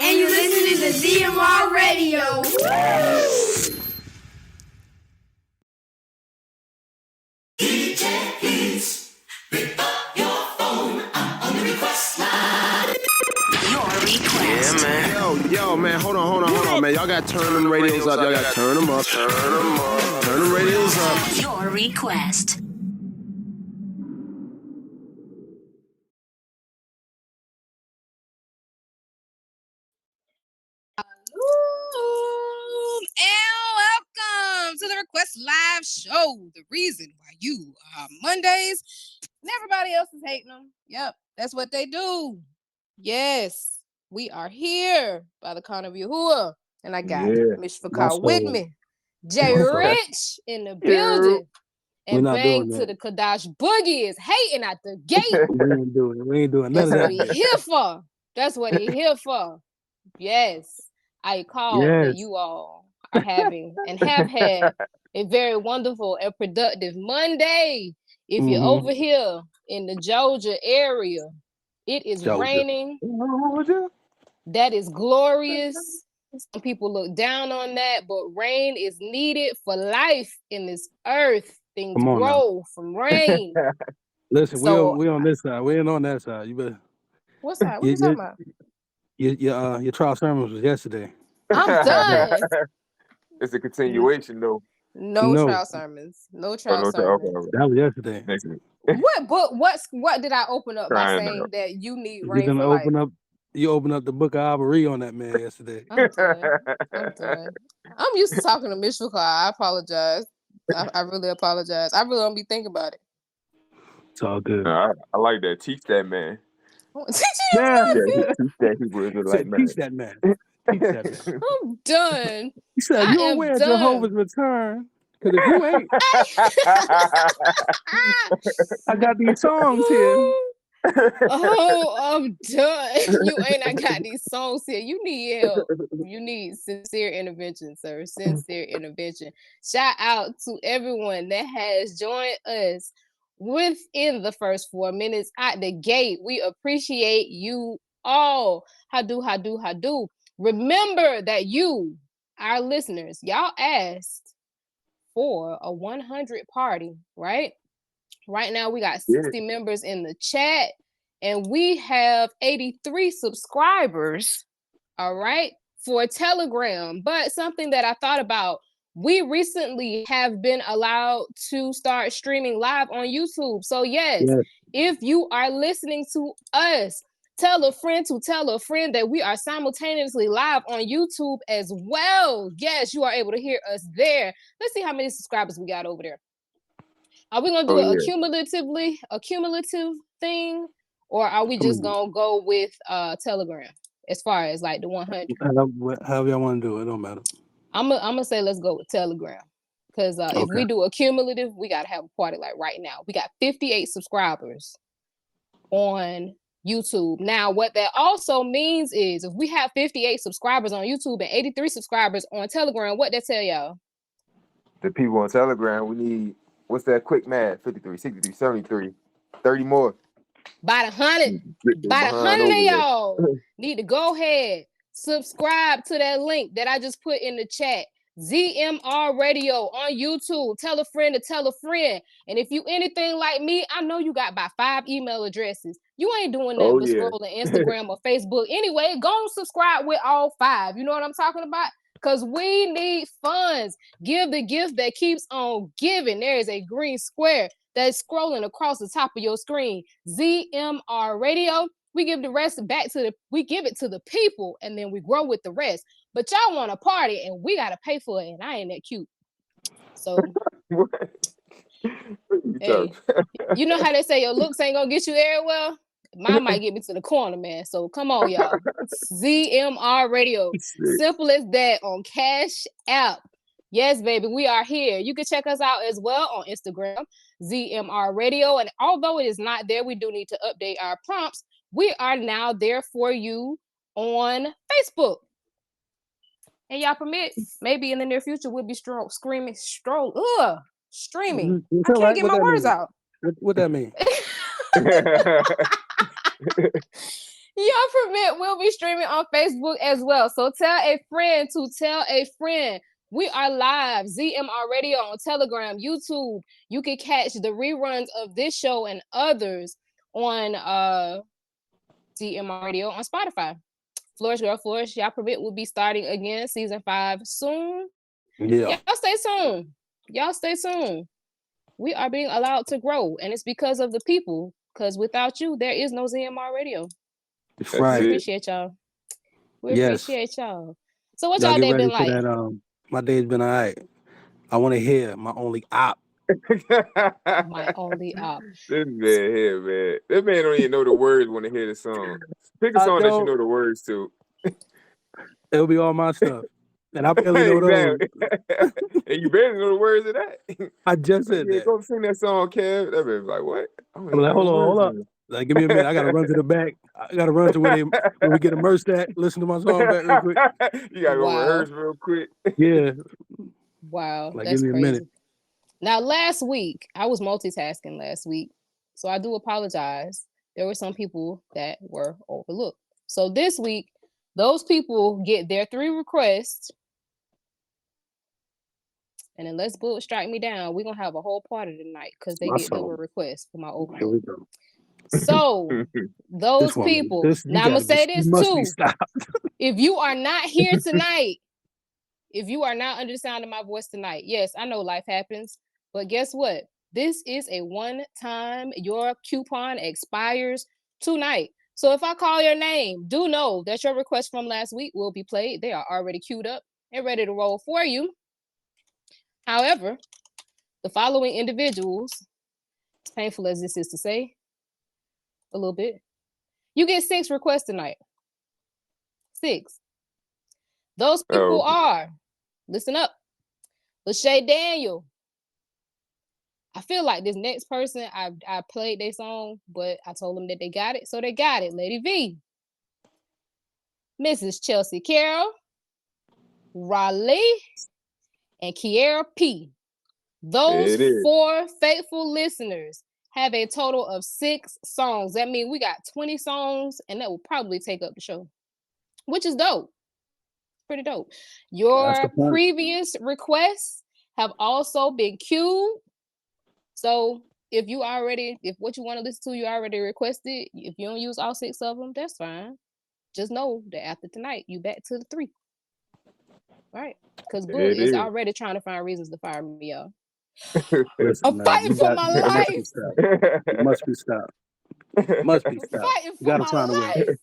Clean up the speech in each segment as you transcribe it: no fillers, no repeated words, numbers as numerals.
and you're listening to ZMR Radio. DJ, please pick up your phone. I'm on the request line. Your request. Yeah, man. Yo, man. Hold on, man. Y'all got to turn them radios up. Y'all got to turn them up. Turn them radios up. Your request. And welcome to the Request Live Show. The reason why you are Mondays and everybody else is hating them. Yep, that's what they do. Yes, we are here by the count of Yahuwah. And I got Miss Fakar with me. Jay Rich in the building. And bang to the Kadash Boogie is hating at the gate. We ain't doing none of that. That's what he here for. That's what he here for. Yes. I call that you all are having and have had a very wonderful and productive Monday. If you're over here in the Georgia area, it is raining. That is glorious. Some people look down on that, but rain is needed for life in this earth. Things grow from rain. Listen, so, we on this side. We ain't on that side. You better. What side? What you talking about? Your trial sermon was yesterday. I'm done. It's a continuation, though. No trial sermons. No trial sermons. Okay. That was yesterday. What book? What did I open up by saying that you need rain for life? You opened up the book of Abari on that man yesterday. I'm done. I'm used to talking to Miss Fakar. I apologize. I really apologize. I really don't be thinking about it. It's all good. I like that. Teach that man. Teach that man. I'm done. He said, "You aware of Jehovah's return? Because if you ain't, I got these songs here." Oh, I'm done. You ain't. I got these songs here. You need help. You need sincere intervention, sir. Sincere intervention. Shout out to everyone that has joined us within the first 4 minutes at the gate. We appreciate you all. How-do. Remember that you, our listeners, y'all asked for a 100 party, right? Right now, we got 60 members in the chat, and we have 83 subscribers, all right, for Telegram. But something that I thought about, we recently have been allowed to start streaming live on YouTube. So, yes, if you are listening to us, tell a friend to tell a friend that we are simultaneously live on YouTube as well. Yes, you are able to hear us there. Let's see how many subscribers we got over there. Are we gonna do a cumulative thing, or are we just gonna go with Telegram as far as like the 100? However y'all want to do it, don't matter. I'm gonna say let's go with Telegram, because if we do a cumulative, we gotta have a party like right now. We got 58 subscribers on YouTube. Now, what that also means is if we have 58 subscribers on YouTube and 83 subscribers on Telegram, what that tell y'all? The people on Telegram, we need. What's that quick math? 53, 63, 73, 30 more. About 100. About 100 of y'all need to go ahead, subscribe to that link that I just put in the chat. ZMR Radio on YouTube. Tell a friend to tell a friend. And if you anything like me, I know you got about 5 email addresses. You ain't doing that but scrolling Instagram or Facebook. Anyway, go and subscribe with all 5. You know what I'm talking about? Because we need funds. Give the gift that keeps on giving. There is a green square that's scrolling across the top of your screen. ZMR Radio. We give the rest back we give it to the people, and then we grow with the rest. But y'all want a party, and we got to pay for it, and I ain't that cute. So, hey, you know how they say your looks ain't going to get you there? Well, mine might get me to the corner, man. So come on, y'all. ZMR Radio. Simple as that on Cash App. Yes, baby, we are here. You can check us out as well on Instagram, ZMR Radio. And although it is not there, we do need to update our prompts. We are now there for you on Facebook. And y'all permit, maybe in the near future, we'll be streaming. I can't get my words out. What that mean? Your permit will be streaming on Facebook as well. So tell a friend to tell a friend. We are live, ZMR Radio on Telegram, YouTube. You can catch the reruns of this show and others on ZMR Radio on Spotify. Flourish Girl Flourish, y'all permit will be starting again, season 5 soon. Yeah. Y'all stay tuned. We are being allowed to grow, and it's because of the people. Because without you, there is no ZMR Radio. That's We right. appreciate y'all. Appreciate y'all. So what Y'all y'all get day ready been for like? that. My day's been all right. I want to hear my only op. My only op. This man here, man. This man don't even know the words when they hear the song. Pick a song that you know the words to. It'll be all my stuff. And I barely know those. And you barely know the words of that. I just said that. Go sing that song, Kev. That man's like, what? I'm like, hold up. Like, give me a minute. I gotta run to the back. I gotta run to when we get immersed at. Listen to my song back real quick. You gotta go rehearse real quick. Yeah. Wow, like, that's give me a crazy. minute. Now, last week I was multitasking last week, so I do apologize. There were some people that were overlooked. So this week, those people get their 3 requests. And unless Boog strike me down, we're gonna have a whole party tonight because they get double requests for my overload. Here we go. So those people. Now I'm gonna say this too. If you are not here tonight, if you are not under the sound of my voice tonight, yes, I know life happens, but guess what? This is a one-time. Your coupon expires tonight. So if I call your name, do know that your request from last week will be played. They are already queued up and ready to roll for you. However, the following individuals, as painful as this is to say, a little bit, you get 6 requests tonight. 6. Those people are, listen up, Lachey Daniel. I feel like this next person, I played their song, but I told them that they got it, so they got it. Lady V, Mrs. Chelsea Carroll, Raleigh, and Kiera P. Those 4 faithful listeners have a total of 6 songs. That means we got 20 songs, and that will probably take up the show, which is dope. Pretty dope. Your previous requests have also been queued. So if what you want to listen to, you already requested. If you don't use all 6 of them, that's fine. Just know that after tonight, you back to the 3. Right? Because Boog is already trying to find reasons to fire me, y'all. I'm fighting for my life. Must be stopped. Must be stopped. Fighting for my life.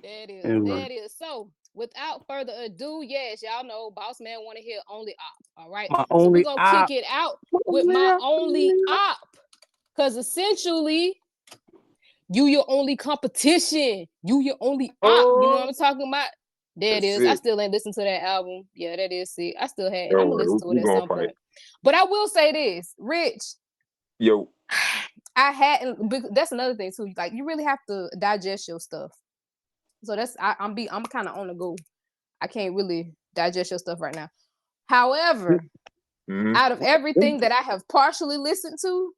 That is. So, without further ado, yes, y'all know Boss Man want to hear only op. All right. So we're gonna kick it out with my only op. Because essentially, you your only competition. You your only op. You know what I'm talking about? There it is. I still ain't listened to that album. Yeah, that is sick. I still had. I'm gonna listen to it at some point. But I will say this, Rich. Yo. I hadn't. That's another thing too. Like you really have to digest your stuff. So that's I'm kind of on the go. I can't really digest your stuff right now. However, out of everything that I have partially listened to,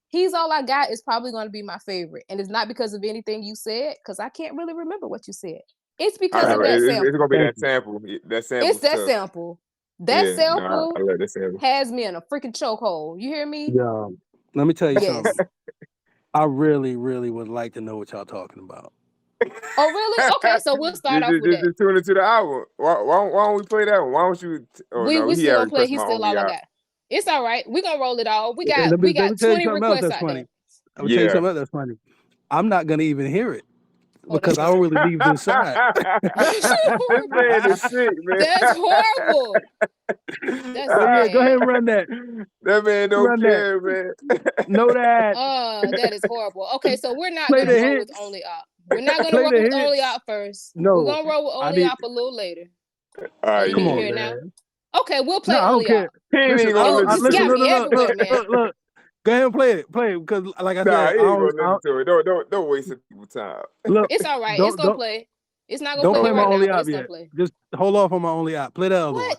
He's All I Got is probably going to be my favorite, and it's not because of anything you said, because I can't really remember what you said. It's because of that sample. It's gonna be that sample. That sample. It's that sample. That sample. I love that sample. Has me in a freaking chokehold. You hear me? Yeah. Let me tell you something. I really, really would like to know what y'all talking about. Oh, really? Okay, so we'll start off with that. Just tune into the album. Why don't we play that one? Why don't you? We still gonna play. He's Still All I Got. It's all right. We're gonna roll it all. We got 20 requests out there. I'm gonna tell you something else that's funny. I'm not gonna even hear it. Because I don't really leave this side. This man is sick, man. That's horrible. Yeah, go ahead and run that. That man don't care, man. Know that. That is horrible. Okay, so we're not going to roll with Only Op. We're not going to roll with Only Op first. No. We're going to roll with Only Op a little later. All right, come on, here man. Now. Okay, we'll play Only Op. Listen, look. Go ahead and play it, because like I said, I ain't gonna listen to it. Don't waste people's time. Look, it's all right. It's gonna play. It's not gonna play my right only now, op yet. Just hold off on my only op. Play the other one.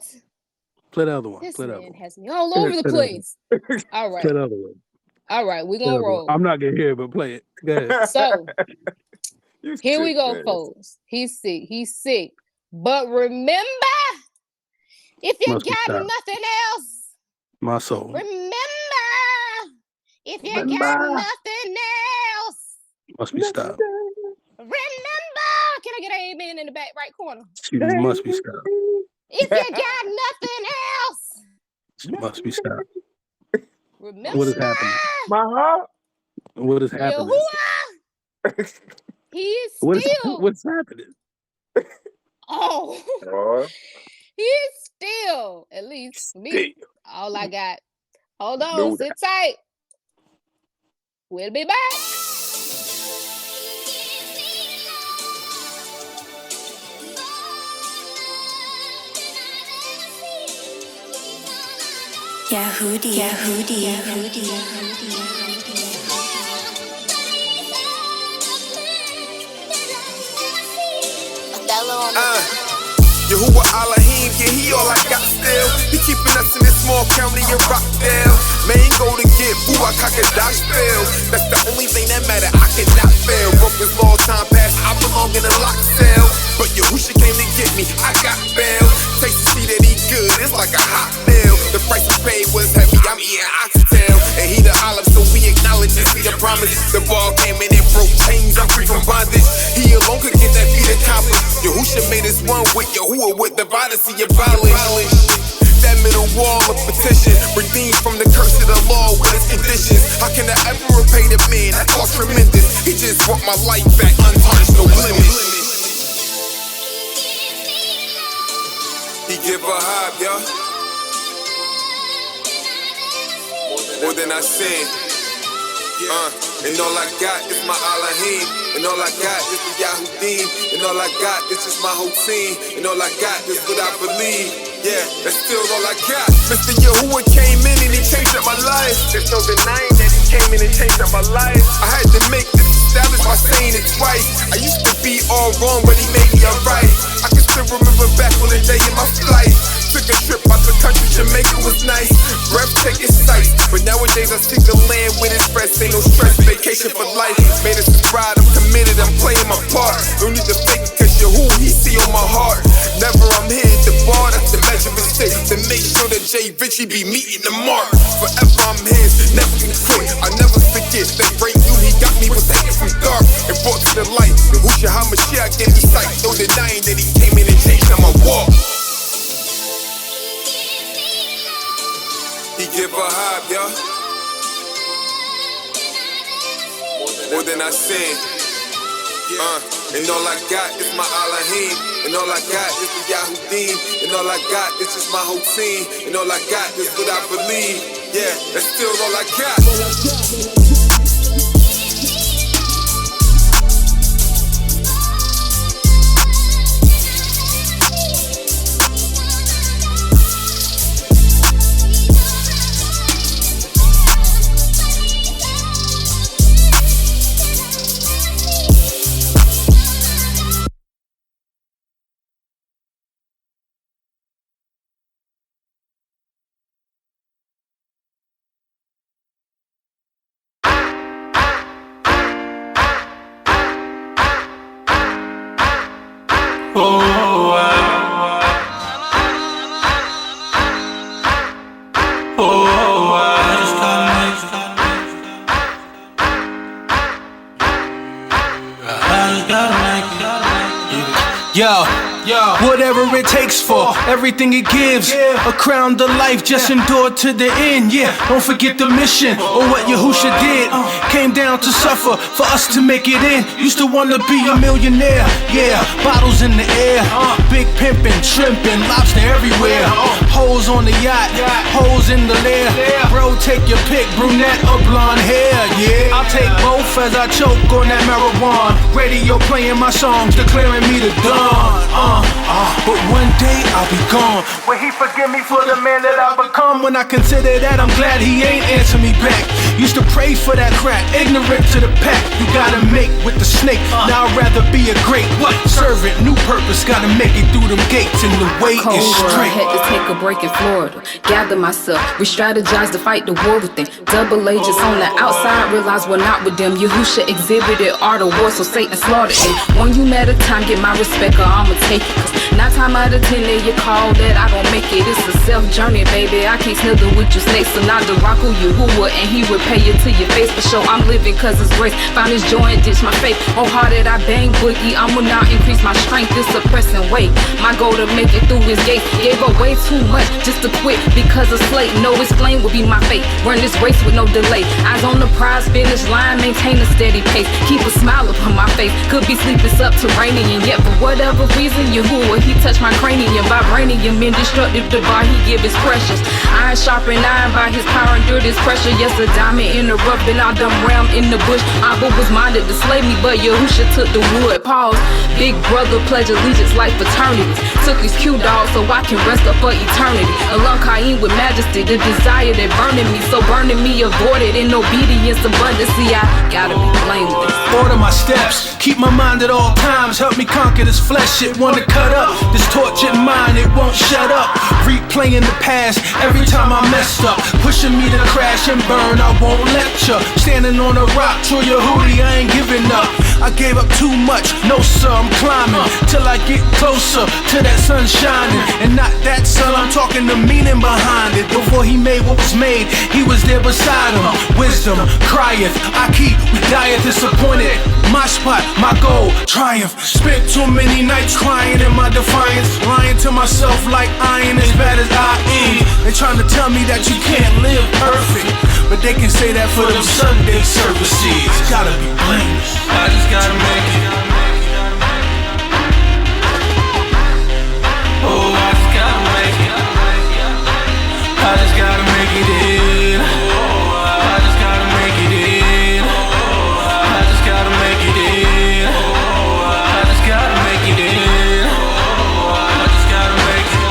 Play the other one. This man has me all over the place. All right. Play the other one. All right, we're gonna roll. I'm not gonna hear it, but play it. Go ahead. So Here we go, folks. He's sick. But remember, if you got nothing else, my soul. Remember, if you got nothing else, must be stopped. Remember, can I get an amen in the back right corner? She must be stopped. If you got nothing else, she must be stopped. Remember, what is happening? My heart. What is happening? He is still. What's happening? Oh, he is still, at least me. All I got. Hold on, sit tight. We'll be back. Yahudi. Yahuwah Elohim, yeah, he all I got still. He keeping us in this small county of Rockdale. Man, go to get boo, I Kakadash fail. That's the only thing that matter, I cannot fail. Broke this long time past, I belong in a lock cell. But Yahusha came to get me, I got bail. Taste to see that he good, it's like a hot meal. The price he paid was heavy, I'm eating oxtail. And he the olive, so we acknowledge and see the promise. The ball came in and broke chains, I'm free from bondage. He alone could get that feat accomplished. Yahusha made us one with Yahuwah, with the see abolished. That middle wall of petition, redeemed from the curse of the law with its conditions. How can I ever repay the man? That cost tremendous. He just brought my life back, untarnished, no blemish. He give a high, y'all. More than I sin. And all I got is my Elohim. And all I got is the Yahudim. And all I got is just my whole team. And all I got is what I believe. Yeah, that's still all I got. Mr. Yahuwah came in and he changed up my life. There's no denying that he came in and changed up my life. I had to make this establish by saying it twice. I used to be all wrong, but he made me alright. I can still remember back on the day in my flight. Took a trip out the country, Jamaica was nice. Breathtaking sights. But nowadays I see the land with its rest. Ain't no stress, vacation for life. Made us ride, I'm committed, I'm playing my part. Don't need to fake it, cause Yahuwah, he see on my heart. Never I'm here at the bar, that's the measurement stick. To make sure that Jay Richie be meeting the mark. Forever I'm his, never can quit. I never forget that great dude he got me was taken from dark and brought to the light. Yahushua HaMashiach gave me sight. No denying that he came in and changed how I walk. He give a high, y'all. More than I sin. And all I got is my Elohim. And all I got is the Yahudim. And all I got is just my whole team. And all I got is what I believe. Yeah, that's still all I got. Whatever it takes for everything it gives, a crown to life, just endure to the end. Yeah, don't forget the mission or what Yahusha did. Came down to suffer for us to make it in. Used to wanna be a millionaire. Yeah, bottles in the air, big pimpin', shrimpin', lobster everywhere. Hoes on the yacht, hoes in the lair. Bro, take your pick, brunette or blonde hair. Yeah, I'll take both as I choke on that marijuana. Radio playing my songs, declaring me the dawn. But one day I'll be gone. Will he forgive me for the man that I've become? When I consider that, I'm glad he ain't answer me back. Used to pray for that crack, ignorant to the pack. You gotta make with the snake. Now I'd rather be a great servant. New purpose, gotta make it through them gates, and the way Cold is world, straight. had to take a break in Florida. Gather myself, re-strategize to fight the war within. Double agents on the outside, realize we're not with them. Yahusha exhibited art of war, so Satan slaughtered him. When you met a time, get my respect or I'ma take it. Cause 9 times out of 10 then you call that I gon' make it. It's a self journey, baby. I can't snuggle with you snakes. So not the rock who you who would, and he would pay you to your face. For sure, I'm living cause it's grace. Found his joy and ditch my faith. Oh, hard that I bang boogie, I'ma now increase my strength. It's a pressing weight. My goal to make it through his gate. Gave away too much just to quit because of slate. No explain will be my fate. Run this race with no delay. Eyes on the prize finish line, maintain a steady pace. Keep a smile upon my face. Could be sleeping subterranean, yet for whatever reason, Yahuwah, he touched my cranium. Vibranium, indestructible, the bar he give is precious. Iron sharpen iron by his power, endure this pressure. Yes, a diamond in the rough, been out dumb ram in the bush. Abba was minded to slay me, but Yahusha took the wood. Pause. Big brother pledge allegiance like fraternities. Took his Q-dog so I can rest up for eternity. Along Cain with majesty, the desire that burning me. So burning me avoided in obedience abundance. See, I gotta be blameless. Order my steps, keep my mind at all times. Help me conquer this flesh, it wanna cut up. This tortured mind, it won't shut up. Replaying the past, every time I messed up. Pushing me to crash and burn, I won't lecture. Standing on a rock, true Yehudi, I ain't giving up. I gave up too much, no sir, I'm climbing. Till I get closer to that sun shining. And not that sun, I'm talking the meaning behind it. Before he made what was made, he was there beside him. Wisdom, crieth, I keep, we dieth disappointed. My spot, my goal, triumph. Spent too many nights crying in my defiance. Lying to myself like I ain't as bad as I am. They trying to tell me that you can't live perfect, but they can say that for them Sunday services. Gotta be blameless. I just gotta make it. Oh, I just gotta make it. I just gotta make it in. I just gotta make it in. I just gotta make it in. I just gotta make it in. I just gotta make it.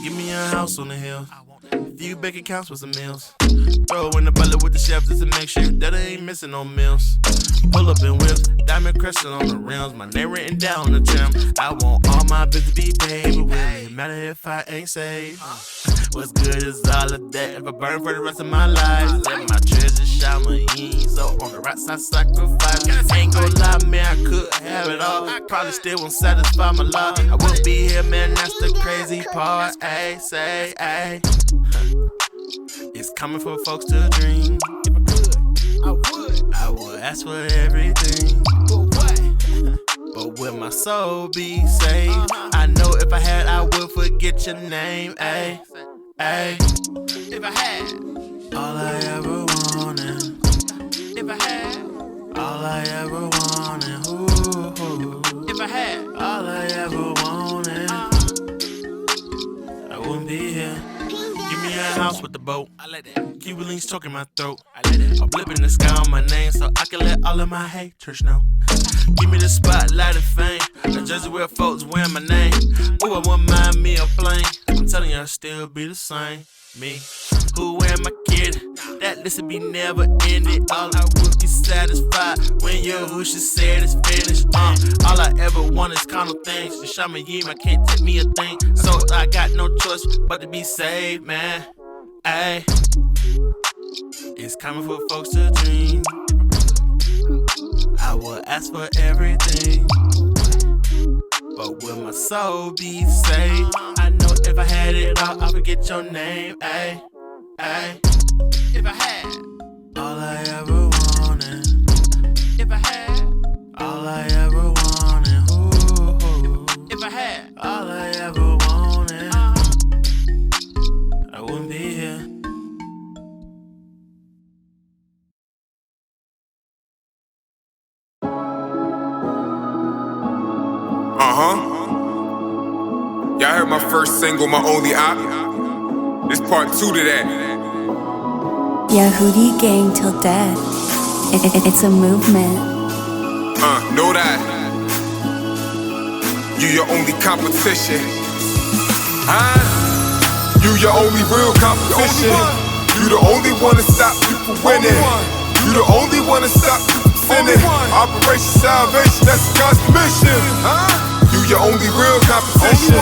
Give me a house on the hill. A few bank accounts with some meals. Throw in the butler with the chef just to make sure that I ain't missing no meals. Pull up in whips, diamond crescent on the rims. My name written down on the trim. I want all my bills to be paid, but will it matter if I ain't saved? What's good is all of that. If I burn for the rest of my life, let my treasure shine my ease. So on the right side, sacrifice. Ain't gon' lie, man, I could have it all. Probably still won't satisfy my love. I won't be here, man, that's the crazy part. Ayy, say, ayy. It's coming for folks to dream. If I could, I would ask for everything. But will my soul be saved? I know if I had, I would forget your name. Ayy, ayy. If I had all I ever wanted. If I had all I ever wanted. Ooh. If I had all I ever wanted, I wouldn't be here. Give me a house with the boat. I let that. Cuban links choking my throat. I let it. I'm blipping the sky on my name so I can let all of my haters know. Give me the spotlight of fame. The jersey where folks wearing my name. Ooh, I wouldn't mind me a plane. I'm telling you, I'll still be the same. Me, who am I kidding? That list would be never ended. All I would be satisfied when Yahusha said it's finished. All I ever want is carnal things. The Shaman Yim, I can't take me a thing. So I got no choice but to be saved, man. Ayy, it's coming for folks to dream. I will ask for everything, but will my soul be saved? I know if I had it all, I'll forget your name. Ayy, ayy. If I had all I ever wanted. If I had all I ever wanted. Ooh. If I had all I ever wanted, I wouldn't be here. Y'all heard my first single, My Only Op? This part 2 to that. Yahudi gang till death. It's a movement. Know that. You your only competition. You your only real competition. You the only one to stop you from winning. You the only one to stop you from sinning. Operation Salvation, that's God's mission. You your only real competition.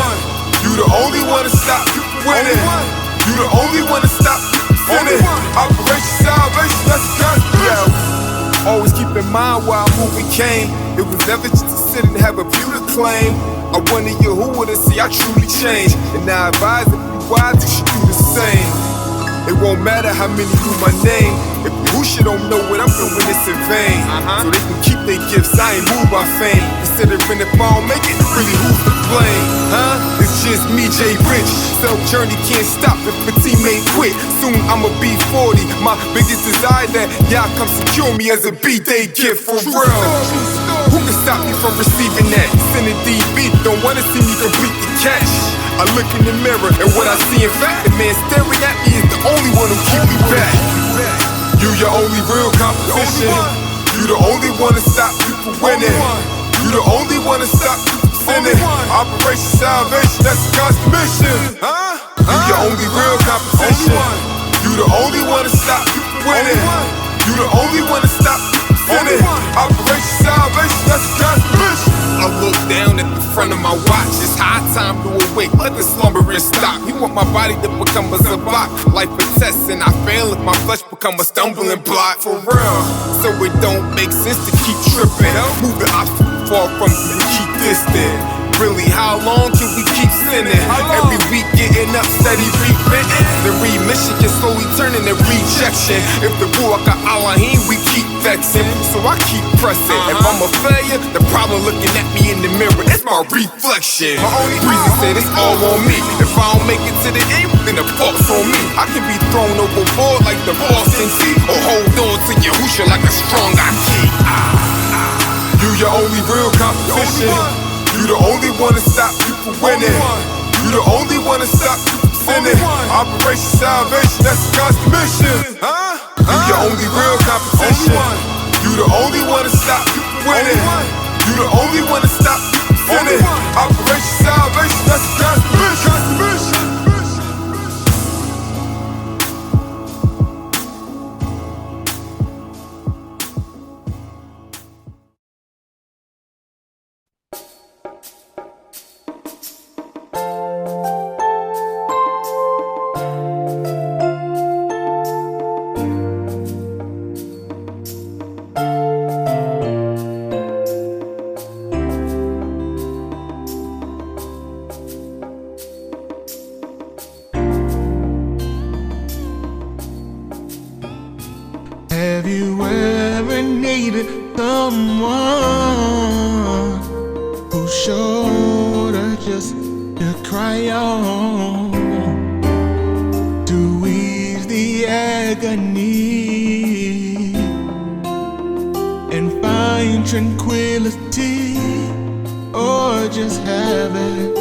You the only one to stop you from winning. You the only one to stop you from sinning. Operation Salvation, that's God's mission. Always keep in mind why who we came. It was never just to sit and have a view to claim. I wanted you who would have see I truly changed. And now I advise if you wise, you should do the same. It won't matter how many knew my name. If you who shit don't know what I'm doing, it's in vain. So they can keep their gifts, I ain't moved by fame. Considering if I don't make it, really who's to blame? It's just me, Jay Rich. Self-journey can't stop if a teammate quit. Soon I'ma be 40. My biggest desire that y'all come secure me as a B-Day gift for real. Who can stop me from receiving that? Sending DB, don't wanna see me complete the catch. I look in the mirror and what I see in fact, the man staring at me is the only one who keep me back. You your only real competition. You the only one to stop you from winning. You the only one to stop you from sinning. Operation Salvation, that's God's mission. You your only real competition. You the only one to stop you from winning. You the only one to stop you from sinning. Operation Salvation, that's God's mission. I look down at the front of my watch. It's high time to awake, let the slumbering stop. You want my body to become a zabak, life a test, and I fail if my flesh become a stumbling block. For real, so it don't make sense to keep tripping. Move the obstacle far from you and keep distant. Really, how long can we keep sinning? Every week getting up, steady repenting. The remission can slowly turn into rejection. If the Ruach Elohim, we keep vexing. So I keep pressing. If I'm a failure, the problem looking at me in the mirror, it's my reflection. My only reason said it's all on me. If I don't make it to the end, then the fault's on me. I can be thrown overboard like the Boston Sea, or hold on to your hoosha like a strong IT. You your only real competition. You the only one to stop you from winning. You the only one to stop you from sinning. Operation Salvation, that's God's mission. You your only real competition. You the only one to stop you from winning. You the only one to stop you from sinning. Operation Salvation, that's God's mission. Have you ever needed someone whose shoulder just to cry on, to ease the agony and find tranquility, or just have it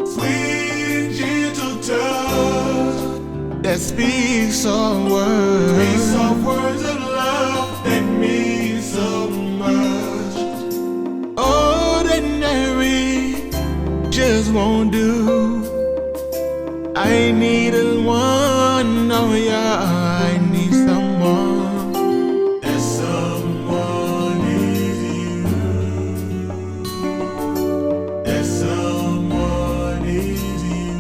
sweet, gentle touch that speaks soft words of love that mean so much. Ordinary just won't do. I need a one, oh yeah, I need someone. That someone is you. That someone is you.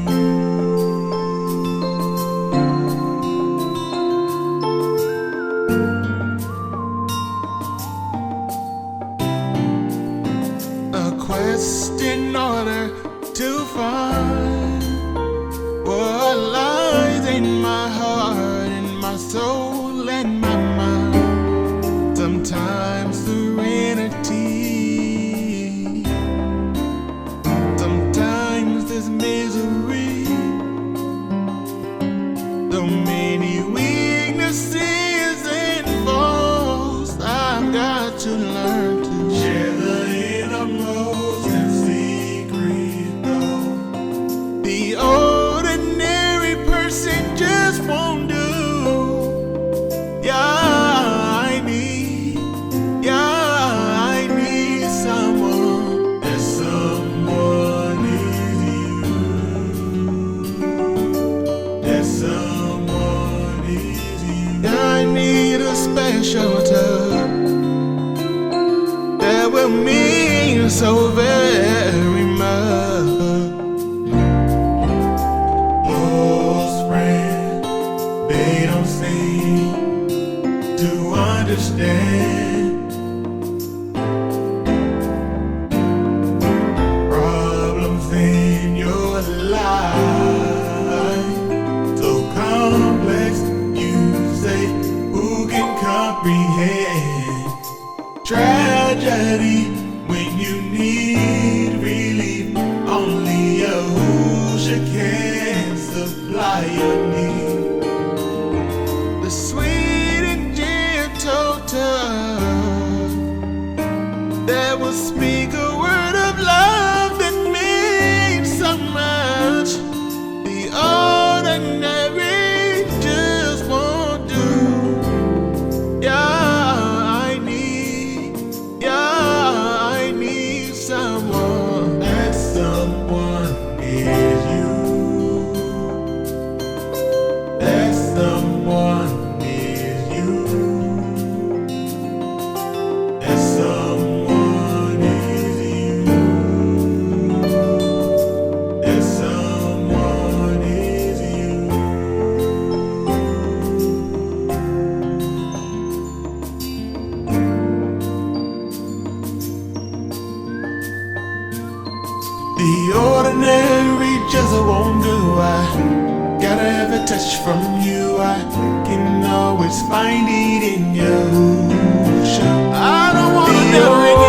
Quest in order to find what lies in my heart, in my soul, and my mind. Sometimes serenity, sometimes there's misery. So many weaknesses and faults I've got to learn to share the innermost and secret thought. shelter that will mean so very much. Close friends, they don't seem to understand problems in your life so complex. You say, who can comprehend tragedy when you need relief? Only Yahushua can supply your need. The sweet and gentle touch that will speak a word of love that means so much. The ordinary just won't do. I need someone. That someone is you. That someone is you. That someone is you. That someone is you. The ordinary just won't do. I gotta have a touch from you. I can always find it in you. I don't want the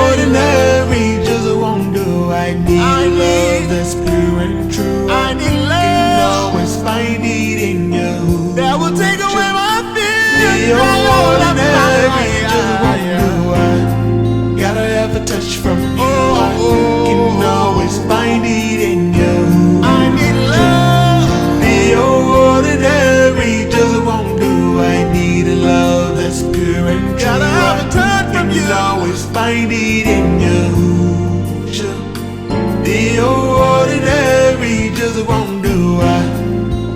ordinary just won't do. I need love that's pure and true. I need love. Can always find it in you. That will take away my fear. The ordinary just won't do. I gotta have a touch from you. I can always find it in you. I need love. The ordinary just won't do. I need a love that's pure and true. Gotta have a touch from you. Can always find it in you. The ordinary just won't do. I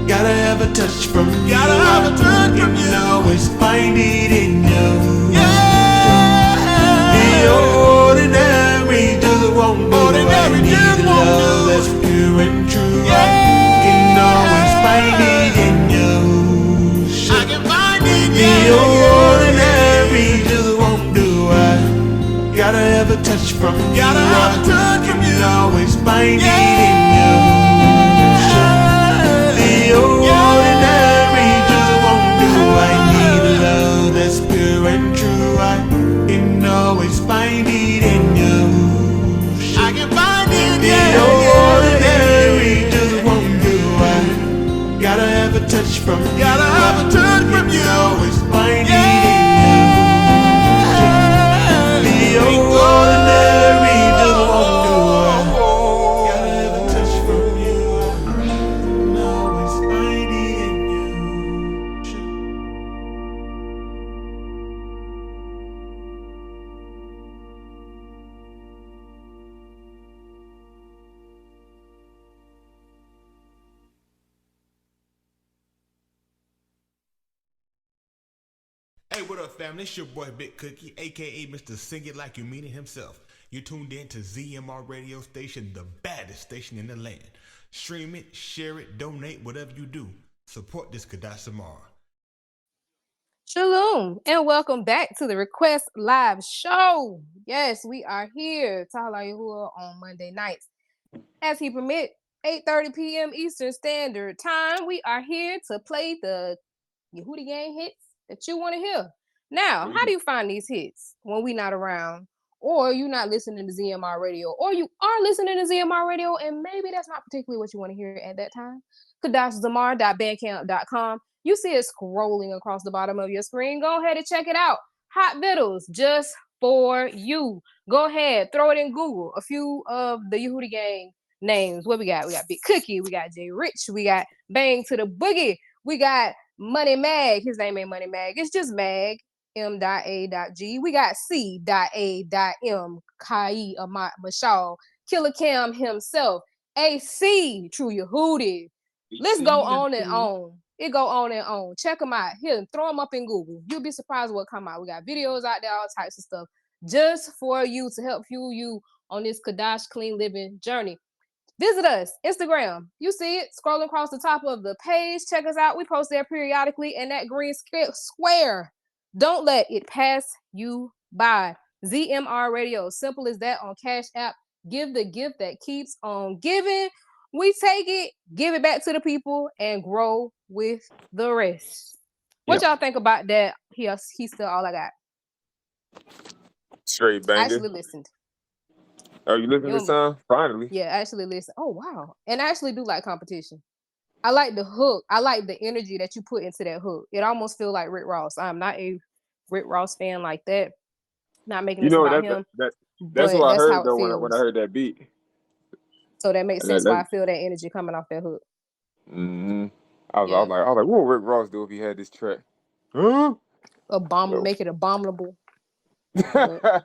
gotta have a touch from you. Gotta have a touch from you. Can always find it in you. The ordinary just won't do. I need a love that's pure and true. I can always find it in you. I can find it in you. The ordinary just won't do. I gotta have a touch from you. Gotta have a touch from you. Can always find it in you. The ordinary just won't do. I need a love that's pure and true. I can always find it in you. I can find it in you. The ordinary just won't do. I gotta have a touch from you. Gotta have a touch from you. Always find it in you. The ordinary just won't do. I gotta have a touch from you. I can always find it in you. Hey, what up, family? It's your boy Big Cookie, aka Mr. Sing It Like You Mean It himself. You tuned in to ZMR Radio Station, the baddest station in the land. Stream it, share it, donate, whatever you do. Support this Kadash Samara. Shalom and welcome back to the Request Live Show. Yes, we are here, Ta'ala Yahuwah, on Monday nights. As he permit, 8:30 p.m. Eastern Standard Time. We are here to play the Yehudi Gang hits that you want to hear. Now, how do you find these hits when we not around? Or you not listening to ZMR Radio? Or you are listening to ZMR Radio and maybe that's not particularly what you want to hear at that time? KadashZamar.bandcamp.com. You see it scrolling across the bottom of your screen. Go ahead and check it out. Hot Vittles, just for you. Go ahead, throw it in Google. A few of the Yehudi Gang names. What we got? We got Big Cookie. We got Jay Rich. We got Bang to the Boogie. We got Money Mag. His name ain't Money Mag. It's just Mag. M.A.G. We got C.A.M. Kai Amat Mashal. Killer Cam himself. AC True Yehudi. Let's go on and on. It go on and on. Check them out. Here, throw them up in Google. You'll be surprised what come out. We got videos out there, all types of stuff, just for you to help fuel you on this Kadash clean living journey. Visit us, Instagram. You see it scrolling across the top of the page. Check us out. We post there periodically, and that green square. Don't let it pass you by. ZMR Radio, simple as that on Cash App. Give the gift that keeps on giving. We take it, give it back to the people, and grow with the rest. What y'all think about that? He's still all I got. Straight I banger. actually listened. Oh, you listening to the song? Finally. Yeah, I actually listen. Oh, wow. And I actually do like competition. I like the hook. I like the energy that you put into that hook. It almost feels like Rick Ross. I'm not a Rick Ross fan like that. Not making this about him. That's what I heard how though it when I heard that beat. So that makes sense why I feel that energy coming off that hook. Mm-hmm. I was like, what would Rick Ross do if he had this track? Huh? Make it abominable. Here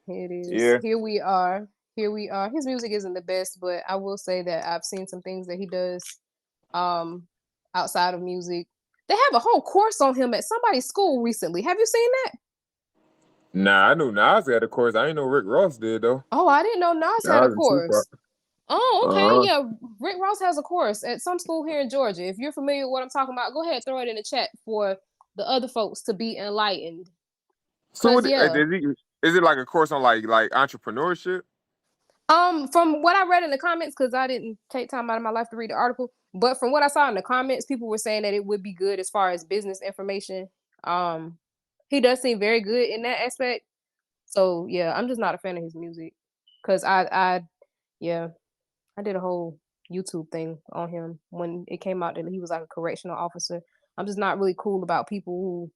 it is. Yeah. Here we are. His music isn't the best, but I will say that I've seen some things that he does outside of music. They have a whole course on him at somebody's school recently. Have you seen that? Nah, I knew Nas had a course. I didn't know Rick Ross did though. Oh, I didn't know Nas had a course. Oh, okay. Uh-huh. Yeah, Rick Ross has a course at some school here in Georgia. If you're familiar with what I'm talking about, go ahead, throw it in the chat for the other folks to be enlightened. So is it like a course on like entrepreneurship? From what I read in the comments, because I didn't take time out of my life to read the article, but from what I saw in the comments, people were saying that it would be good as far as business information. He does seem very good in that aspect. So yeah, I'm just not a fan of his music. Cause I did a whole YouTube thing on him when it came out that he was like a correctional officer. I'm just not really cool about people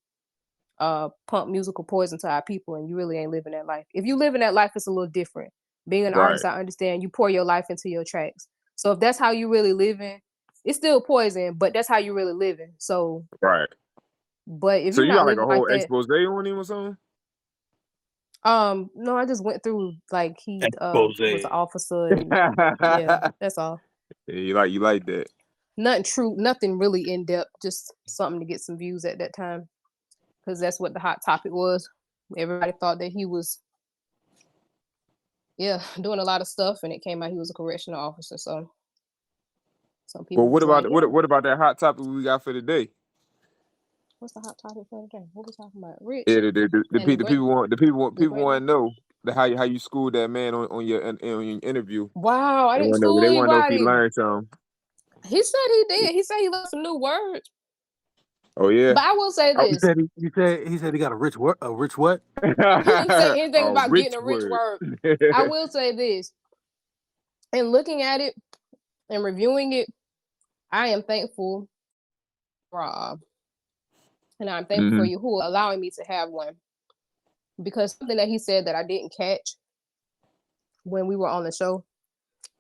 who pump musical poison to our people, and you really ain't living that life. If you live in that life, it's a little different. Being an artist, I understand you pour your life into your tracks. So if that's how you really living, it's still poison, but that's how you really living. So But if so you're you not got like a whole like that, expose on him or something? No, I just went through like he was an officer, and yeah, that's all. Yeah, you like that. Nothing really in depth, just something to get some views at that time, because that's what the hot topic was. Everybody thought that he was doing a lot of stuff, and it came out he was a correctional officer. So some people. Well, what about that hot topic we got for today? What's the hot topic for today? What we talking about? Rich. Yeah, the people want to know how you schooled that man on your interview. Wow, I didn't school anybody. They want to know if anybody. he learned something. He said he did. He said he learned some new words. Oh yeah. But I will say this. He said he got a rich what? He didn't say anything about getting a rich word. I will say this. In looking at it and reviewing it, I am thankful for Rob. And I'm thankful for you who are allowing me to have one. Because something that he said that I didn't catch when we were on the show,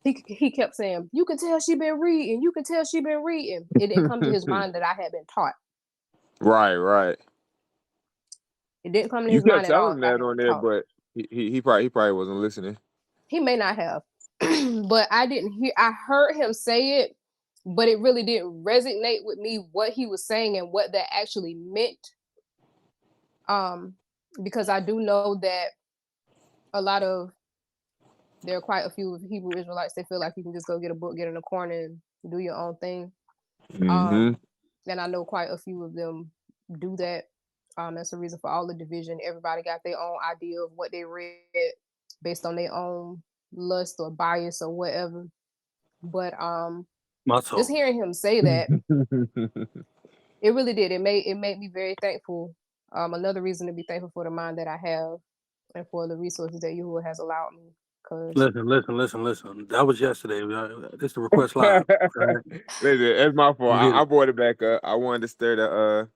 he kept saying, you can tell she been reading. You can tell she been reading. It didn't come to his mind that I had been taught. Right. It didn't come to his mind at all. You kept telling that on there, but he probably wasn't listening. He may not have. But I didn't hear. I heard him say it, but it really didn't resonate with me what he was saying and what that actually meant. Because I do know that there are quite a few Hebrew Israelites, they feel like you can just go get a book, get in a corner, and do your own thing. And I know quite a few of them do that. That's the reason for all the division. Everybody got their own idea of what they read based on their own lust or bias or whatever. But just hearing him say that, it really did. It made me very thankful. Another reason to be thankful for the mind that I have and for the resources that Yahuwah has allowed me. Listen. That was yesterday. This is the request live. Listen, that's my fault. I brought it back up. I wanted to stir the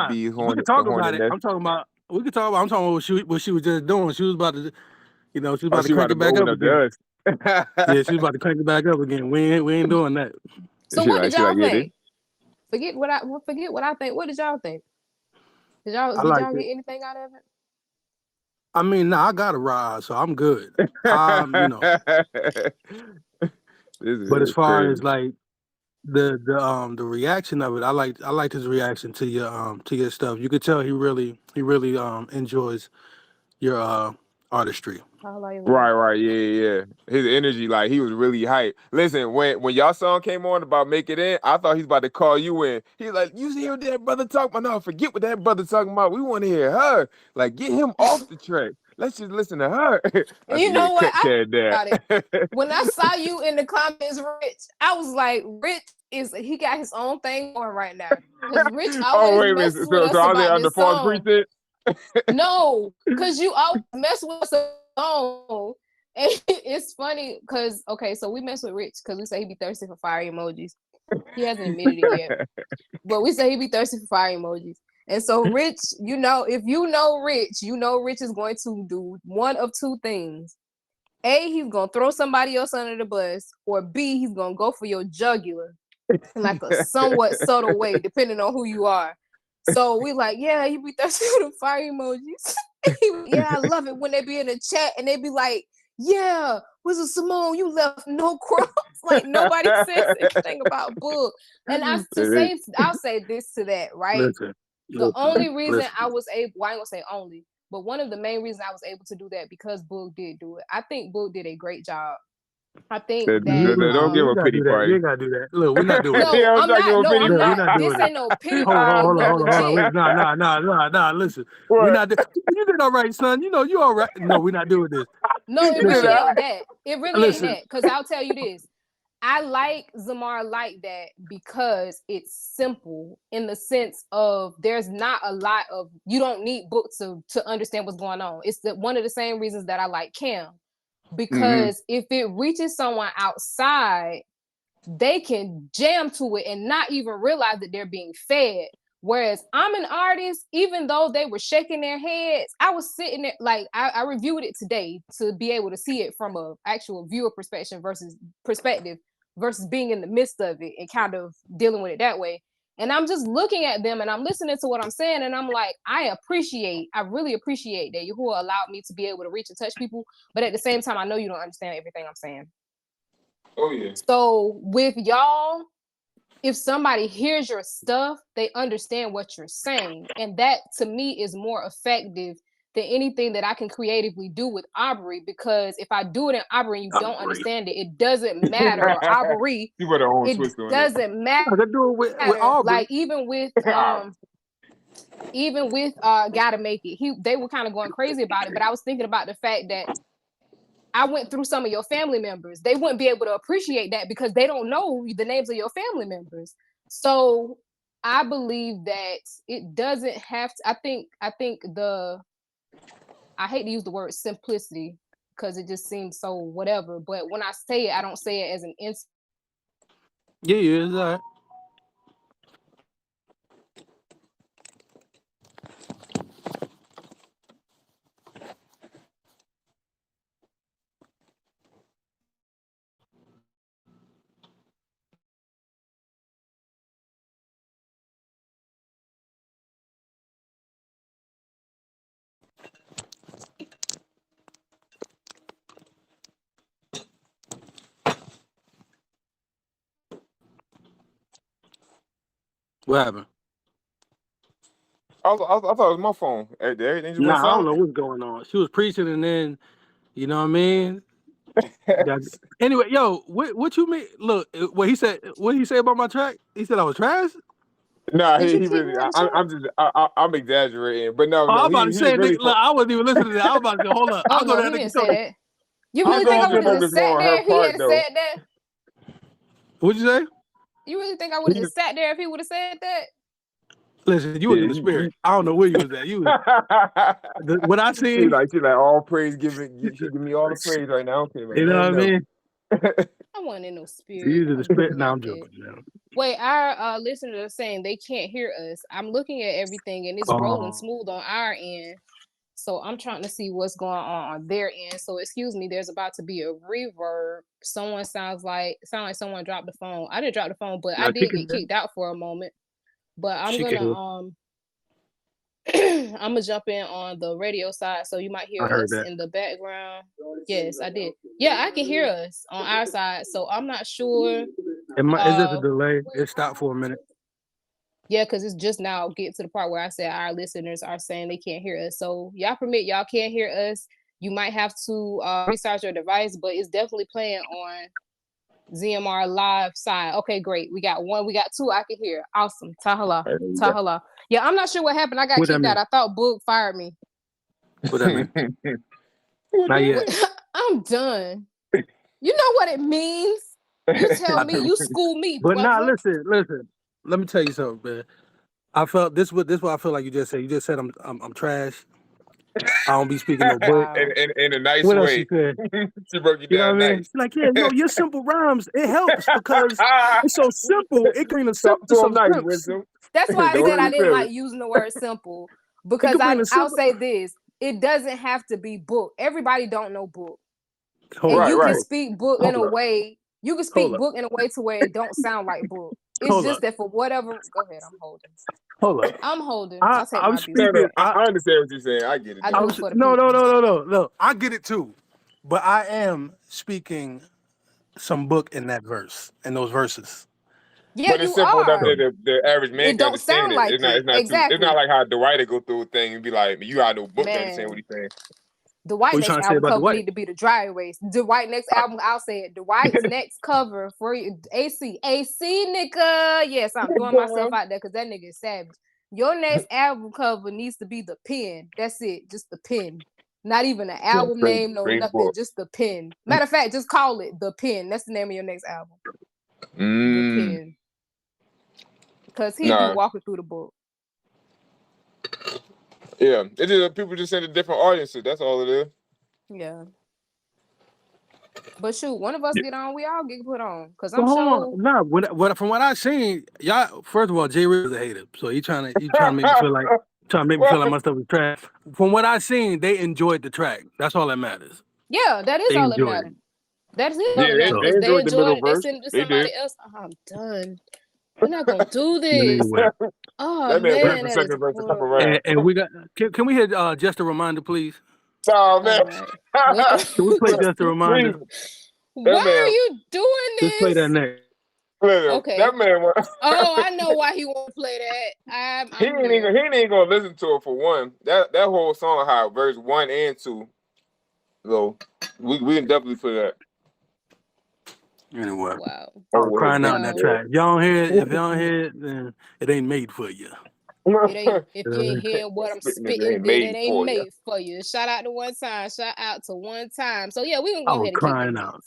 bees. We can talk about it. I'm talking about what she was just doing. She was about to, she was about to crank it back up again. Yeah, she was about to crank it back up again. We ain't doing that. So what did y'all think? Forget what I think. What did y'all think? Did y'all get anything out of it? I mean, I got a ride, so I'm good. But as far as like the reaction of it. I liked his reaction to your stuff. You could tell he really enjoys your artistry. Right, yeah. His energy, like he was really hyped. Listen, when y'all song came on about Make It In, I thought he's about to call you in. He's like, you see what that brother talking about? No, forget what that brother talking about. We want to hear her. Like, get him off the track. Let's just listen to her. I You said, know yeah, what? cut Chad About it. that. When I saw you in the comments, Rich, I was like, Rich he got his own thing going right now. Because Rich Oh, always wait a minute. messes with So us I was there about on the this false song. precinct? No, because you always mess with us song. And it's funny because, okay, so we mess with Rich because we say he be thirsty for fire emojis. He hasn't admitted it yet. But we say he be thirsty for fire emojis. And so Rich, if you know Rich, Rich is going to do one of two things. A, he's going to throw somebody else under the bus, or B, he's going to go for your jugular in like a somewhat subtle way, depending on who you are. So we like, yeah, he be thirsty for the fire emojis. Yeah, I love it when they be in the chat and they be like, yeah, Whistle Simone, you left no crumbs. Like nobody says anything about Boog. And I'll say this to that, right? The only reason I was able, well, I ain't gonna say only, but one of the main reasons I was able to do that because Boog did do it. I think Boog did a great job. I think that don't give a pity party. You ain't gotta do that. Look, we're not doing that. No, I'm not. No, I'm We're not not. doing This that. ain't no pity party. Hold on. Wait, nah. Listen, we're not. You did all right, son. You all right. No, we're not doing this. No, it really ain't that. It really Listen. ain't that. Because I'll tell you this. I like Zamar like that because it's simple in the sense of there's not a lot of, you don't need books to understand what's going on. It's one of the same reasons that I like Cam. Because if it reaches someone outside, they can jam to it and not even realize that they're being fed. Whereas I'm an artist, even though they were shaking their heads, I was sitting there, like I reviewed it today to be able to see it from a actual viewer perspective versus being in the midst of it and kind of dealing with it that way. And I'm just looking at them and I'm listening to what I'm saying. And I'm like, I really appreciate that Yahuwah allowed me to be able to reach and touch people. But at the same time, I know you don't understand everything I'm saying. Oh, yeah. So with y'all, if somebody hears your stuff, they understand what you're saying. And that to me is more effective than anything that I can creatively do with Aubrey, because if I do it in Aubrey and you don't understand it, it doesn't matter. Or Aubrey, it doesn't matter. I do it with Aubrey. Like even with Gotta Make It, they were kind of going crazy about it, but I was thinking about the fact that I went through some of your family members. They wouldn't be able to appreciate that because they don't know the names of your family members. So I believe that it doesn't have to, I think I hate to use the word simplicity because it just seems so whatever. But when I say it, I don't say it as an insult. Yeah, it's all right. What happened? I thought it was my phone. Everything just went I don't know what's going on. She was preaching and then, you know what I mean? Anyway, yo, what you mean? Look, what he said. What did he say about my track? He said I was trash. Nah, he really. I'm exaggerating, but no. I'm about to He say, really. look, I wasn't even listening to that. I was about to say, hold up. Oh no, he didn't say that. You really think I would have just sat there if he had said that? What'd you say? You really think I would have just sat there if he would have said that? Listen, you was in the spirit. I don't know where you was at. You was, what I see, she like all praise, she give me all the praise right now. Okay, man. You know what I mean? I wasn't in no spirit. You in the spirit. Now I'm joking. Wait, our listeners are saying they can't hear us. I'm looking at everything and it's rolling smooth on our end. So I'm trying to see what's going on their end. So excuse me, there's about to be a reverb. Someone sound like someone dropped the phone. I didn't drop the phone, but I did get kicked out for a moment. But I'm gonna I'm gonna jump in on the radio side, so you might hear us in the background. Yes, I did. Yeah, I can hear us on our side, so I'm not sure Is this a delay? It stopped for a minute. Yeah, because it's just now getting to the part where I said our listeners are saying they can't hear us. So y'all can't hear us. You might have to restart your device, but it's definitely playing on ZMR live side. Okay, great. We got one. We got two I can hear. Awesome. Tahala. Tahala. Yeah, I'm not sure what happened. I got kicked out. I thought Boog fired me. What that mean? Not yet. I'm done. You know what it means. You tell me. You school me. But brother. listen. Let me tell you something, man. I felt this. What I feel like you just said. You just said I'm trash. I don't be speaking no book. in a nice what way. Else you said? She broke you down. You know what I mean? Nice. Like, yeah, your simple rhymes, it helps because it's so simple. It can simple. That's why I said I didn't like using the word simple because I'll say this: it doesn't have to be book. Everybody don't know book, and you can speak book in a way. You can speak book in a way to where it don't sound like book. It's just that for whatever. Go ahead, I'm holding. Hold up. I'm holding. I'm speaking. I understand what you're saying. I get it. No. I get it too, but I am speaking some book in that verse, in those verses. Yeah, but it's simple enough that the average man can understand like it. It's not like how Dwight go through a thing and be like, you got no book to understand what he's saying. Dwight's next album cover need to be the dry erase. Dwight next album, I'll say it. Dwight's next cover for AC nigga. Yes, I'm throwing myself out there because that nigga is savage. Your next album cover needs to be the pen. That's it, just the pen. Not even an album name, no nothing, just the pen. Matter of fact, just call it The Pen. That's the name of your next album. The Pen. Because he'd be walking through the book. Yeah, it is. People just send to different audiences. That's all it is. Yeah. But shoot, one of us get on, we all get put on. Cause I'm sure. Nah, from what I've seen, y'all. First of all, Jay Riz is a hater, so he trying to make me feel like my stuff is trash. From what I've seen, they enjoyed the track. That's all that matters. Yeah, that is all that matters. That's it. They enjoyed it. They sent it to somebody else. Oh, I'm done. We're not gonna do this. Oh man, and we got. Can we hit just a reminder, please? Oh man, can we play just a reminder? Why are you doing this? Just play that next. Okay. That man. I know why he won't play that. He ain't gonna listen to it for one. That whole song had verse 1 and 2. So we can definitely put that. Anyway, wow. I'm crying out in that track. If y'all don't hear it, then it ain't made for you. If you ain't hearing what I'm spitting, then it ain't made for you. Shout out to One Time. Shout out to One Time. So yeah, we gonna go ahead and crying out.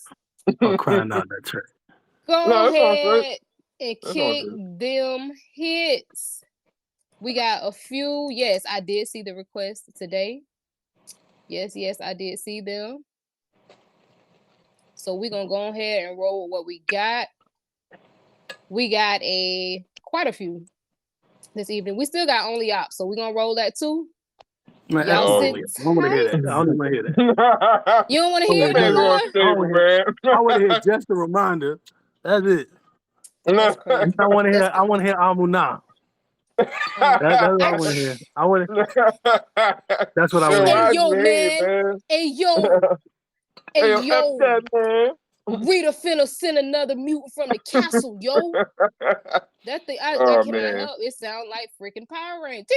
I'm crying out that track. Go ahead and kick them hits. We got a few. Yes, I did see the request today. Yes, I did see them. So we're gonna go ahead and roll with what we got. We got quite a few this evening. We still got Only Op, so we're gonna roll that too. Man, I don't want to hear that. I don't want to hear that. You don't want to hear it no more? I want to hear just a reminder. That's it. That's crazy. I want to hear Amuna. That's what I want to hear. That's what I want to hear. Hey yo, man. Hey yo. Hey yo. Rita finna send another mutant from the castle, yo. That thing, I cannot help. It sounds like freaking Power Rangers.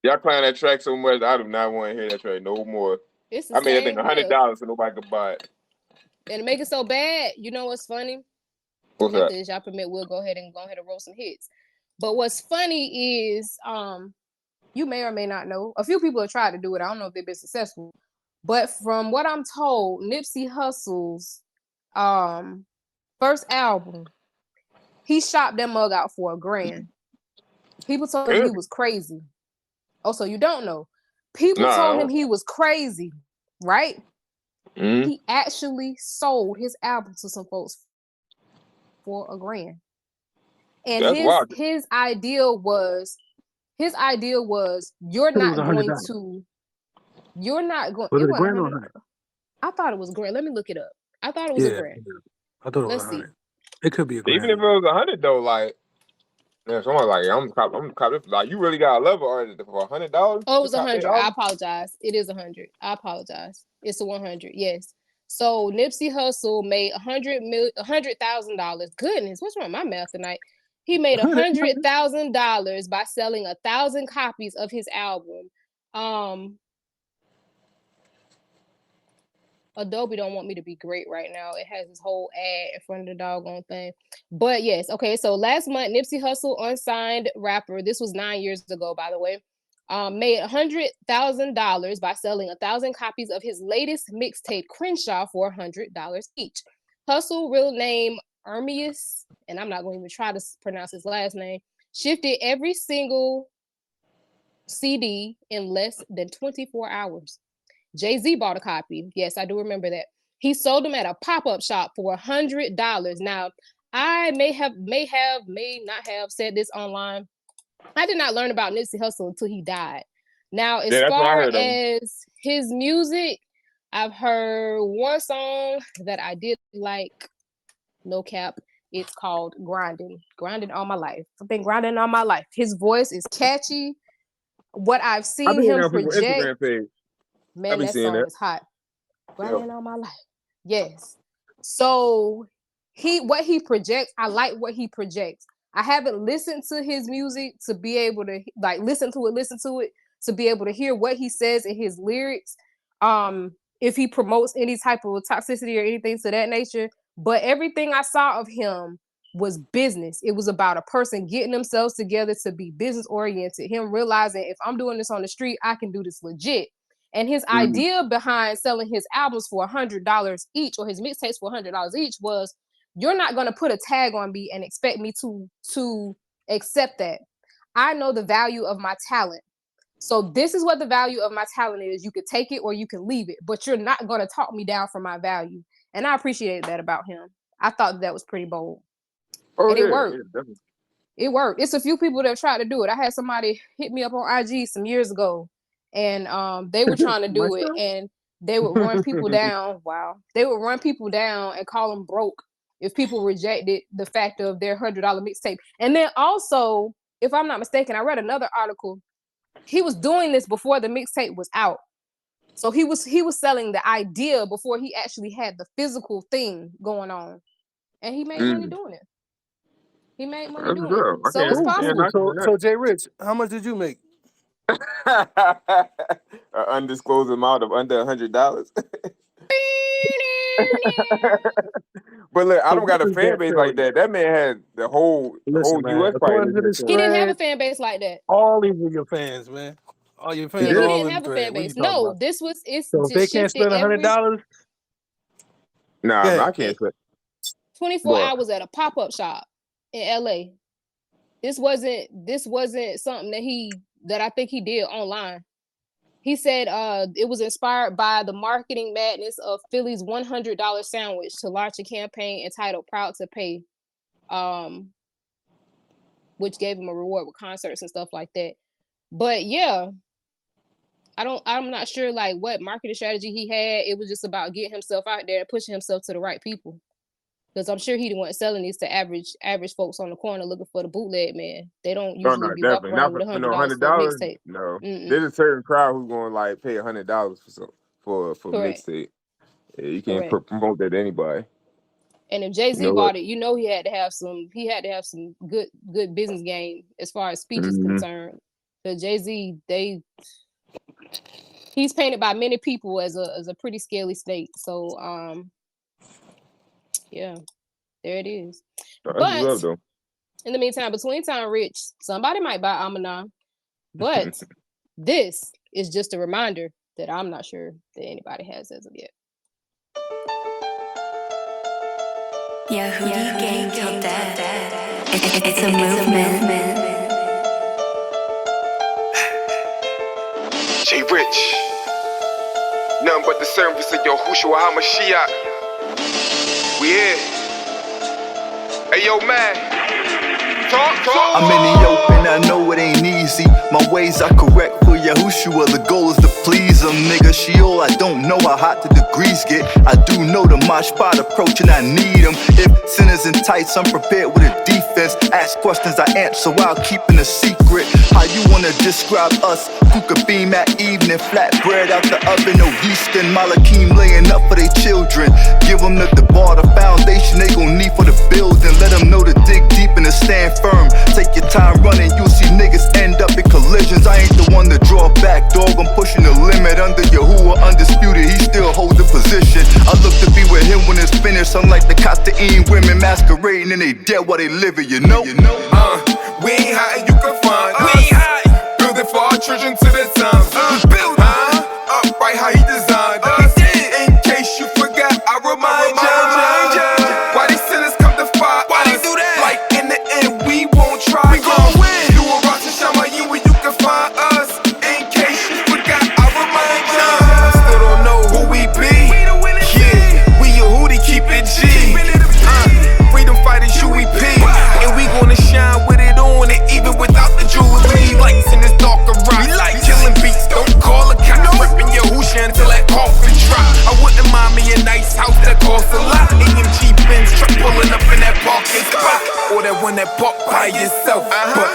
Y'all playing that track so much, I do not want to hear that track no more. I made that thing $100 so nobody could buy it. And to make it so bad, you know what's funny? What's that? If y'all permit, we'll go ahead and roll some hits. But what's funny is, you may or may not know, a few people have tried to do it. I don't know if they've been successful. But from what I'm told, Nipsey Hussle's first album, he shopped that mug out for $1,000. People told him he was crazy. Oh, so you don't know. People told him he was crazy, right? Mm-hmm. He actually sold his album to some folks for $1,000. And his idea was you're not going to. You're not going. Was it $1,000 or $100? I thought it was $1,000. Let me look it up. I thought it was $1,000. I thought it was $100. It could be $1,000. Even if it was $100 though, like, yeah, someone like I'm cop. Like, you really got a level artist for $100? Oh, it was $100. I apologize. It is $100. I apologize. It's a $100. Yes. So Nipsey Hussle made $100,000. Goodness, what's wrong with my math tonight? He made $100,000 by selling 1,000 copies of his album. Adobe don't want me to be great right now. It has this whole ad in front of the doggone thing. But yes, okay. So last month, Nipsey Hussle, unsigned rapper. This was 9 years ago, by the way. Made $100,000 by selling 1,000 copies of his latest mixtape, Crenshaw, for $100 each. Hussle, real name Ermias, and I'm not going to even try to pronounce his last name, shifted every single CD in less than 24 hours. Jay-Z bought a copy. Yes, I do remember that. He sold them at a pop-up shop for $100. Now, I may not have said this online. I did not learn about Nipsey Hussle until he died. Now, as far as his music, I've heard one song that I did like, no cap. It's called Grinding All My Life. I've been grinding all my life. His voice is catchy. What I've seen him project, man, that song is hot. Grinding all my life. Yes. So what he projects, I like what he projects. I haven't listened to his music to be able to listen to it to be able to hear what he says in his lyrics. If he promotes any type of toxicity or anything to that nature. But everything I saw of him was business. It was about a person getting themselves together to be business oriented. Him realizing if I'm doing this on the street, I can do this legit. And his idea behind selling his albums for $100 each, or his mixtapes for $100 each, was you're not going to put a tag on me and expect me to accept that. I know the value of my talent. So this is what the value of my talent is. You could take it or you can leave it, but you're not going to talk me down from my value. And I appreciated that about him. I thought that was pretty bold. It worked. It worked. It's a few people that have tried to do it. I had somebody hit me up on IG some years ago, and they were trying to do it, and they would run people down. Wow. They would run people down and call them broke if people rejected the fact of their $100 mixtape. And then also, if I'm not mistaken, I read another article. He was doing this before the mixtape was out. So he was selling the idea before he actually had the physical thing going on. And he made money doing it. He made money doing it. So it's possible. So Jay Rich, how much did you make? An undisclosed amount of under $100. But look, I don't got a fan base like that. That man had the whole US fighting. He didn't have a fan base like that. All these are your fans, man. All your fans. He didn't have a fan base. No, this was so if they can't spend $100. Nah, I can't spend 24 hours at a pop-up shop in LA. This wasn't something that I think he did online. He said it was inspired by the marketing madness of Philly's $100 sandwich to launch a campaign entitled Proud to Pay, which gave him a reward with concerts and stuff like that. But yeah, I'm not sure like what marketing strategy he had. It was just about getting himself out there and pushing himself to the right people. Because I'm sure he wasn't selling these to average folks on the corner looking for the bootleg, man. They don't usually be walking around with $100 for a mixtape. No, there's a certain crowd who's going to like pay $100 for mixtape. Yeah, you can't promote that to anybody. And if Jay-Z bought it, he had to have some good business game as far as speech is concerned. The Jay-Z, he's painted by many people as a pretty scaly snake. So yeah, there it is. But in the meantime, between time, Rich, somebody might buy Amanon. But this is just a reminder that I'm not sure that anybody has as of yet. Yeah, who gang till death. It's a movement. Jay Rich, nothing but the service of Yahushua HaMashiach. We here. Hey yo, man. Talk. I'm in the open, I know it ain't easy. My ways are correct for Yahushua, the goal is to please him. Nigga, Sheol, I don't know how hot the degrees get. I do know the mosh spot approaching, I need him. If sinners in tights, I'm prepared with a defense. Ask questions, I answer while keeping a secret. How you wanna describe us? Hookah beam at evening, flatbread out the oven, no yeast and Malakim laying up for their children. Give them the bar, the foundation they gon' need for the building. Let them know to dig deep and to stand firm. Take your time running, you'll see niggas end up in collisions. I ain't the one to draw back, dog, I'm pushing the limit. Under Yahuwah, undisputed, he still holds the position. I look to be with him when it's finished. Unlike the Costaine women masquerading and they dead while they living, you know? We ain't high, you can find us. We ain't high. Build it for our children to the times. We build upright how he designed us. In case you forgot, I remind ya. Why these sinners come to fight? Why they do that? Like in the end, we won't try. We gon' win. You a rock to Shamayim where you can find us. In case you forgot, I remind ya. I still don't know who we be. Yeah, we Yehudi, keep it G. Freedom fighters, UEP. And we gonna shine with it on it, even without the jewelry. Lights in this darker rock. Killing beats, don't call a cop. Ripping your Husha until that coffin drop. I wouldn't mind me a nice house that costs a lot. AMG Benz truck pulling up in that parking spot. Or that one that park by yourself. But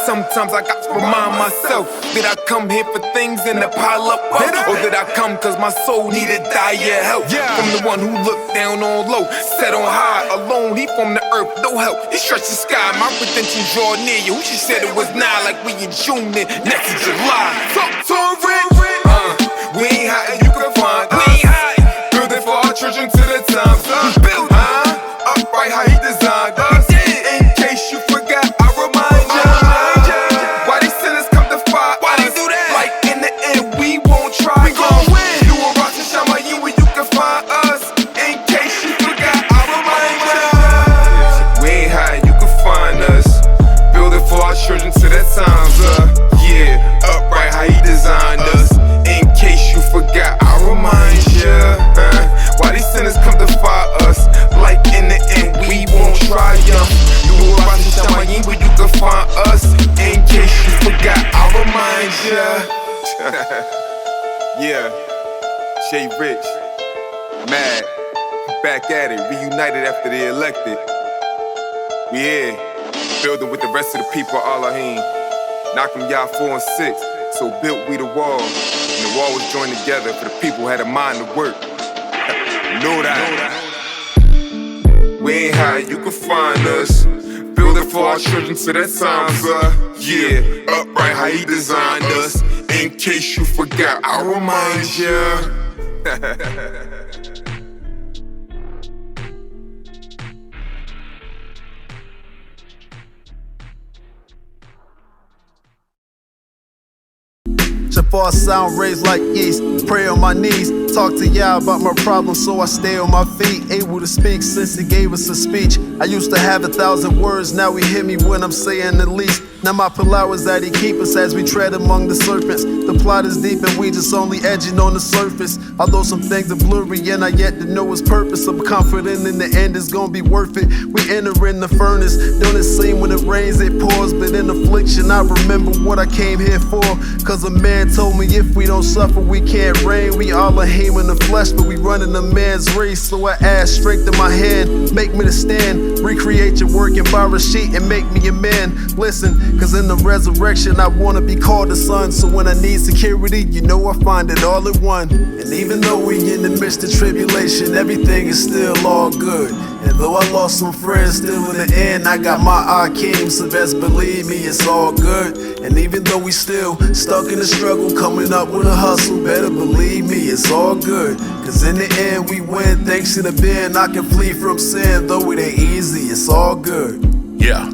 sometimes I got to remind myself, did I come here for things and to pile up? Or did I come cause my soul needed dire help? From the one who looked down on low, set on high, alone, he from the earth, no help. He stretched the sky, my redemption draw near you. Who she said it was now, like we in June and next is July. Talk to a rich. We ain't high and you can find us. We ain't high. Build it for our children to the times. Build upright how he designed us. In case you forgot, I remind ya. Why these sinners come to fight? Why they do that? Like in the end, we won't try. We gon' win. You a rock to Shamayim where you can find us. In case you forgot, I remind ya. We ain't high, you can find us. Build it for our children to their times. Yeah, upright how he designed us. In case you forgot, I remind ya. Why these sinners come to fight us? Like in the end, we won't try ya. You a rock to Shamayim where you can find us. In case you forgot, I remind ya. Yeah, Jay Rich, mad, back at it, reunited after they elected. We here, building with the rest of the people of Elohim. Knocking y'all 4 and 6, so built we the wall. And the wall was joined together for the people who had a mind to work. Know that. We ain't high, you can find us. Build it for our children to their times. Yeah, upright how he designed us. In case you forgot, I'll remind ya. Shafar sound raised like yeast. Pray on my knees. Talk to y'all about my problems, so I stay on my feet. Able to speak since he gave us a speech. I used to have 1,000 words, now he hear me when I'm saying the least. Now my pillar is that he keep us as we tread among the serpents. The plot is deep and we just only edging on the surface. Although some things are blurry and I yet to know his purpose, I'm confident in the end it's gonna be worth it. We enter in the furnace, don't it seem when it rains it pours? But in affliction I remember what I came here for. Cause a man told me if we don't suffer we can't reign. We all are him in the flesh but we running a man's race. So I ask, strengthen my hand, make me to stand. Recreate your work in Barashit and make me a man. Listen, cause in the resurrection I wanna be called a son. So when I need security, you know I find it all in one. And even though we in the midst of tribulation, everything is still all good. And though I lost some friends, still in the end I got my Akeem, so best believe me it's all good. And even though we still stuck in the struggle, coming up with a hustle, better believe me it's all good. Cause in the end we win, thanks to the Ben I can flee from sin. Though it ain't easy, it's all good. Yeah.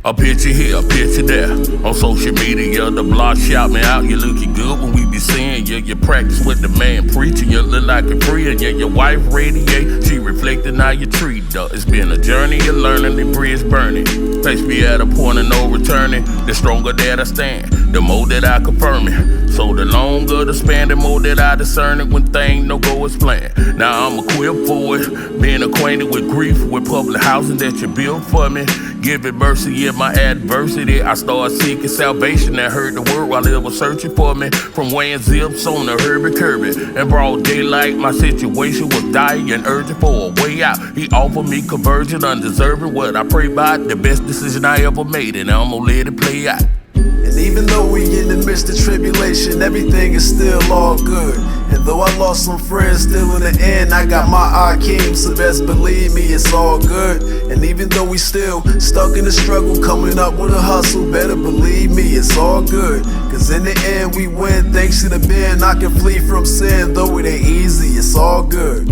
A picture here, a picture there. On social media, the blog shout me out. You looking good when we be seeing you. You practice with the man preaching. You look like a friend. Yeah, your wife radiate. She reflecting how you treat her. It's been a journey of learning, the bridge burning. Place me at a point of no returning. The stronger that I stand, the more that I confirm it. So the longer the span, the more that I discern it when things no go as planned. Now I'm equipped for it, being acquainted with grief, with public housing that you built for me. Giving mercy in my adversity. I started seeking salvation and heard the word while it was searching for me. From weighing zips on the Herbie Kirby. In broad daylight, my situation was dire and urgent for a way out. He offered me conversion, undeserving what I pray by. The best decision I ever made, and I'm gonna let it play out. And even though we in the midst of tribulation, everything is still all good. And though I lost some friends, still in the end, I got my Akeem, so best believe me, it's all good. And even though we still stuck in the struggle, coming up with a hustle, better believe me, it's all good. Cause in the end, we win, thanks to the Ben, I can flee from sin, though it ain't easy, it's all good.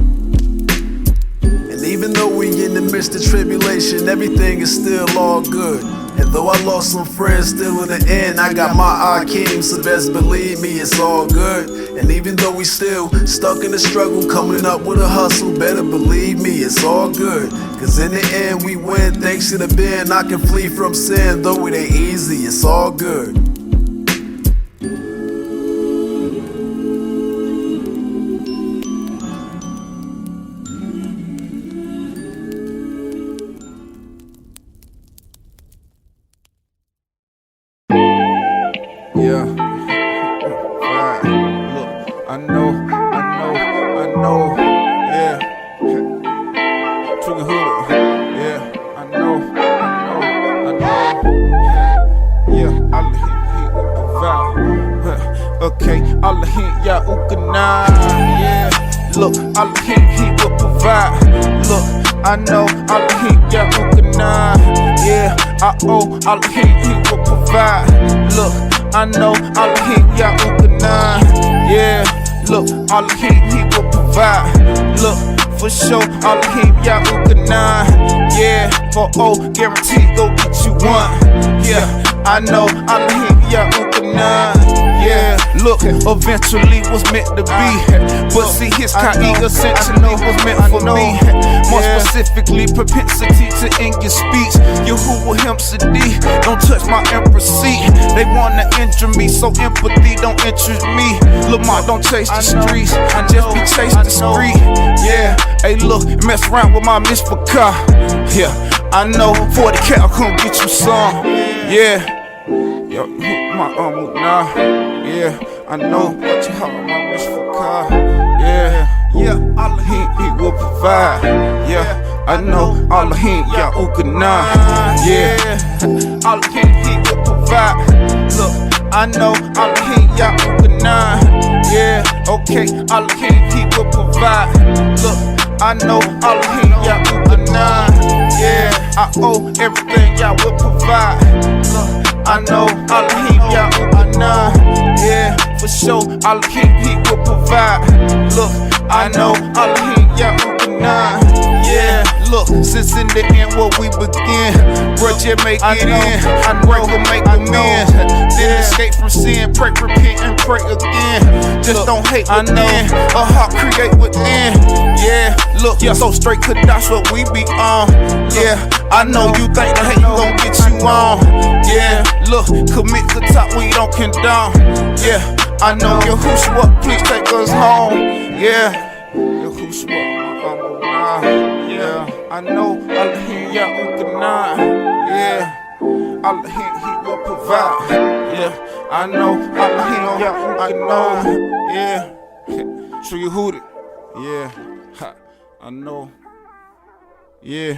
And even though we in the midst of tribulation, everything is still all good. And though I lost some friends, still in the end, I got my Akeem, so best believe me, it's all good. And even though we still stuck in the struggle, coming up with a hustle, better believe me, it's all good. Cause in the end, we win, thanks to the Ben, I can flee from sin, though it ain't easy, it's all good. Yeah, right. Look, I know, yeah. Trigger Hood, yeah, I know. Yeah, I'll hit provide. Okay, I'll hit ya ukana. Yeah, look, I'll hit he will provide. Look, I know, I'll hit ya ukana. Yeah, I'll hit he will provide. Look, I know I'll hit ya ukana. Yeah, look, I'll hit he will provide. Look, for sure, I'll hit ya ukana. Yeah, for guaranteed go get you one. Yeah, I know I'll hit ya ukana. Yeah, look, eventually was meant to be. But see, his kind essentially was meant for me. More specifically, propensity to end your speech. Yahuwah him Sadi, don't touch my empress seat. They wanna injure me, so empathy don't interest me. Lamar, don't chase the streets, just be chase the street. Yeah, hey look, mess around with my mishpachah. Yeah, I know 40 cal come get you some. Yeah, yo, my nah. Yeah, I know what you have on my mishpachah. Yeah, Allah he will provide. Yeah, I know Allah ya ukana. Yeah, Allah he will provide. Look, I know Allah ya ukana. Yeah, okay, Allah he will provide. Look, I know Allah ya ukana. Yeah, I owe everything y'all will provide. Look, I know Allah ya ukana. Yeah, for sure, Allah he will provide. Look, I know Allah ya ukana. Yeah, look, since in the end what we begin, grudge it make it in, break will make amends. Then escape from sin, pray, repent, and pray again. Just don't hate within, a heart create within. Yeah, look, so straight could that's what we be on. Yeah, I know you think the hate gon' get you on. Yeah, look, commit to top we don't condone. Yeah, I know Yahushua, please take us home. Yeah, Yahushua. Yeah, I know Allah ya ukana. Yeah, Allah he will provide. Yeah, I know Allah ya ukana. Yeah, show you who it. Yeah, I know. Yeah.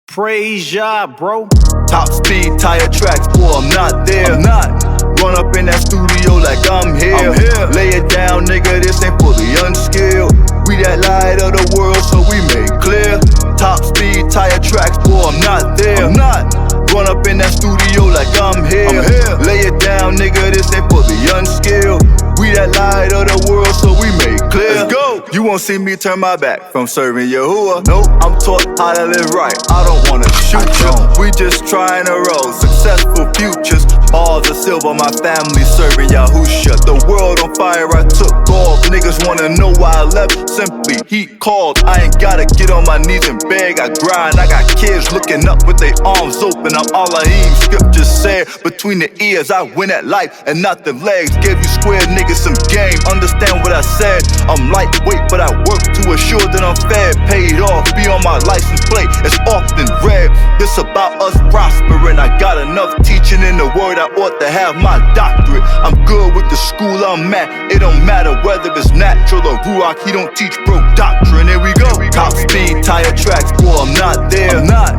Praise ya, bro. Top speed tire tracks, boy, I'm not there. I'm not. Run up in that studio like I'm here. Lay it down, nigga, this ain't for the unskilled. We that light of the world, so we make clear. Top speed tire tracks, boy, I'm not there. I'm not. Run up in that studio like I'm here. Lay it down, nigga, this ain't for the unskilled. We that light of the world, so we make clear. Let's go. You won't see me turn my back from serving Yahuwah. Nope, I'm taught how to live right. I don't wanna shoot you. We just trying to roll successful futures. Balls of silver, my family serving Yahusha. The world on fire, I took off. Niggas wanna know why I left. Simply, he called. I ain't gotta get on my knees and beg. I grind. I got kids looking up with their arms open. I'm Allahim. Scripture said, between the ears, I win at life and not the legs. Give you square niggas some game. Understand what I said? I'm lightweight, but I work to assure that I'm fed. Paid off, be on my license plate. It's often read. This about us prospering. I got enough teaching in the word. I ought to have my doctorate. I'm good with the school I'm at. It don't matter whether it's natural or ruach. He don't teach broke doctrine. Here we go. Top speed, tire tracks. Boy, I'm not there. I'm not.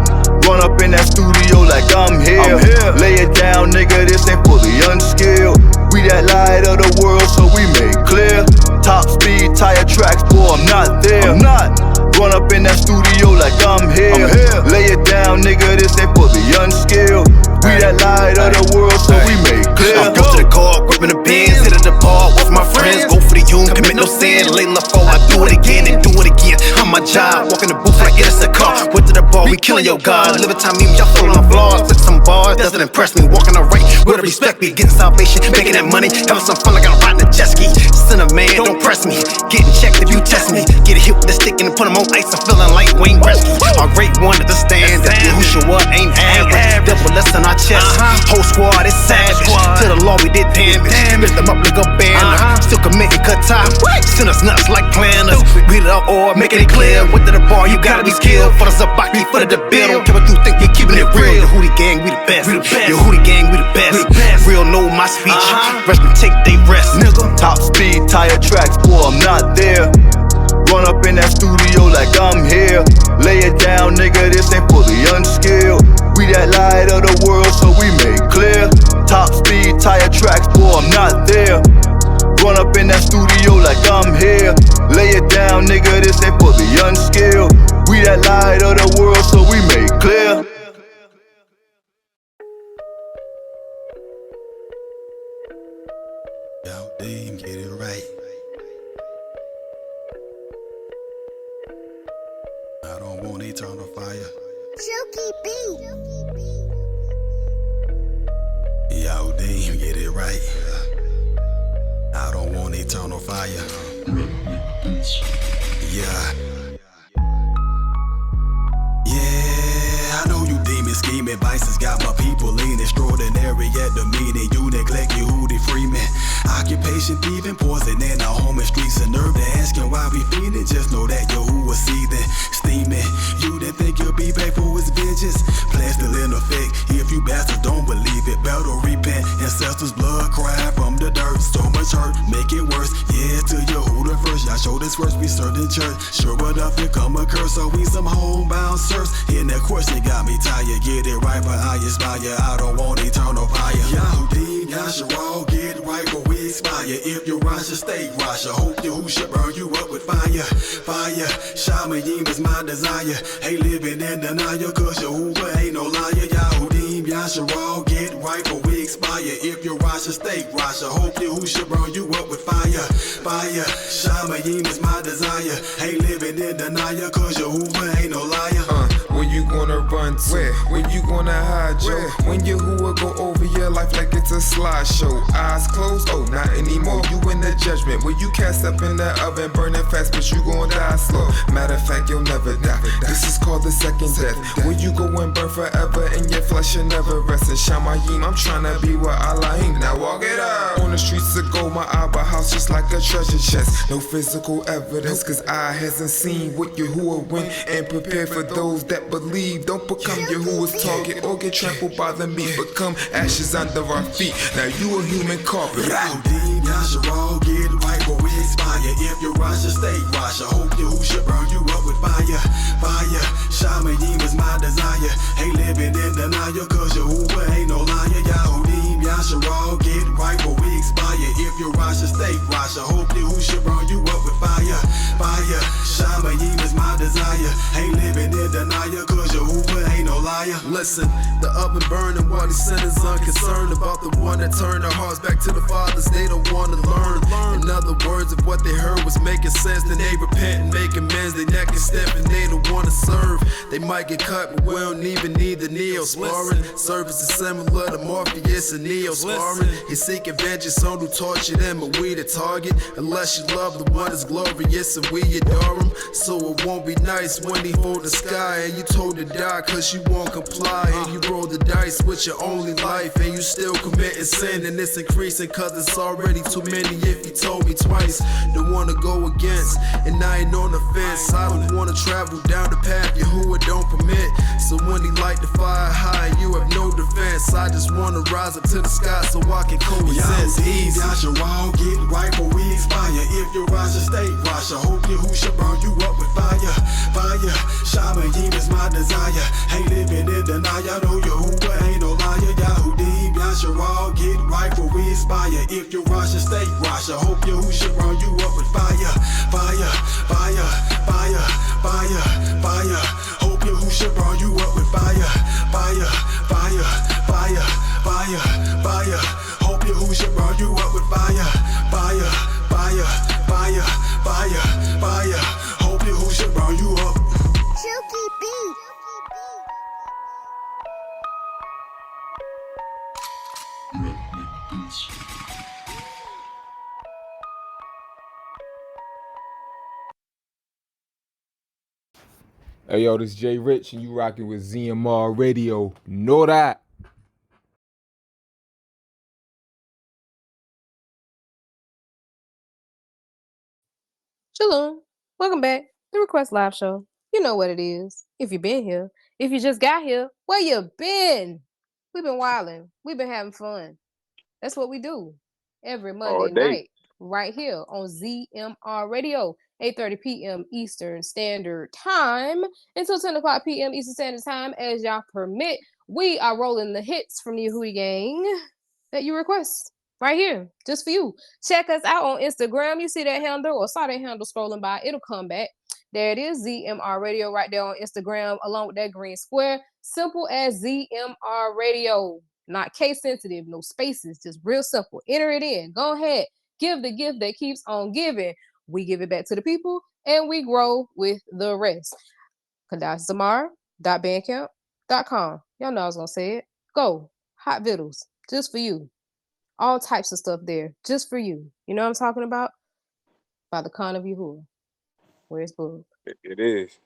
Run up in that studio like I'm here. Lay it down, nigga, this ain't fully unskilled. We that light of the world, so we make clear. Top speed, tire tracks, boy, I'm not there. I'm not. Run up in that studio like I'm here. Lay it down, nigga, this ain't fully unskilled. We that light of the world, so we make clear. I'm go to the car, gripping the Benz, hit at the bar, walk my friends, go for the youth, commit no sin. Lay la fall, I do it again and do it again. On my job, walk in the booth like it's a car. Went to the bar, we killing your God. Living time, y'all feeling my flaws. Took some bars, doesn't impress me. Walking the right, with the respect me, getting salvation, making that money, having some fun like I'm riding a jet ski. Sinner man, don't press me. Getting checked if you test me. Get a hit with the stick and put him on ice. I'm feeling like Wayne Gretzky. Our great one at the stand. That Yahushua ain't average. Devil less than our chest. Whole squad is savage. To the law we did damage. Lift them up like a banner. Still committing cut time. Send us nuts like planners. Read it out or making it clear. Went to the bar, you gotta be skilled. For the Zabaki, for the bill. Don't care what you think, you're keeping it real. The Hootie gang, we the best. Your Hootie gang, we the best. Real know my speech. Rest me take they rest. Nigga. Top speed, tire tracks, boy, I'm not there. Run up in that studio like I'm here. Lay it down, nigga, this ain't fully unskilled. We that light of the world, so we make clear. Top speed, tire tracks, boy, I'm not there. Run up in that studio like I'm here. Lay it down, nigga, this ain't fully unskilled. We that light of the world, so we make clear. Yo, Dean, get it right. I don't want eternal fire. Silky B. Yo, Dean, get it right. I don't want eternal fire. Yeah. Yeah, I know you demon scheming. Vices got my people lean extraordinary at the meeting. You neglect you who they freeman. Occupation, thieving, poison in our home and streets. And nerve to asking why we feeding. Just know that yo who was seething, steaming. You didn't think you'll be back for his vengeance. Plan still in effect. If you bastards don't believe it, better repent. Ancestors' blood crying from the dirt. So much hurt, make it worse. Yeah, to your who the first. Y'all show this first, we served in church. Sure enough, it come a curse. Are we some homebound serfs? In that question got me tired. Get it right, but I aspire. I don't want eternal fire. Yahudi, Yasharal, get it right, but we expire. If you rise, you stay rise. I hope you who should burn you up with fire. Fire, Shamayim is my desire. Hey, living in denial, cause Yahuwah ain't no liar. Yahudi, Yasharal, get it right, but we expire. If you rise, you stay rise. I hope you who should burn you up with fire. Fire, Shamayim is my desire. Hey, living in denial, cause Yahuwah ain't no liar. When you gonna run to? Where? When you gonna hide, Joe? When Yahuwah go over your life like it's a slideshow. Eyes closed, oh, not anymore. You in the judgment. When you cast up in the oven, burning fast, but you gon' die slow. Matter of fact, you'll never die. This is called the second death. When you go and burn forever, and your flesh will never rest. And Shamayim, I'm tryna be with Allahim. Now walk it out. On the streets of gold, my Abba house just like a treasure chest. No physical evidence, cause I hasn't seen what Yahuwah went and prepared for those that believe. Don't become Yahuwah's target or get trampled by the meat. Become ashes under our feet. Now you a human carpet. Yahudi, Yasharal, get it right, but we expire. If you rise, you stay rise. I hope you who should burn you up with fire. Fire, Shamayim is my desire. Hey, living in denial, cause Yahuwah ain't no liar. Yahudi, Yasharal, get it right, but we expire. If you rise, you stay rise. I hope you who should burn you up with fire. Fire, Shamayim is my desire. Hey, living in denial, cause Yahuwah ain't no liar. Listen, the oven burning while these sinners unconcerned about the one that turned their hearts back to the fathers. They don't want to learn. In other words, if what they heard was making sense, then they repent and make amends. They neck and step and they don't want to serve. They might get cut, but we don't even need the Neosporin. Service is similar to Morpheus and Neosporin. He's seeking vengeance on who tortured them, but we the target. Unless you love the one that's glorious and we adore him. So it won't be nice when he hold the sky and you told to die cause you won't comply. And you roll the dice with your only life and you still committing sin. And it's increasing cause it's already too many if you told me twice. Don't wanna go against and I ain't on the fence. I don't wanna travel down the path Yahuwah don't permit. So when he light the fire high you have no defense. I just wanna rise up to the sky so I can coexist. Easy, I should all get right for we expire. If you rise and stay, watch. I hope Yahuwah burn you up with fire. Fire, Shamayim is my desire. Ain't living in denial, know Yahuwah ain't no liar. Yahudim, y'all should all get right for we inspire. If you rise and stay, watch. I hope Yahuwah burn you up with fire. Fire, fire, fire, fire, fire. Hope Yahuwah burn you up with fire. Fire, fire, fire, fire, fire. Hope Yahuwah burn you up with fire. Fire, fire, fire, fire, fire. Hope Yahuwah burn you up. Silky beat. Hey yo, this Jay Rich and you rocking with ZMR Radio. Know that. Shalom. Welcome back. The Request Live Show. You know what it is. If you've been here. If you just got here, where you been? We've been wilding. We've been having fun. That's what we do every Monday night right here on ZMR Radio, 8:30 p.m. Eastern Standard Time until 10 o'clock p.m. Eastern Standard Time as y'all permit. We are rolling the hits from the Yehudi Gang that you request right here, just for you. Check us out on Instagram. You see that handle or saw that handle scrolling by, it'll come back. There it is, ZMR Radio right there on Instagram, along with that green square. Simple as ZMR Radio. Not case sensitive, no spaces, just real simple. Enter it in. Go ahead. Give the gift that keeps on giving. We give it back to the people and we grow with the rest. KandasZamar.bandcamp.com. Y'all know I was gonna say it. Go. Hot vittles. Just for you. All types of stuff there. Just for you. You know what I'm talking about? By the Khan of Yahuwah. Where's Boog? It is.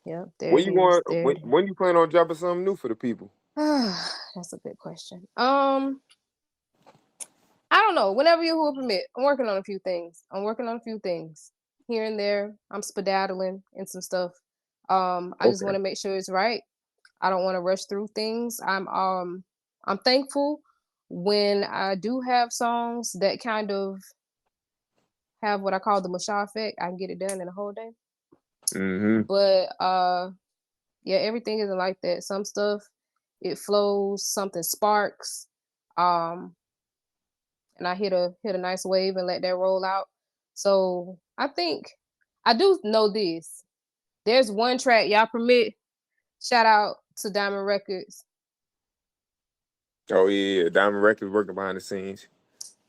Yeah, there When it you is. going? When you plan on dropping something new for the people? That's a good question. I don't know. Whenever Yahuwah permit, I'm working on a few things. Here and there. I'm skedaddling and some stuff. I just want to make sure it's right. I don't want to rush through things. I'm thankful when I do have songs that kind of have what I call the Mashah effect. I can get it done in a whole day. Mm-hmm. But yeah, everything isn't like that. Some stuff it flows, something sparks, and I hit a nice wave and let that roll out. So I think I do know this. There's one track y'all permit. Shout out to Diamond Records. Oh yeah, Diamond Records working behind the scenes.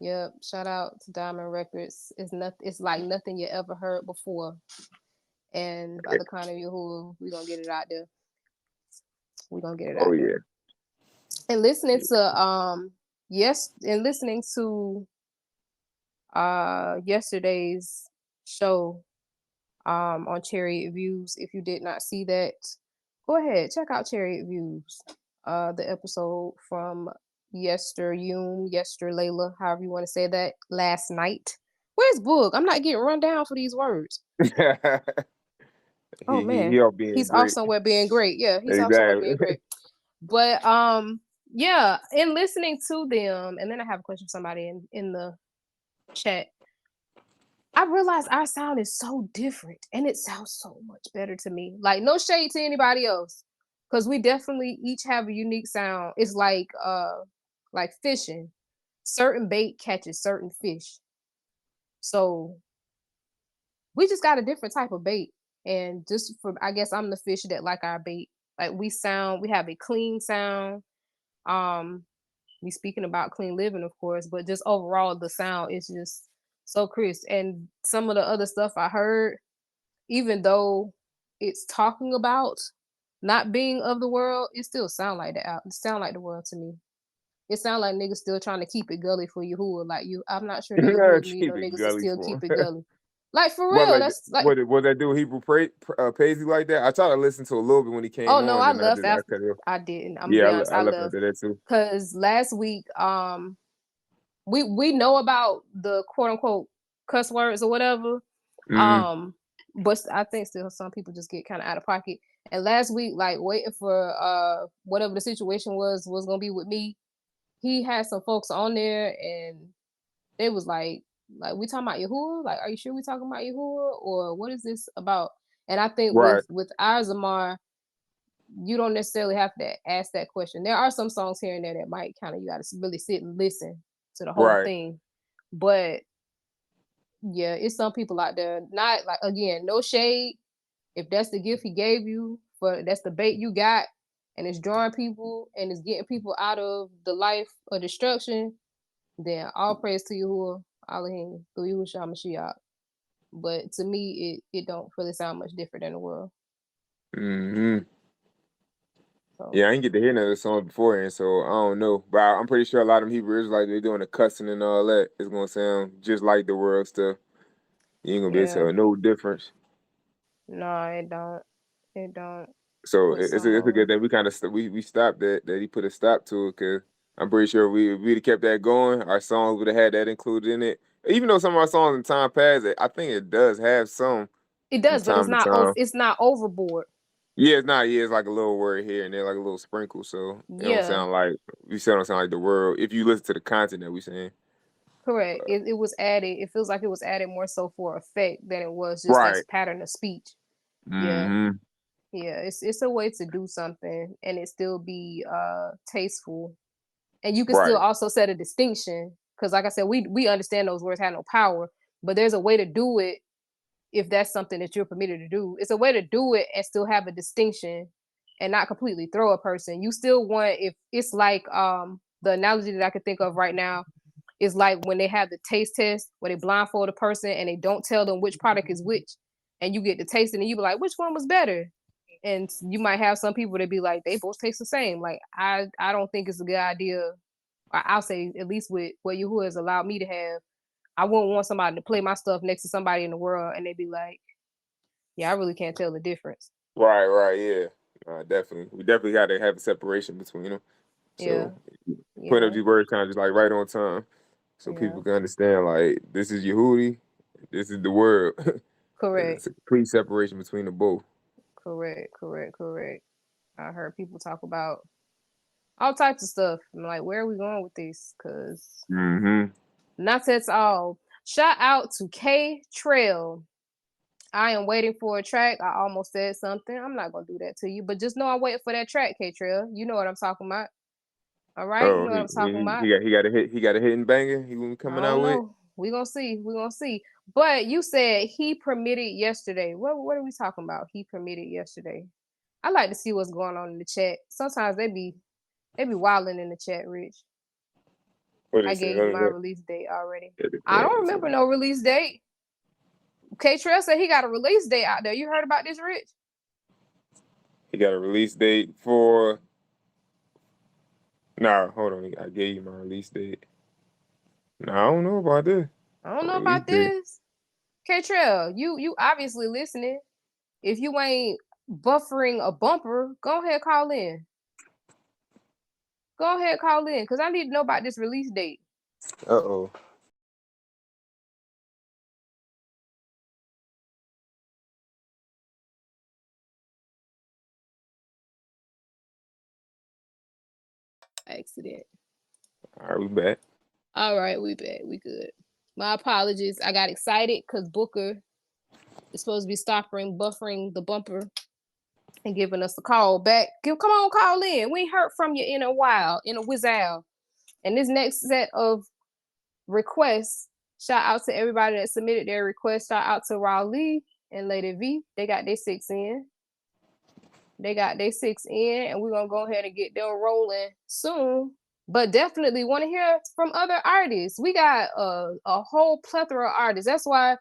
Yep, shout out to Diamond Records. It's like nothing you ever heard before. And by the kind of Yahuwah, we're gonna get it out there. We're gonna get it out there. Yeah. And listening to yesterday's show on Chariot Views. If you did not see that, go ahead, check out Chariot Views. The episode from Yester Layla, however you want to say that, last night. Where's Boog? I'm not getting run down for these words. Oh man, he's off somewhere being great. Yeah, he's off somewhere being great. But yeah, in listening to them, and then I have a question for somebody in the chat. I realized our sound is so different, and it sounds so much better to me. Like no shade to anybody else, because we definitely each have a unique sound. It's like fishing. Certain bait catches certain fish. So we just got a different type of bait. And just for, I guess I'm the fish that like our bait. Like we have a clean sound. We speaking about clean living, of course, but just overall the sound is just so crisp. And some of the other stuff I heard, even though it's talking about not being of the world, it still sound like that. It sound like the world to me. It sound like niggas still trying to keep it gully for Yahuwah. Like you, I'm not sure that Yahuwah need Keep no it niggas to gully still for keep him. it gully. Like for What real, like that's like. what that do? Hebrew Paisley like that? I tried to listen to a little bit when he came Oh no, on, I and I left just I after. cut it off. I didn't. I'm gonna Yeah, be honest. I I left left after that too. because last week, we know about the quote unquote cuss words or whatever. Mm-hmm. But I think still some people just get kind of out of pocket. And last week, like waiting for whatever the situation was gonna be with me, he had some folks on there and they was like we talking about Yahuwah? Like, are you sure we talking about Yahuwah or what is this about? And I think Right. with our Zamar, you don't necessarily have to ask that question. There are some songs here and there that might kind of you got to really sit and listen to the whole Right. thing. But yeah, it's some people out there. Not like again, no shade. If that's the gift he gave you, but that's the bait you got, and it's drawing people and it's getting people out of the life of destruction, then all praise to Yahuwah Elohim through Yahushua Mashiach. But to me, it don't really sound much different than the world. Mm-hmm. So. Yeah, I ain't get to hear none of the songs beforehand, so I don't know. But I'm pretty sure a lot of them Hebrew Israelites, they're doing the cussing and all that. It's gonna sound just like the world stuff. You ain't gonna be able to tell no difference. No, it don't. It don't. So it's a good thing we kind of we stopped that he put a stop to it, because I'm pretty sure we'd have kept that going. Our songs would have had that included in it. Even though some of our songs in time past, I think it does have some. It From does, but time to time. it's not overboard. Yeah, it's not. Yeah, it's like a little word here and there, like a little sprinkle. So it don't sound like we still don't sound like the world. If you listen to the content that we saying. Correct. It was added. It feels like it was added more so for effect than it was just Right. as pattern of speech. Mm-hmm. Yeah. It's a way to do something and it still be tasteful, and you can still also set a distinction because, like I said, we understand those words have no power, but there's a way to do it if that's something that you're permitted to do. It's a way to do it and still have a distinction and not completely throw a person. You still want, if it's like the analogy that I could think of right now is like when they have the taste test where they blindfold a person and they don't tell them which product is which, and you get to taste it and you be like, which one was better? And you might have some people that be like, they both taste the same. Like I don't think it's a good idea. I'll say at least with what Yahuwah has allowed me to have, I wouldn't want somebody to play my stuff next to somebody in the world and they be like, yeah, I really can't tell the difference. Right, yeah. Definitely. We definitely got to have a separation between them. So putting up these words kind of just like right on time. So people can understand, like, this is Yehudi, this is the world. Correct. It's a complete separation between the both. Correct. I heard people talk about all types of stuff. I'm like, where are we going with this? Because not that's all. Shout out to K Trail. I am waiting for a track. I almost said something. I'm not gonna do that to you, but just know I'm waiting for that track, K Trail. You know what I'm talking about. All right, you know what I'm talking about. He got a hidden banger. He gonna be coming out with. We're gonna see. But you said he permitted yesterday. What are we talking about? He permitted yesterday. I like to see what's going on in the chat. Sometimes they be wilding in the chat, Rich. I gave you my release date already. I don't remember no release date. K Trail said he got a release date out there. You heard about this, Rich? He got a release date for. Nah, hold on. I gave you my release date. Nah, I don't know about this. I don't know about this. K Trail, you obviously listening. If you ain't buffering a bumper, go ahead call in. Go ahead call in, because I need to know about this release date. Uh-oh. Accident. All right, we back. All right, we back. We good. My apologies. I got excited because Booker is supposed to be buffering the bumper and giving us a call back. Come on, call in. We ain't heard from you in a while, in a whizzle. And this next set of requests, shout out to everybody that submitted their request. Shout out to Raleigh and Lady V. They got their 6 in. They got their 6 in, and we're gonna go ahead and get them rolling soon. But definitely want to hear from other artists. We got a whole plethora of artists. That's why,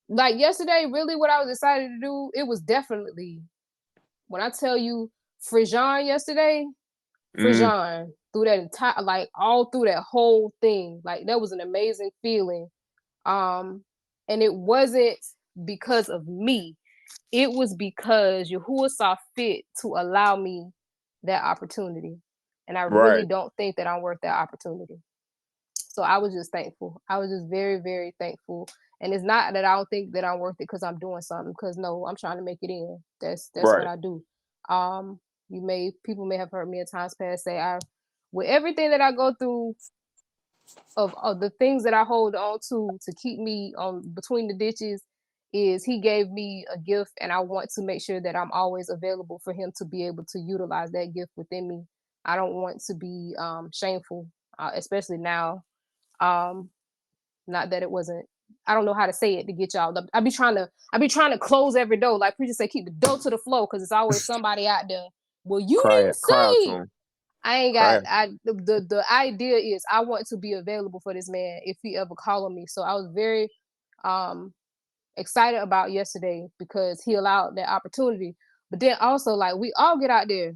like yesterday, really what I was excited to do, it was definitely, when I tell you Frijan yesterday, Frijan through that entire, like all through that whole thing, like that was an amazing feeling. And it wasn't because of me. It was because Yahuwah saw fit to allow me that opportunity. And I really don't think that I'm worth that opportunity. So I was just thankful. I was just very, very thankful. And it's not that I don't think that I'm worth it because I'm doing something. Because no, I'm trying to make it in. That's what I do. People may have heard me at times past say, with everything that I go through, of the things that I hold on to keep me on between the ditches, is he gave me a gift, and I want to make sure that I'm always available for him to be able to utilize that gift within me. I don't want to be shameful, especially now. Not that it wasn't. I don't know how to say it to get y'all. I be trying to close every door. Like preacher say, keep the door to the floor because it's always somebody out there. Well, you didn't Cry out to say. him. I ain't got. The idea is I want to be available for this man if he ever call on me. So I was very excited about yesterday because he allowed that opportunity. But then also, like, we all get out there.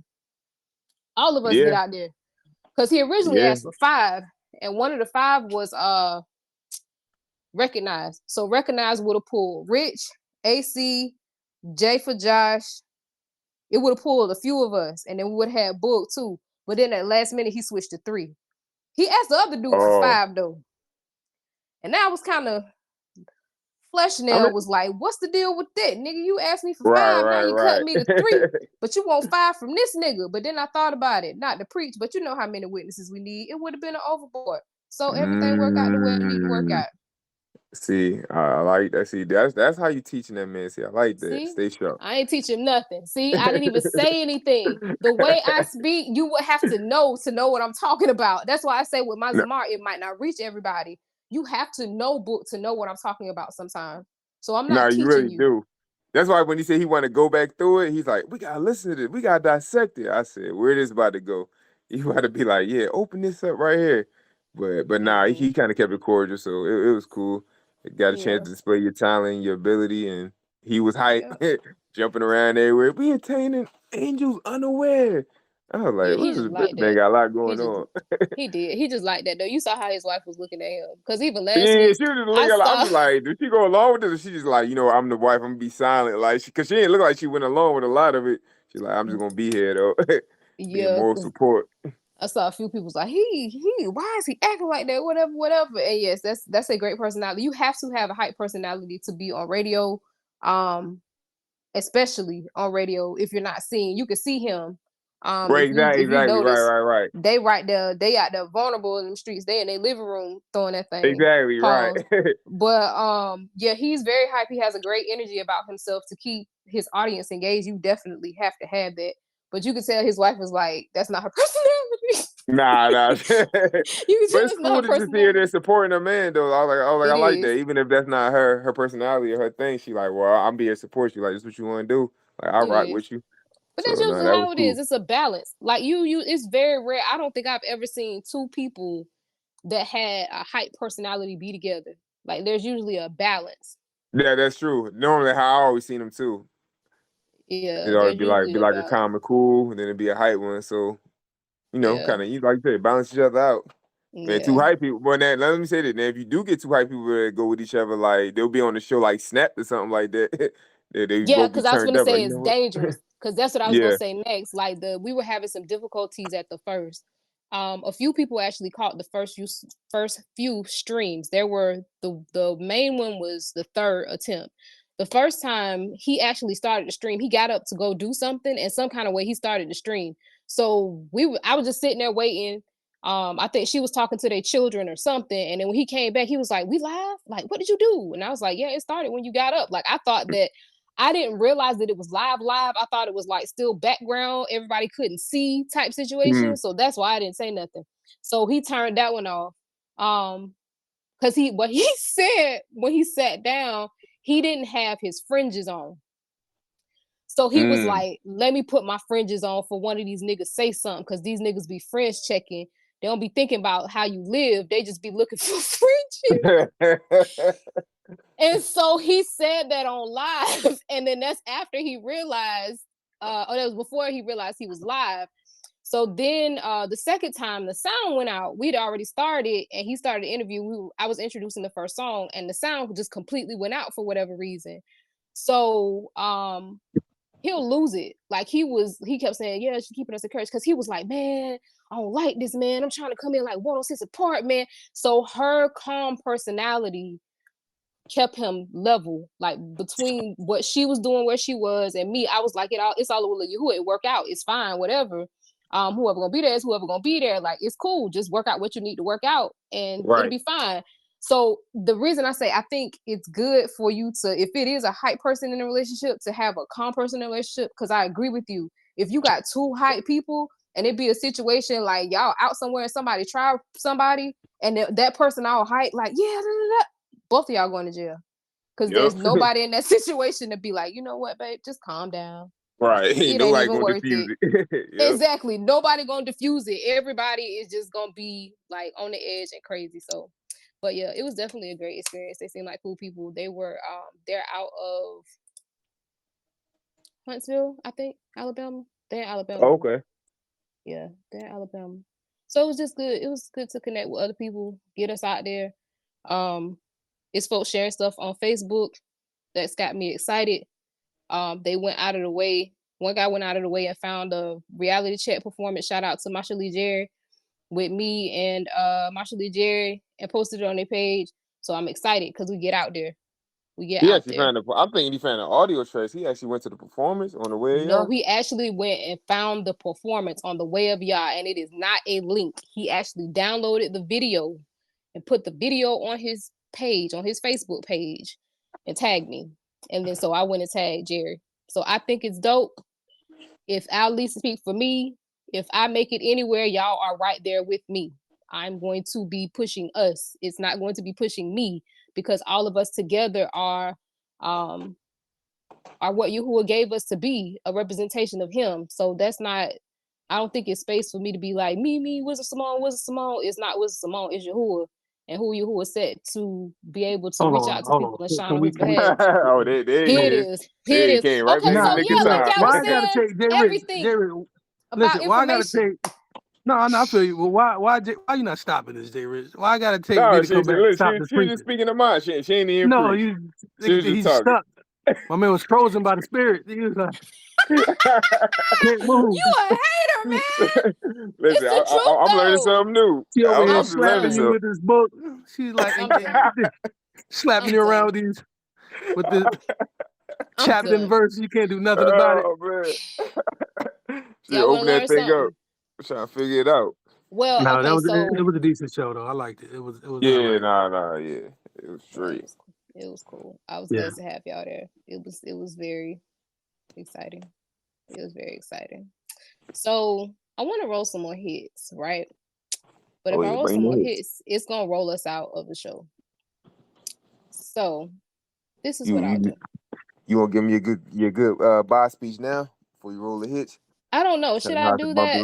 All of us get out there. Because he originally asked for 5, and one of the 5 was recognized. So recognized would have pulled Rich, AC, Jay for Josh. It would have pulled a few of us, and then we would have had Boog too. But then at last minute, he switched to 3. He asked the other dude for 5 though. And that was kind of Flesh Nail was like, what's the deal with that? Nigga, you asked me for 5, now you cut me to 3, but you want 5 from this nigga. But then I thought about it, not to preach, but you know how many witnesses we need. It would have been an overboard. So everything worked out the way it needed to work out. See, I like that. See, that's how you teaching that man. See, I like that. See? Stay sharp. I ain't teaching nothing. See, I didn't even say anything. The way I speak, you would have to know what I'm talking about. That's why I say with my Zamar, it might not reach everybody. You have to know book to know what I'm talking about sometimes. So I'm not teaching you really you. do. That's why when he said he want to go back through it, he's like, we gotta listen to this. We gotta dissect it. I said, where this about to go? You about to be like, yeah, open this up right here. But nah, he kind of kept it cordial, so it was cool. You got a chance to display your talent, your ability, and he was hype, jumping around everywhere. We attaining angels unaware. I was like, He just this like man that. got a lot going on. He did. He just like that though. You saw how his wife was looking at him. Because even last Yeah, week, she was just looking at. I'm just like, did she go along with this? Or she just like, I'm the wife. I'm gonna be silent, like, because she didn't look like she went along with a lot of it. She's like, I'm just gonna be here though, being moral support. I saw a few people was like, why is he acting like that? Whatever. And yes, that's a great personality. You have to have a hype personality to be on radio, especially on radio. If you're not seeing, you can see him. Right, if you exactly, notice, right. They right there, they out there vulnerable in the streets. They in their living room throwing that thing. Exactly, Pause. right. But yeah, he's very hype. He has a great energy about himself to keep his audience engaged. You definitely have to have that. But you can tell his wife was like, that's not her personality. Nah. You can But tell it's it's not cool her to just personality. hear they're supporting a man though. I like It that. is. Even if that's not her personality or her thing, she like, well, I'm here to support you. Like, this is what you want to do. Like, I'll It rock is. with you. But So that's no, usually that was how it cool. is. It's a balance. Like you, it's very rare. I don't think I've ever seen 2 people that had a hype personality be together. Like there's usually a balance. Yeah, that's true. Normally, how I always seen them too. Yeah, It'd there's be like usually a a balance. calm and cool, and then it'd be a hype one. So Yeah. kind of you like you said, balance each other out. And 2 Yeah. hype people. Well, now let me say this. Now, if you do get 2 hype people that go with each other, like they'll be on the show like Snap or something like that. they Yeah, both be because I was turned gonna up. Like, say you it's know what? dangerous. Because that's what I was gonna Yeah. say next. Like we were having some difficulties at the first. A few people actually caught the first few streams. There were the main one was the 3rd attempt. The first time he actually started the stream, he got up to go do something, and some kind of way he started the stream. So I was just sitting there waiting. I think she was talking to their children or something, and then when he came back, he was like, "We live? Like, what did you do?" And I was like, "Yeah, it started when you got up." Like, I thought that I didn't realize that it was live. I thought it was like still background, everybody couldn't see type situation. So that's why I didn't say nothing. So he turned that one off. Because what he said when he sat down, he didn't have his fringes on. So he was like, let me put my fringes on for one of these niggas say something, because these niggas be fringe checking. They don't be thinking about how you live. They just be looking for fringes. And so he said that on live. And then that's after he realized, that was before he realized he was live. So then the second time the sound went out, we'd already started, and he started the interview. I was introducing the first song, and the sound just completely went out for whatever reason. So he'll lose it. Like he kept saying, yeah, she's keeping us encouraged, because he was like, man, I don't like this, man. I'm trying to come in like 106 apart, man. So her calm personality kept him level, like between what she was doing, where she was, and me. I was like, it's all over you. Who it work out, it's fine, whatever. Whoever gonna be there is whoever gonna be there. Like, it's cool. Just work out what you need to work out, and it'll be fine. So the reason I say I think it's good for you to, if it is a hype person in a relationship, to have a calm person in a relationship, because I agree with you. If you got two hype people and it be a situation like y'all out somewhere and somebody try somebody and that person all hype, like, yeah, both of y'all going to jail, because there's nobody in that situation to be like, you know what, babe, just calm down. Right. It ain't Nobody even gonna worth diffuse it. Yep. Exactly. Nobody gonna diffuse it. Everybody is just gonna be like on the edge and crazy. So, but yeah, it was definitely a great experience. They seemed like cool people. They were they're out of Huntsville, I think, Alabama. They're in Alabama. Okay. Yeah, they're in Alabama. So it was just good. It was good to connect with other people, get us out there. It's folks sharing stuff on Facebook that's got me excited. They went out of the way. One guy went out of the way and found a reality check performance. Shout out to Marsha Lee Jerry with me and Marsha Lee Jerry, and posted it on their page. So I'm excited because we get out there. We get He out actually there. I'm thinking he found an audio trace. He actually went to the performance on the way. No, he actually went and found the performance on the way of y'all, and it is not a link. He actually downloaded the video and put the video on his page, on his Facebook page, and tagged me. And then so I went and tagged Jerry. So I think it's dope. If I'll at least speak for me, if I make it anywhere, y'all are right there with me. I'm going to be pushing us. It's not going to be pushing me, because all of us together are what Yahuwah gave us to be, a representation of him. So that's not, I don't think it's space for me to be like, me, Wizard Simone. It's not Wizard Simone, it's Yahuwah. And who Yahuwah set to be able to reach out to people and shine on his behalf. Oh, there Here it it is. is. Here it is. Came right Okay, back so in the yeah, like guitar. y'all was Why I gotta saying, take J Rich? everything J Rich, about listen. Why I gotta information. take? No, I feel you. Well, why you not stopping this, J Rich? Why I gotta take me No, to come back and stop this she was preacher? just speaking her mind. She ain't even No, preach. She was just he's talking. stuck. My man was frozen by the spirit. He was like, can't move. You a hater, man. Listen, It's the truth, I'm learning though. something new. She over here I'm just learning slapping you something. with this book. She's like, slapping you around with the chapter and verse. You can't do nothing about it. Oh man. She Y'all want open to that learn thing something? up. I'm trying to figure it out. Well, No, okay, it was a decent show though. I liked it. It was Yeah, all right. nah, yeah. It was straight. It was cool. I was Yeah. glad to have y'all there. It was very exciting. It was very exciting. So I want to roll some more hits, right? But if I roll some more hits, it's gonna roll us out of the show. So this is what I'll do. You want to give me your good bye speech now before you roll the hits? I don't know. Should I do that?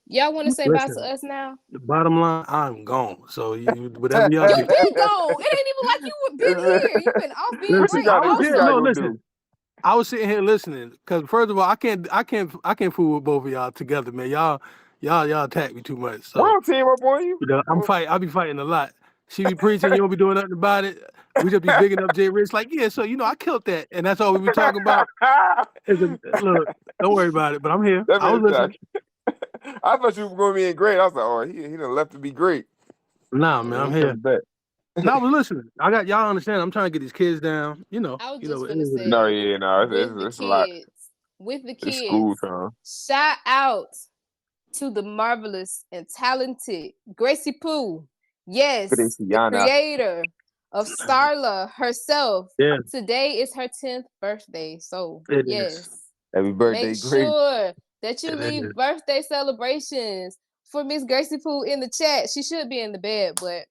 Y'all want to say bye to us now? The bottom line, I'm gone. So you whatever y'all You do. been gone. It ain't even like you were been here. You've been off being great. I was here. No, listen. I was sitting here listening because first of all, I can't fool with both of y'all together, man. Y'all attack me too much. So we don't team up on you. I'll be fighting a lot. She be preaching, you don't be doing nothing about it. We just be bigging up Jay Rich, like, yeah, so I killed that, and that's all we be talking about. Look, don't worry about it. But I'm here. I was listening. I thought you were going to be in great. I was like, oh, he done left to be great. Nah, man, I'm here. No, I was listening. I got y'all understand. I'm trying to get these kids down. I was just gonna say. No, it's a lot. With the kids, it's school time. Shout out to the marvelous and talented Gracie Poo. Yes, the creator of Starla herself. Yeah. Today is her 10th birthday. So yes. Happy birthday, Make sure that you leave birthday celebrations for Miss Gracie Poo in the chat. She should be in the bed, but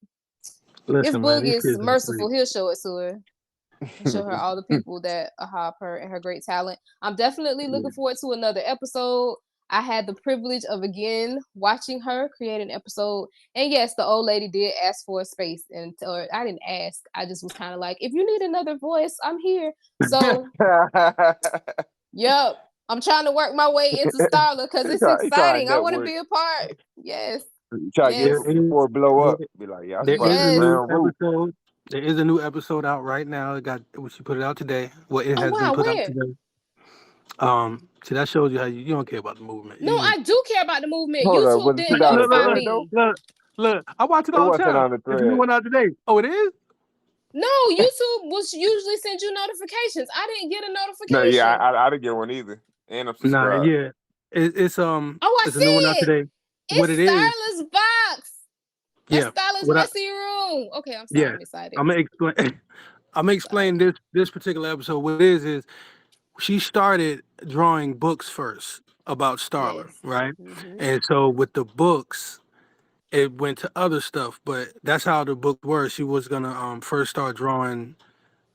listen, if Boog is merciful, he'll show it to her. and show her all the people that have her and her great talent. I'm definitely looking forward to another episode. I had the privilege of again watching her create an episode, and yes, the old lady did ask for a space, or I didn't ask. I just was kind of like, if you need another voice, I'm here. So, yep, I'm trying to work my way into Starla because it's He trying exciting. to I want to network. be a part. Yes, Try to get yes, before it blow up. Be like, yeah, I There is spotted a the new ground root. episode. There is a new episode out right now. She put it out today. Well, it Oh has been wow, put out where? today. See, that shows you how you don't care about the movement. No, I do care about the movement. Hold up, YouTube was it didn't put on the notify thread me. though? Look, I watch it It all the wasn't time. on the It's a new thread. one out today. Oh, it is? No, YouTube was usually send you notifications. I didn't get a notification. No, yeah, I didn't get one either. And I'm Nah, subscribed. yeah. It's Oh, I it's a see new one out it. today. What It's it is? Starla's box. That's Yeah. Starla's What I messy room. Okay, I'm sorry. yeah. I'm excited. I'm gonna explain. I'm gonna explain this particular episode. What it is she started drawing books first about Starla, Yes. right? Mhm. And so with the books, it went to other stuff, but that's how the book works. She was gonna first start drawing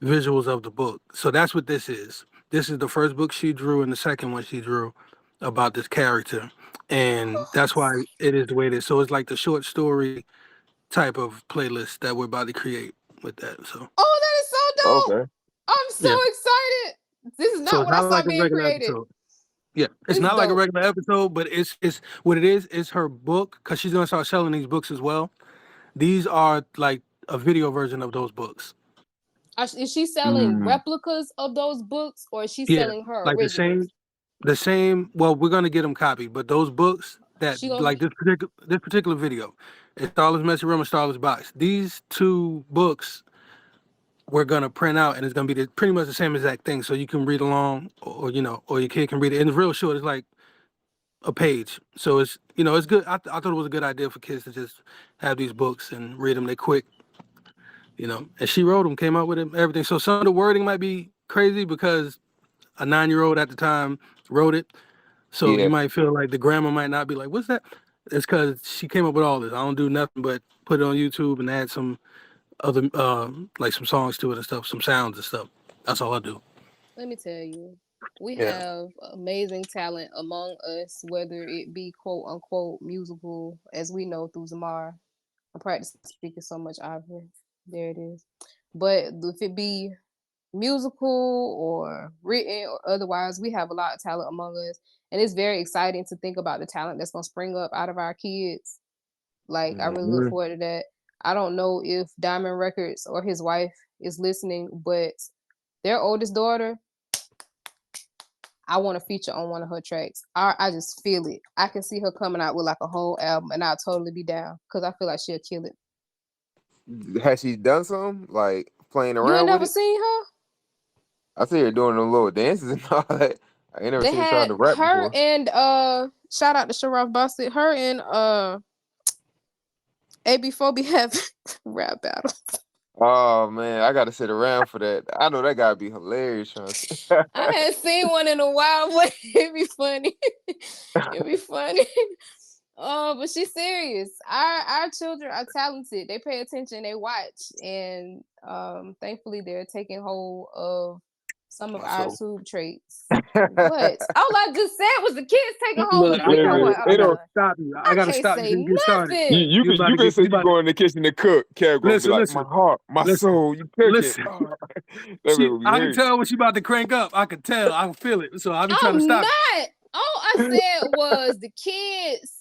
visuals of the book. So that's what this is. This is the first book she drew, and the second one she drew about this character, and that's why it is the way it is. So it's like the short story type of playlist that we're about to create with that. So Oh, that is so dope. Okay. I'm so excited. This is not so it's what I not saw like a being regular created. episode. Yeah, it's It's not like a dope. regular episode, but it's what it is. It's her book because she's gonna start selling these books as well. These are like a video version of those books. Is she selling replicas of those books, or is she Yeah, selling her like originals? the same. Well, we're gonna get them copied, but those books that She gonna like this particular video, it's Starla's Messy Room and Starla's Box. These two books we're gonna print out, and it's gonna be pretty much the same exact thing, so you can read along, or or your kid can read it. And it's real short. It's like a page, so it's it's good. I thought it was a good idea for kids to just have these books and read them. They quick, And she wrote them, came up with them, everything. So some of the wording might be crazy because a 9-year-old at the time wrote it. So Yeah. you might feel like the grammar might not be like, what's that? It's because she came up with all this. I don't do nothing but put it on YouTube and add some other, like some songs to it and stuff, some sounds and stuff. That's all I do. Let me tell you, we Yeah. have amazing talent among us, whether it be quote unquote musical, as we know through Zamar. I'm practicing speaking so much, Ivory. There it is. But if it be musical or written or otherwise, we have a lot of talent among us. And it's very exciting to think about the talent that's going to spring up out of our kids. Like, I really look forward to that. I don't know if Diamond Records or his wife is listening, but their oldest daughter, I want to feature on one of her tracks. I just feel it. I can see her coming out with like a whole album, and I'll totally be down because I feel like she'll kill it. Has she done something like playing You ain't around with never it? seen her? I see her doing the little dances and all that. I ain't never They seen her trying had to rap her before. and shout out to Sharaf Bassett. Her and AB4 be having rap battles. Oh man, I gotta sit around for that. I know that gotta be hilarious. I hadn't seen one in a while, but it'd be funny. It'd be funny. Oh, but she's serious. Our children are talented. They pay attention, they watch, and thankfully they're taking hold of some of our tube traits. What? All I just said was the kids taking hold Look, of you know what? I'm done. stop you. I I gotta can't stop you say so you get started. nothing. You can say you go in the kitchen to cook. Carol gonna be Listen, like, listen. my heart, my Listen. soul, you cooking. Listen. Oh, that I would be can hurt. tell when she about to crank up. I can tell. I can feel it. So I be trying to I'm stop. not. All I said was the kids.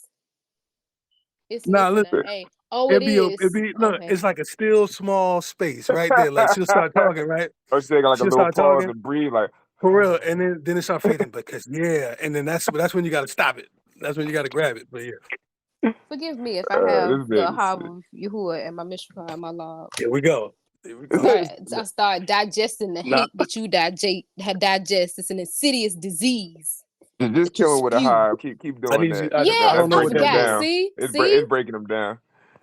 It's Nah, listening. listen. Hey, oh, It'd it be is. look, Okay. it's like a still small space right there. Like she'll start talking, right? Or she take like a She'll little start pause talking and breathe, like for real, and then it start fading because and then that's when you gotta stop it. That's when you gotta grab it. But yeah. Forgive me if I have this the baby's Ahab of Yahuwah and my Mishpah and my log. Here we go. I start digesting the Nah. hate that you digest. It's an insidious disease. just killing with a spew. hive. Keep doing need that. you- Yeah, I don't know I what that forgot. does. See, It's breaking them down.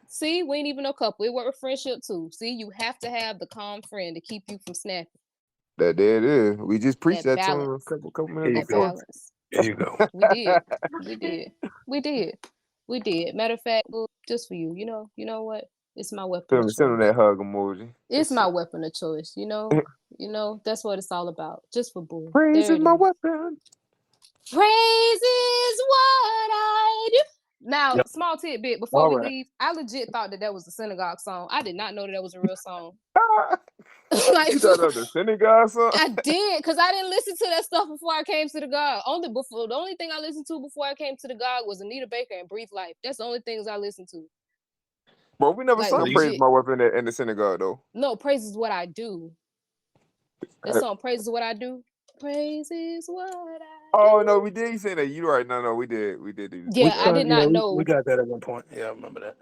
See, we ain't even no couple. It work with friendship too. See, you have to have the calm friend to keep you from snapping. There it is. We just preached That that to him a balance. couple minutes That before. balance. There you go. We did. Matter of fact, well, just for you. You know what? It's my weapon of Send him choice. that hug emoji. It's my weapon of choice. You know, that's what it's all about. Just for Boog. Praise There is it my is. weapon. Praise is what I do. Now, Yep. small tidbit before All we right. leave. I legit thought that was a synagogue song. I did not know that was a real song. Like, you thought that was the synagogue song? I did, because I didn't listen to that stuff before I came to the God. The only thing I listened to before I came to the God was Anita Baker and Breathe Life. That's the only things I listened to. Bro, we never Like, sung Praise legit. My Weapon in the synagogue, though. No, praise is what I do. That song, Praise is what I do. Praise is what I do. Oh, no, we did say that. You right. No, we did. We did. Yeah, I did not know. We got that at one point. Yeah, I remember that.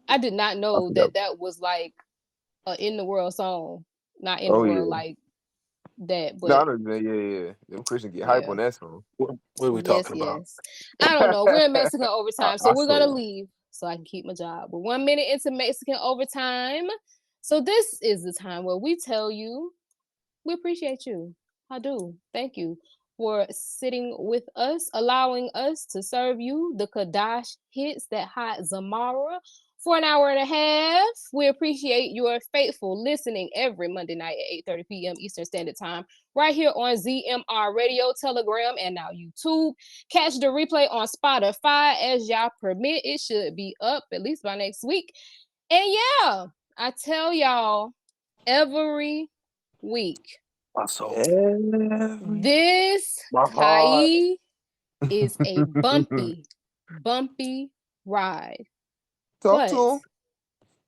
I did not know that was like a in the world song. Not in the world like that, but no, I know. Yeah. Them Christians get hype on that song. What are we talking about? I don't know. We're in Mexican overtime, so we're gonna saw. leave so I can keep my job. We're 1 minute into Mexican overtime. So this is the time where we tell you we appreciate you. I do. Thank you for sitting with us, allowing us to serve you the Kadash hits, that hot Zamara, for an hour and a half. We appreciate your faithful listening every Monday night at 8:30 p.m. Eastern Standard Time, right here on ZMR Radio, Telegram, and now YouTube. Catch the replay on Spotify as y'all permit. It should be up at least by next week. And yeah, I tell y'all every week, this Kai is a bumpy ride. Talk to him.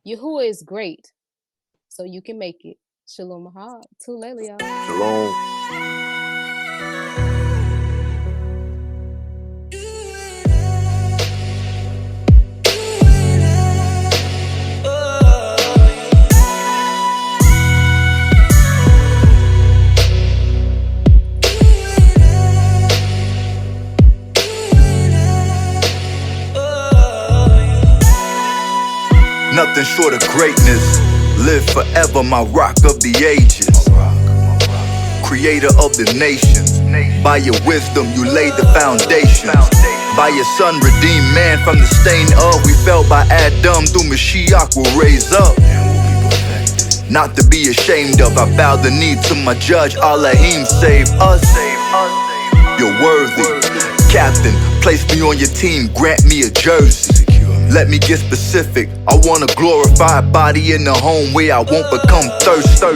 Yahuwah is great, so you can make it. Shalom Ahab. Tulele, y'all. Shalom. Nothing short of greatness. Live forever, my rock of the ages. Creator of the nations. By your wisdom, you laid the foundations. By your son, redeemed man from the stain of we fell by Adam. Through Mashiach will raise up. Not to be ashamed of, I bow the knee to my judge. Elohim, save us. You're worthy. Captain, place me on your team, grant me a jersey. Let me get specific. I want a glorified body in the home where I won't become thirsty.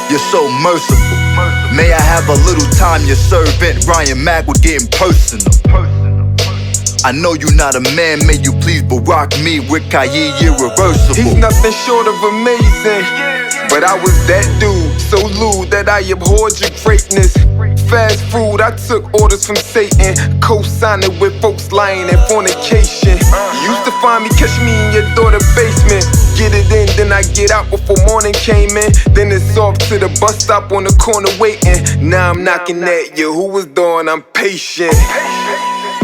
You're so merciful. May I have a little time, your servant Ryan Mack would get personal. I know you're not a man, may you please barack me with Kayi irreversible. He's nothing short of amazing, but I was that dude, so lewd that I abhorred your greatness. Fast food, I took orders from Satan, co-signing with folks lying in fornication. You used to find me, catch me in your daughter's basement. Get it in, then I get out before morning came in. Then it's off to the bus stop on the corner waiting. Now I'm knocking at you, who was doing? I'm patient.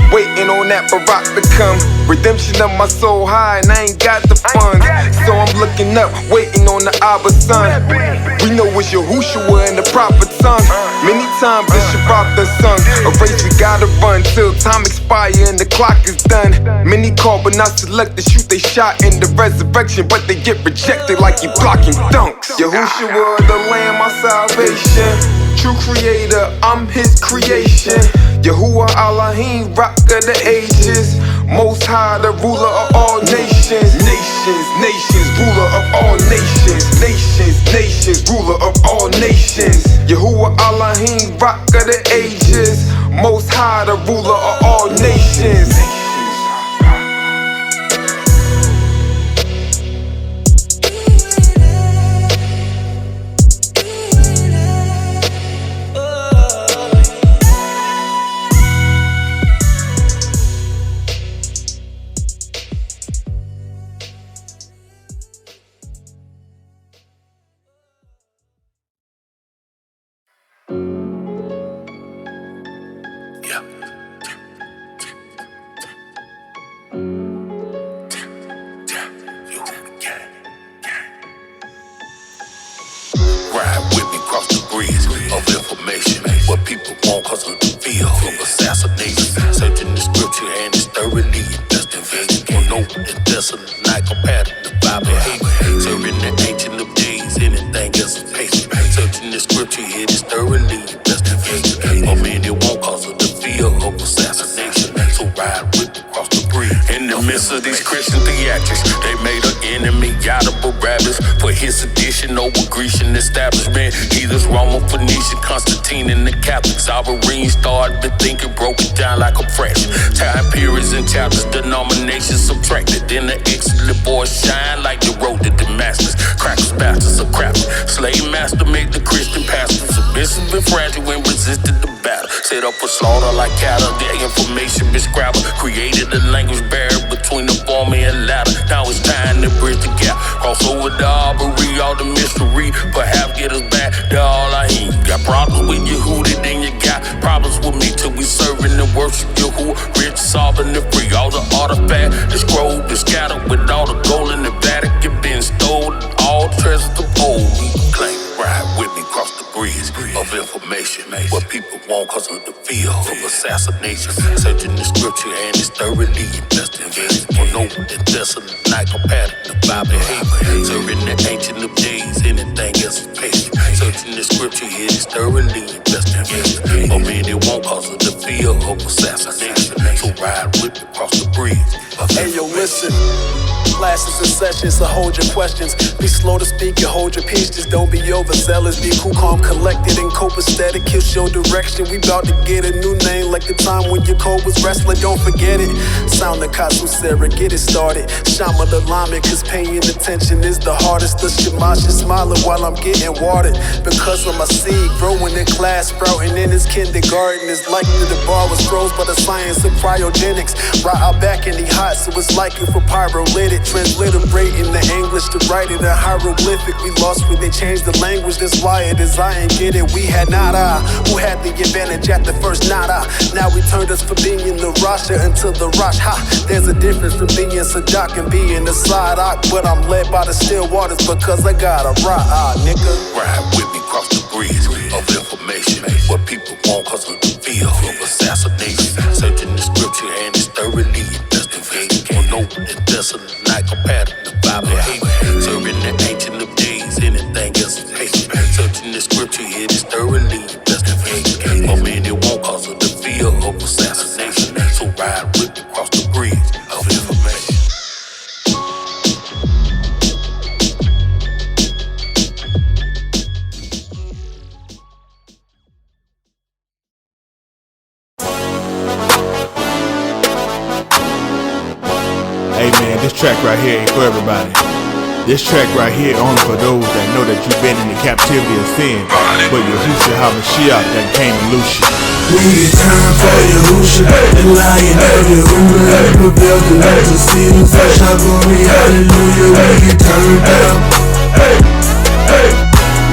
Waiting on that Barack to come. Redemption of my soul high and I ain't got the funds. So I'm looking up, waiting on the Abba son. We know it's Yahushua and the prophet tongue. Many times it's Shabbat the song. A race we gotta run till time expire and the clock is done. Many call but not selected, shoot they shot in the resurrection, but they get rejected like you blocking dunks. Yahushua the Lamb, my salvation. True creator, I'm his creation. Yahuwah Elohim, rock of the ages. Most high, the ruler of all nations. Nations, ruler of all nations. Nations, ruler of all nations. Yahuwah Elohim, rock of the ages. Most high, the ruler of all nations. Ride with me across the bridge of information. What people want cause of the feel of assassination. Searching the scripture and it's thoroughly investigating. Won't know the desolate night compared to the Bible hate. Serving the ancient of days, anything else is patient. Searching the scripture, it midst of these Christian theatrics, they made an enemy out of Barabbas for his sedition over Grecian establishment. Heathens, Roman, Phoenician, Constantine, and the Catholics. Our Marines started to think it broke it down like a fraction. Time periods and chapters, denominations subtracted. Then the excellent boys shine like the road to Damascus. Crackers, bastards, a crap. Slave master made the Christian pastors submissive and fragile and resisted the battle. Set up for slaughter like cattle. Their information been scrabbled. Created a language barrier between the former and latter. Now it's time to bridge the gap. Cross over the arbory, all the mystery. Perhaps get us back to all I ain't. Got problems with Yehudi, then you got problems with me till we serving and worship Yahuwah. Rich, sovereign, and free. All the artifacts, the scroll, the scattered with all the gold in the Vatican been stolen. All the treasures of old we claim. Ride with me across the bridge of information. What people want cause of the fear of assassination. Searching the scripture and it's thoroughly investigated. For no the desolate night pattern of our behavior. Serving the ancient of days, anything else is patient. Searching the scripture, it is thoroughly investigated. For many won't cause of the fear of assassination. So ride with me across the bridge. Hey yo, listen. Classes and sessions, so hold your questions. Be slow to speak and hold your peace. Just don't be overzealous. Be cool, calm, collected, and copacetic. Kiss your direction. We bout to get a new name like the time when your code was wrestling. Don't forget it. Sound the Katsu Sarah, get it started. Shama the Lamed, cause paying attention is the hardest. The Shamash is smiling while I'm getting watered. Because of my seed growing in class, sprouting in his kindergarten. It's likely the bar was froze by the science of cryogenics. Right out back in the hot, so it's likely for pyrolytic. Transliterating the English to write it in hieroglyphic. We lost when they changed the language. That's why it is I ain't get it. We had nada. Who had the advantage at the first nada? Now we turned us from being the Rasha until the Rosh. Ha! There's a difference from being Sadak and being a Sadak. But I'm led by the still waters because I got a ra'a, nigga. Ride with me across the bridge of information. What people want cause of the fear of assassination. Searching the scripture and it's thoroughly investigated. For no the desolate night pattern of our behavior. Serving the ancient of days, anything else is patient. Searching the scripture, it is thoroughly investigated. For many won't cause of the fear of assassination. So ride with me across the bridge of information. Hey man, this track right here ain't for everybody. This track right here only for those that know that you've been in the captivity of sin, but Yahushua HaMashiach that came to loose you. We get time for Yahushua, the lion of Yahuwah. We prevail the light to see the fresh glory, hallelujah. We get turned up.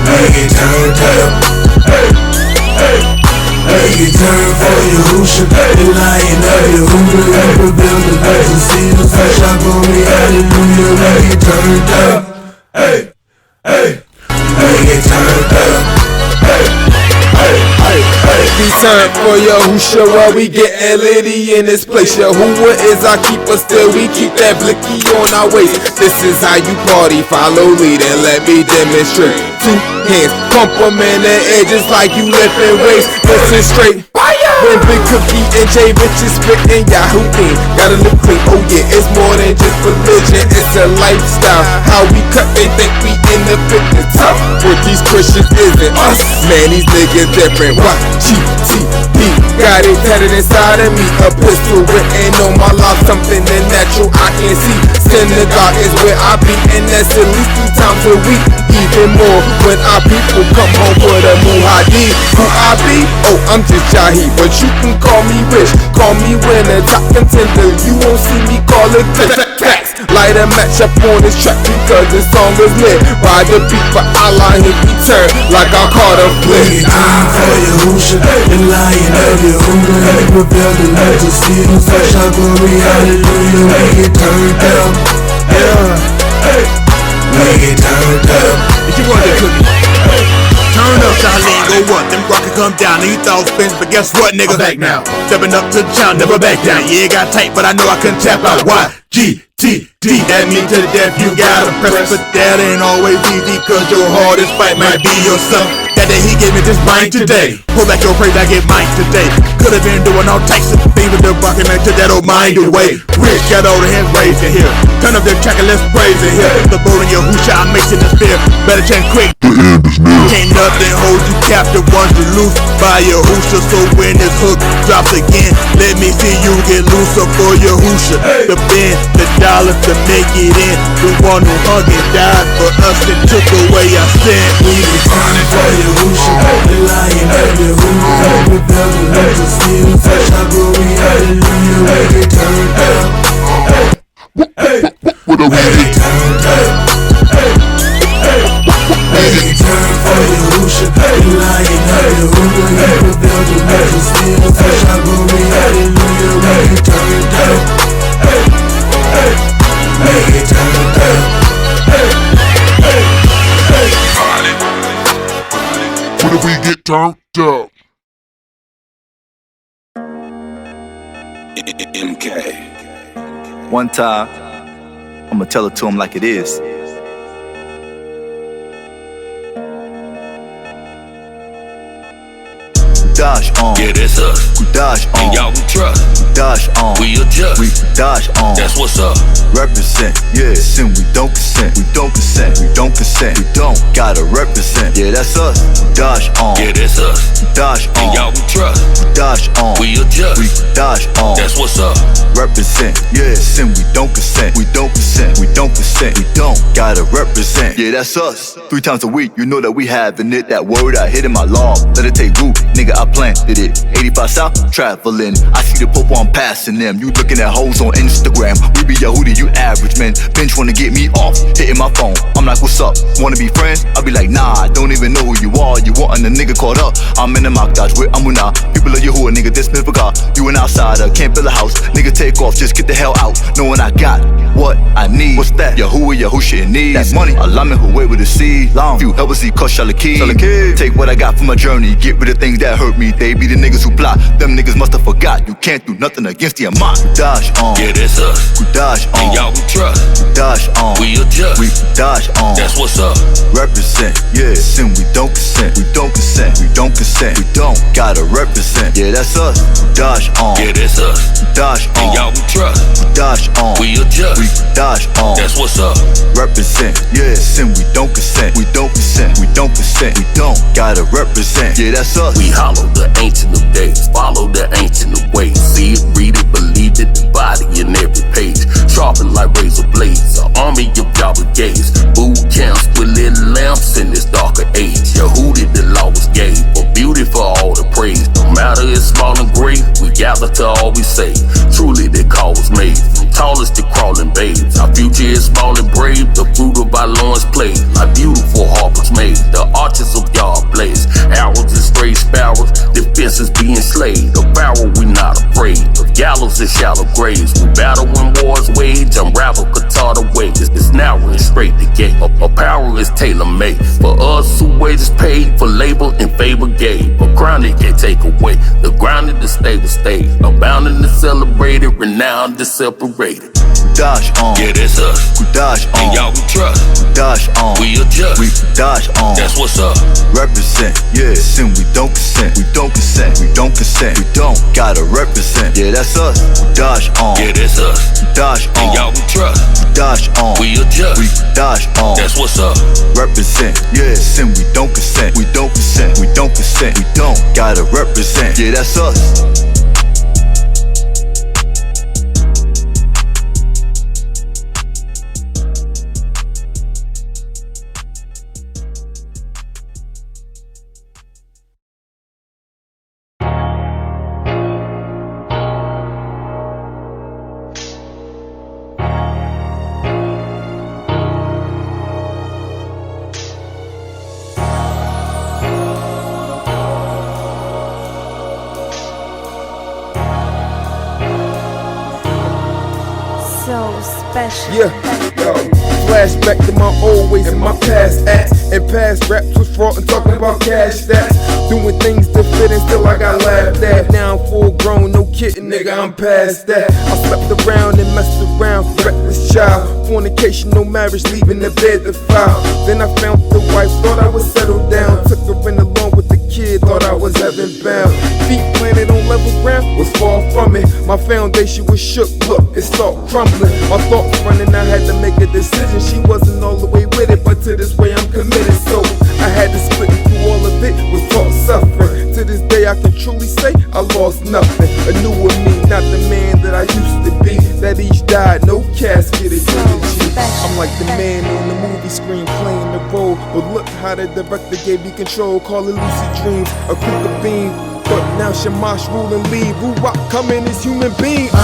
We get turned up. We get turned for Yahushua, the lion of Yahuwah. We prevail the light to see the fresh glory, hallelujah. We get turned up. We get turned up. Be time for Yahushua while we gettin' litty in this place. Yahuwah is our keeper, still we keep that blicky on our waist. This is how you party, follow lead and let me demonstrate. 2 hands, pump 'em in the edges like you lifting weights. Listen straight. When Big Cookie and J Rich is spittin' Yahoo gotta look clean, oh yeah, it's more than just religion, it's a lifestyle. How we cut, they think we in the fitness tough, but these Christians isn't us. Man, these niggas different. What? GTP got it tatted inside of me. A pistol written on my life, something unnatural I can't see. Synagogue is where I be, and that's at least 3 times a week. Even more when our people come home for the Muhadi. Who I be? Oh, I'm just Jahi, but you can call me rich, call me winner, top contender. You won't see me call it tax. Light a match up on this track because this song is lit. Ride the beat for Allah, hit me turn like I caught a flip. We get time for Yahushua, the lion of Yahuwah. We prevail the light to see the fresh glory, hallelujah. We get turned up. We get turned up. If you want that cookie, turn up, Charlene, go what? Them rockets come down, and you thought spins, but guess what, nigga? I'm back now. Stepping up to the challenge, never back down. Yeah, it got tight, but I know I couldn't tap out. Why? GTD, that means to the death, you gotta press. But that ain't always easy, cause your hardest fight might be your son. That day he gave me this mine today. Pull back your praise, I get mine today. Could could've been doing all types of things with the bucket, man, took that old mind away. Rich, got all the hands raised in here. Turn up the track and let's praise it here. The boat in your hoochie, I'm mixing the spear. Better change quick. The end is near. Can't nothing hold you captive once you loose by your hoosha. So when this hook drops again, let me see you get looser for your hoosha. The bend, the dollars to make it in. The one who hung and died for us and took away our sin. We be turning for your hoosha. The lion of your hoosha. The devil of the steel. Fresh our glory, hallelujah. We get turned up. What are we get turned up? Baby, turn for your hoosha. The lion of your hoosha. The devil of the steel. Fresh our glory, hallelujah. We get turned up. We get turned up. What if we get turned up? MK. One time, I'ma tell it to him like it is. Dash on. Yeah, that's us. We dash on. And y'all we trust. We dash on. We adjust. We dash on. That's what's up. Represent. Yeah, sin. We don't consent. We don't consent. We don't consent. We don't gotta represent. Yeah, that's us. We dash on. Yeah, that's us. We dash on. And y'all we trust. We dash on. We adjust. We dash on. That's what's up. Represent. Yeah, sin. We don't consent. We don't consent. We don't consent. We don't gotta represent. Yeah, that's us. 3 times a week, you know that we having it. That word I hit in my log. Let it take root, nigga. I planted it. 85 South, traveling. I see the popo, I'm passing them. You looking at hoes on Instagram. We be Yahudi, you average man. Bench wanna get me off, hitting my phone. I'm like, what's up? Wanna be friends? I be like, nah, I don't even know who you are. You wantin' a nigga caught up? I'm in the mock dodge with Amuna. People of Yahuwah, nigga, this Smith God. You an outsider, can't build a house. Nigga, take off, just get the hell out. Knowing I got what I need. What's that? Yahuwah, Yahusha, and needs. That's money. Alamin, who wait with the seed. Long. Few help us see, cuss Shalakid. Take what I got from my journey. Get rid of things that hurt me. They be the niggas who plot. Them niggas must have forgot. You can't do nothing against the amount. We dash on. Yeah, that's us. We dash on. And y'all we trust. We dash on. We adjust. We dash on. That's what's up. Represent. Yeah, sin. We don't consent. We don't consent. We don't consent. We don't gotta represent. Yeah, that's us. We dash on. Yeah, that's us. We dash on. And y'all we trust. We dash on. We adjust. We dash on. That's what's up. Represent. Yeah, sin. We don't consent. We don't consent. We don't consent. We don't gotta represent. Yeah, that's us. We hollow the ancient of days. Follow the ancient of ways. See it, read it, believe it. The body in every page. Sharpened like razor blades. An army of Yahweh gaze. Boot camps with little lamps in this darker age. Yehudi the law was gave. For beauty for all the praise. No matter it's small and great, we gather to always say. Truly the call was made. From tallest to crawling babes. Our future is small and brave. The fruit of our loins played. Like beautiful harbors made. The arches of Yah blaze. Arrows and stray sparrows. Defenses being slayed. A barrel we not afraid. Of gallows and shallow graves. We battle when wars wage. Unravel Qatar the way. It's narrow and straight the gate. Our power is tailor-made. For us who wages paid. For labor and favor gave. A crown they can't take away. The grounded the stable state. Abounding the celebrated. Renowned the separated. We dash on. Yeah, that's us. We dash on. And y'all we trust. We dash on. We adjust. We dash on. That's what's up. Represent. Yeah, sin. We don't consent. We don't consent. We don't consent. We don't gotta represent. Yeah, that's us. We dash on. Yeah, that's us. We dash on. And y'all we trust. We dash on. We adjust. We dash on. That's what's up. Represent. Yeah, sin. We don't consent. We don't consent. We don't consent. We don't gotta represent. Yeah, that's us. Yeah, yo, flashback to my old ways and my past acts. And past raps was fraught and talking about cash stats. Doing things to fit and still I got laughed at. Now I'm full grown, no kidding, nigga, I'm past that. I slept around and messed around, reckless child. Fornication, no marriage, leaving the bed to file. Then I found the wife, thought I would settle down. Took her in along with the kid, thought I was heaven bound. Feet planted on level ground was far from it. My foundation was shook, look, it started crumbling. My thoughts running, I had to make a decision. She wasn't all the way with it, but to this way I'm committed. So I had to split through all of it, was taught suffering. To this day I can truly say I lost nothing. A newer me, not the man that I used to be. That each died, no casket, a eulogy. I'm like the man on the movie screen playing the role, but look how the director gave me control. Call it lucid dreams, a crooked beam. But now Shamash rule and leave. Who rock coming as human being. My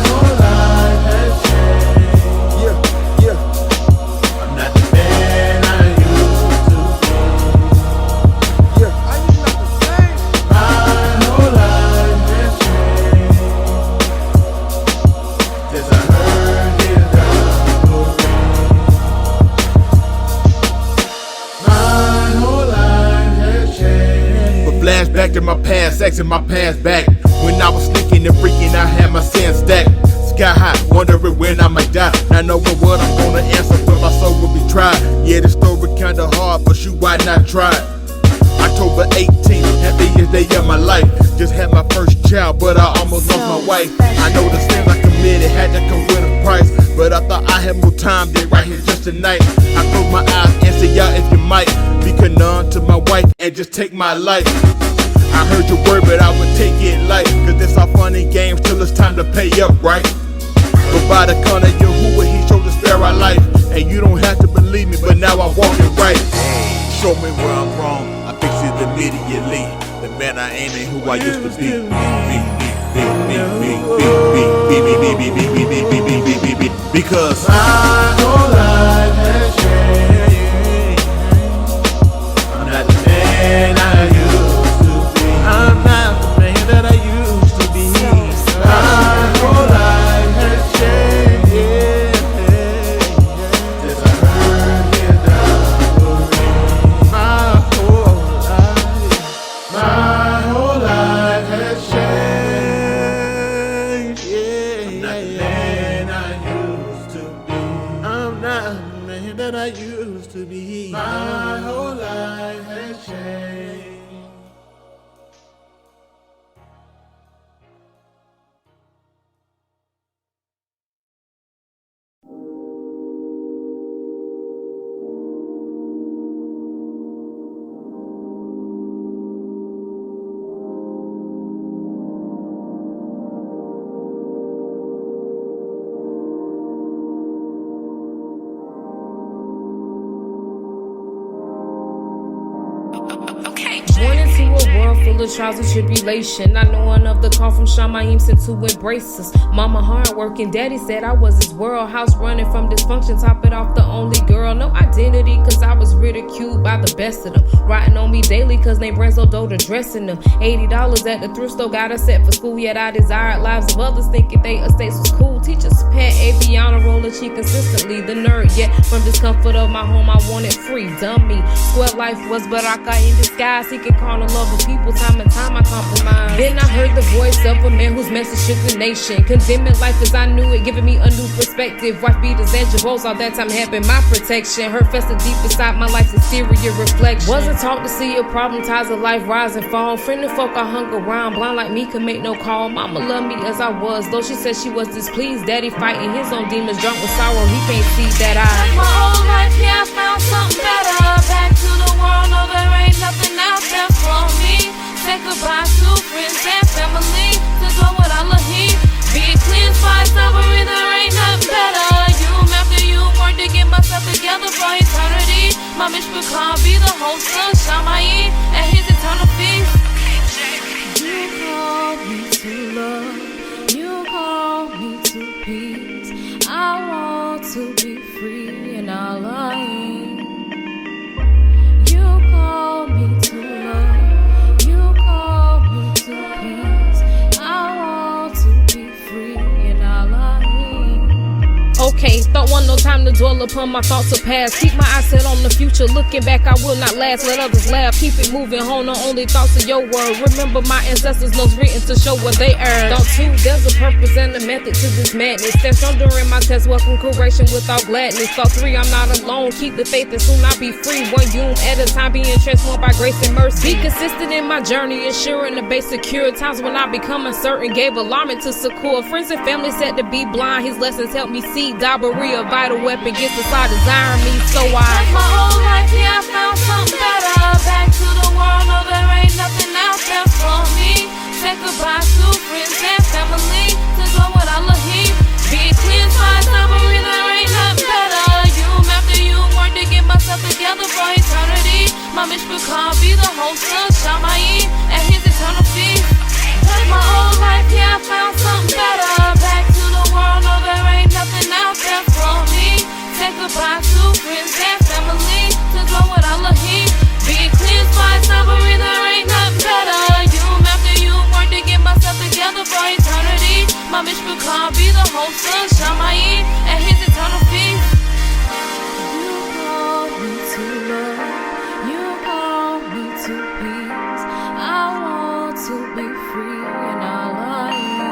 whole life has changed. Yeah, yeah. I'm not the man I used to be. Yeah, I am not the same. My whole life has changed since I heard his gospel. My whole life has changed. But flashback to my past, sexing my past back. When I was sneaking and freaking, I had my sins stacked. Sky high, wondering when I might die. Not knowing what I'm gonna answer when my soul will be tried. Yeah, the story kinda hard, but shoot, why not try? October 18th, happiest day of my life. Just had my first child, but I almost lost my wife. I know the sins I committed had to come with a price, but I thought I had more time than right here just tonight. I close my eyes and say, y'all, if you might be none to my wife and just take my life. I heard your word, but I would take it light, cause it's all fun and games till it's time to pay up, right? But by the count of Yahuwah, he showed to spare our life. And you don't have to believe me, but now I'm walking right. Show me where I'm wrong, I fix it immediately. The man I ain't and who I used to be. Because my whole life has changed. I'm not the man I used to be. I'm not the man that I used to be. My whole life has changed, yeah. Since I heard his gospel. My whole life has changed, yeah. I'm not the man I used to be. I'm not the man that I used to be. My whole life has changed. Born into a world full of trials and tribulation. Not knowing of the call from Shamayim sent to embrace us. Mama hard working, daddy said I was his world. House running from dysfunction, top it off the only girl. No identity cause I was ridiculed by the best of them. Writing on me daily cause they Brenzo Doda dressing them. $80 at the thrift store got us set for school. Yet I desired lives of others thinking they estates was cool. Teachers pet Aviana roller cheek consistently. The nerd, yet from discomfort of my home I wanted free. Dummy, sweat life was baraka in disguise. Seeking carnal love of people, time and time I compromised. Then I heard the voice of a man whose message shook the nation. Condemning life as I knew it, giving me a new perspective. Wife beaters and jabos, all that time had been my protection. Hurt festered deep inside my life's exterior reflection. Wasn't taught to see a problem, ties of life rise and fall. Friendly folk I hung around, blind like me could make no call. Mama loved me as I was, though she said she was displeased. Daddy fighting his own demons, drunk with sorrow, he can't see that I. My whole life, yeah, I found something better. Back to the world, no, there ain't nothing out there for me. Say goodbye to friends and family. To go with Allahim. Being cleansed by suffering, there ain't nothing better. You after you work to get myself together for eternity. My mishpah can't be the host of Shamayim and his eternal feast. You call me to love. You call me to peace. I want to be free and all I am. You call me to love. You call me to peace. I want to be free and all I am. okay. Don't want no time to dwell upon my thoughts of past. Keep my eyes set on the future. Looking back, I will not last. Let others laugh. Keep it moving. Hold on, only thoughts of your word. Remember my ancestors' notes written to show what they earned. Thought too, there's a purpose and a method to this madness. That's on during my test. Welcome correction without gladness. Thought 3, I'm not alone. Keep the faith and soon I'll be free. One unit at a time, being transformed by grace and mercy. Be consistent in my journey, ensuring the base secure. Times when I become uncertain, gave alarming to Secure. Friends and family said to be blind. His lessons helped me see. Dobbery, a vital weapon, gets inside desiring me. So Like my whole life, yeah, I found something better. Back to the world, no, there ain't nothing out there for me. Say goodbye to friends and family. To go with Allahim. Being cleansed by Dobbery, there ain't nothing better. You after you work to get myself together for eternity. My mission can't be the host of Shamayim and his eternal feast. Like my whole life, yeah, I found something better. Back to the world, no, there ain't nothing out there for me. Say goodbye to friends and family. To go with Allahim. Being cleansed by Dobbery, there ain't nothing better. You after you work to get myself together for eternity. My mission can't be the host of Shamayim and his eternal feast. You call me to love. You call me to peace. I want to be free and I love you.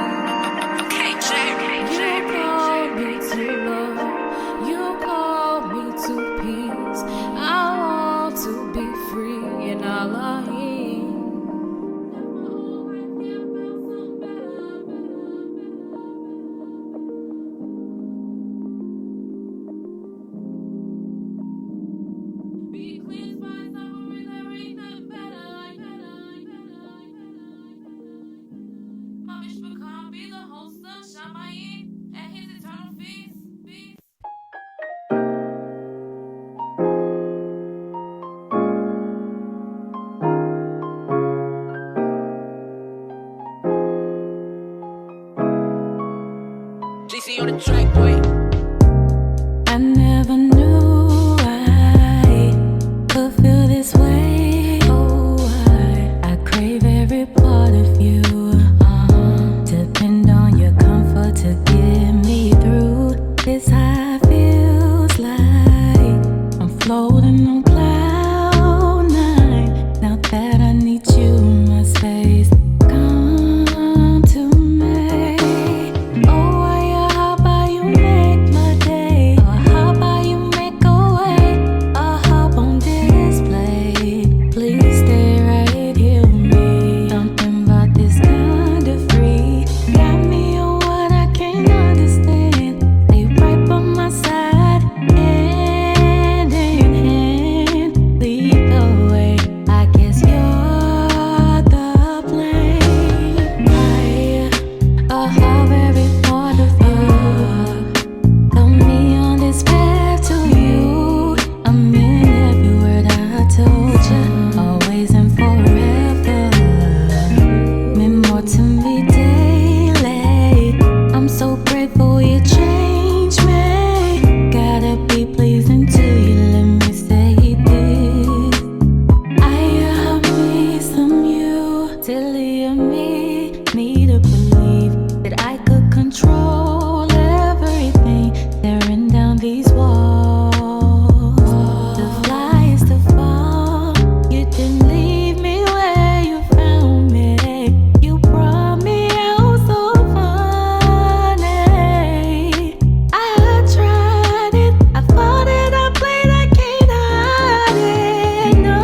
You call me to love. You call me to peace. I want to be free and I love you. GC on the track, boy. I never knew I could feel this way. Oh, I crave every part of you. Depend on your comfort to get me through. This how it feels like I'm floating on cloud 9. Now that I need you in my space, come to me. Oh, how about you make my day? Or how about you make a way? Or hop on display. Please stay right here with me. Something about this kind of free got me on what I can't understand. Stay right by my side, hand in hand. Lead the way. I guess you're the plane. I have every part of you. Tell me on this path to you. I mean every word I told you. Always and forever. Mean more to me daily. I'm so grateful you changed me. Gotta be pleasing to you. Let me say this. I me some you till you me to believe that I could control everything. Tearing down these walls. The fly is to fall. You didn't leave me where you found me. You brought me out so funny. I tried it. I fought it. I played. I can't hide it. No,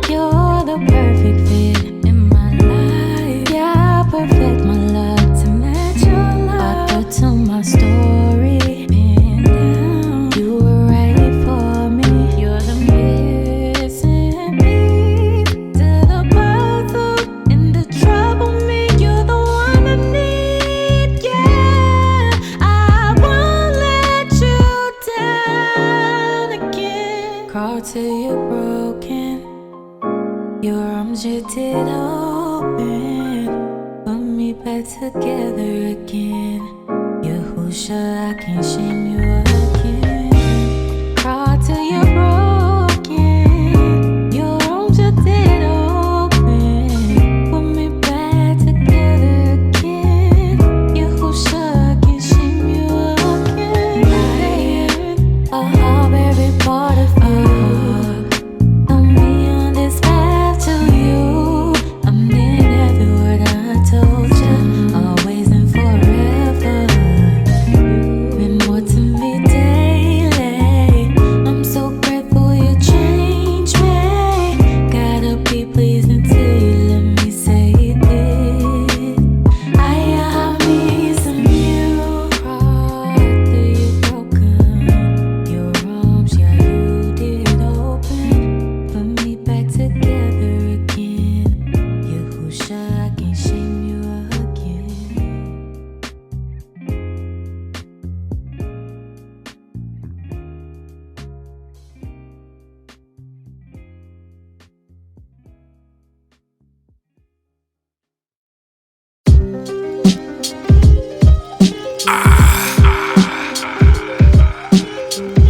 you're the perfect fit in my life. Yeah, perfect my love to match your love. Author to my story. Pinned down. You were right for me. You're the missing piece to the puzzle. In the trouble, me. You're the one I need. Yeah, I won't let you down again. Crawl till you're broken. Your arms you did open. Put me back together again. Yahusha, I can't shame you again. Crawl till you're broken. Your arms you did open. Put me back together again. Yahusha, I can't shame you again.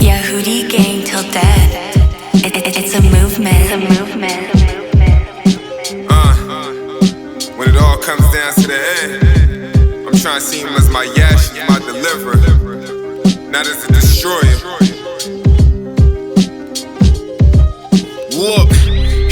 Yahudi gang till death. It's a movement. When it all comes down to the end, I'm trying to see him as my yash, my deliverer, not as a destroyer. Look,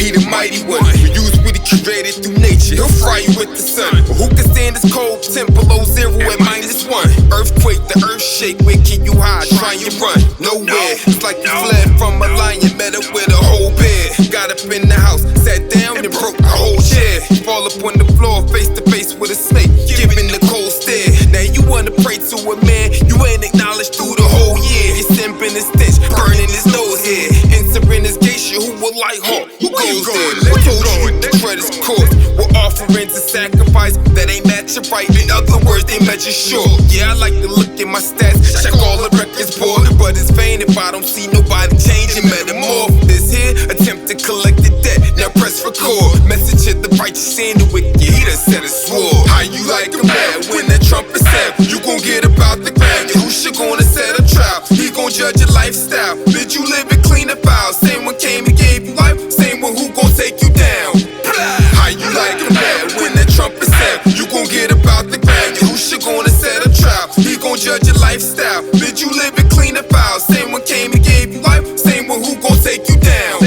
he the mighty one, who used what he created through nature. He'll fry you with the sun. But who can stand this cold temp below zero at -1? Earthquake, the earth shake, where can you hide? Try and run, nowhere. It's like you fled from a lion, met up with a whole bear. Got up in the house, sat down and broke a whole chair. Fall up on the floor, face to face with a snake, giving the cold stare. Now you wanna pray to a man you ain't acknowledged through the whole year. He's simping his stench, burning his nose here. Entering his geisha, who will like her? Who goes there? Who told you the credit's court? We're offering to sacrifice that ain't matching right. In other words, they measure short. Yeah, I like to look at my stats, check all the records, boy. But it's vain if I don't see nobody changing. Metamorph this here, attempt to collect the debt. Now press record. Message to the righteous and the wicked. He done said a swore. How you like a man when that trumpet sound? You gon' get about the ground. Your who's gonna set a trial? He gon' judge your lifestyle. Did you live it clean and foul? Same one came and gave you life. Same one who gon' take you down. How you like a man when that trumpet sound? You gon' get about the ground. Your who's gonna set a trial? He gon' judge your lifestyle. Did you live it clean and foul? Same one came and gave you life. Same one who gon' take you down.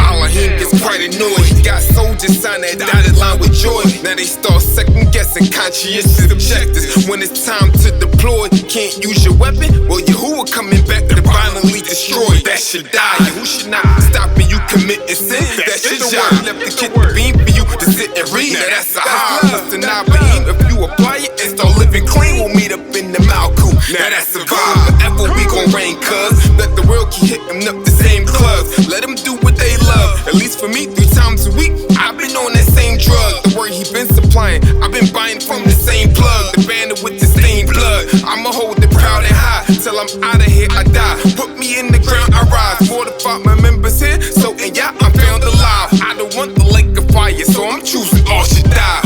Allahim gets quite annoyed. He got soldiers sign that dotted line with joy. Now they start second guessing conscientious objectives. When it's time to deploy, can't use your weapon. Well, Yahuwah coming back to violently destroy. That should die. Who should not stopping you committing sin? That's your job. Left the kid to beam for you to sit and read. Now that's a high. Mr. Nabaim, if you apply it and start living clean, we'll meet up in the Malku. Now that's a vibe. Forever we gon' reign, cuz. Let the world keep hitting up the same clubs. Let them do what they love. At least for me, 3 times a week, I've been on that same drug. The word he been supplying, I've been buying from the same plug. The bandit with the stained blood. I'ma hold it proud and high till I'm out of here, I die. Put me in the ground, I rise. Fortify my members here, so and yeah, I'm found alive. I don't want the lake of fire, so I'm choosing all should die.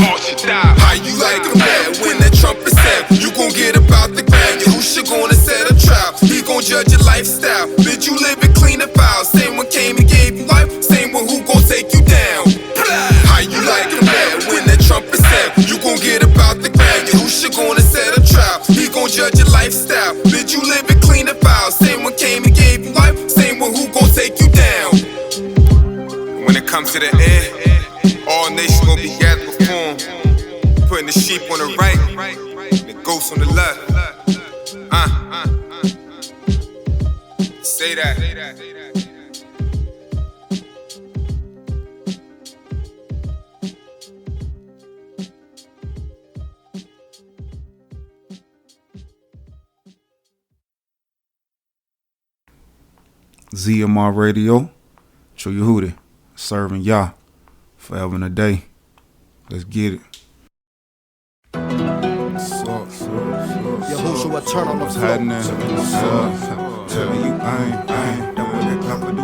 How you like a man when that trumpet sound? You gon' get about the ground. Your who's gonna set a trial? He gon' judge your lifestyle. Did you live it clean and foul? Same one came and gave you life. Same one who gon' take you down. How you like a man when that trumpet sound? You gon' get about the ground. Your who's gonna set a trial? He gon' judge your lifestyle. Did you live it clean and foul? Same one came and gave you life. Same one who gon' take you down. When it comes to the end, all nations gon' be gathered before him. Putting the sheep on the right, and the goats on the left. Say that. ZMR Radio, True Yehudi, serving Yah forever and a day. Let's get it. Yahushua, turn on the What's happening? Telling you, bang, that what that chopper do.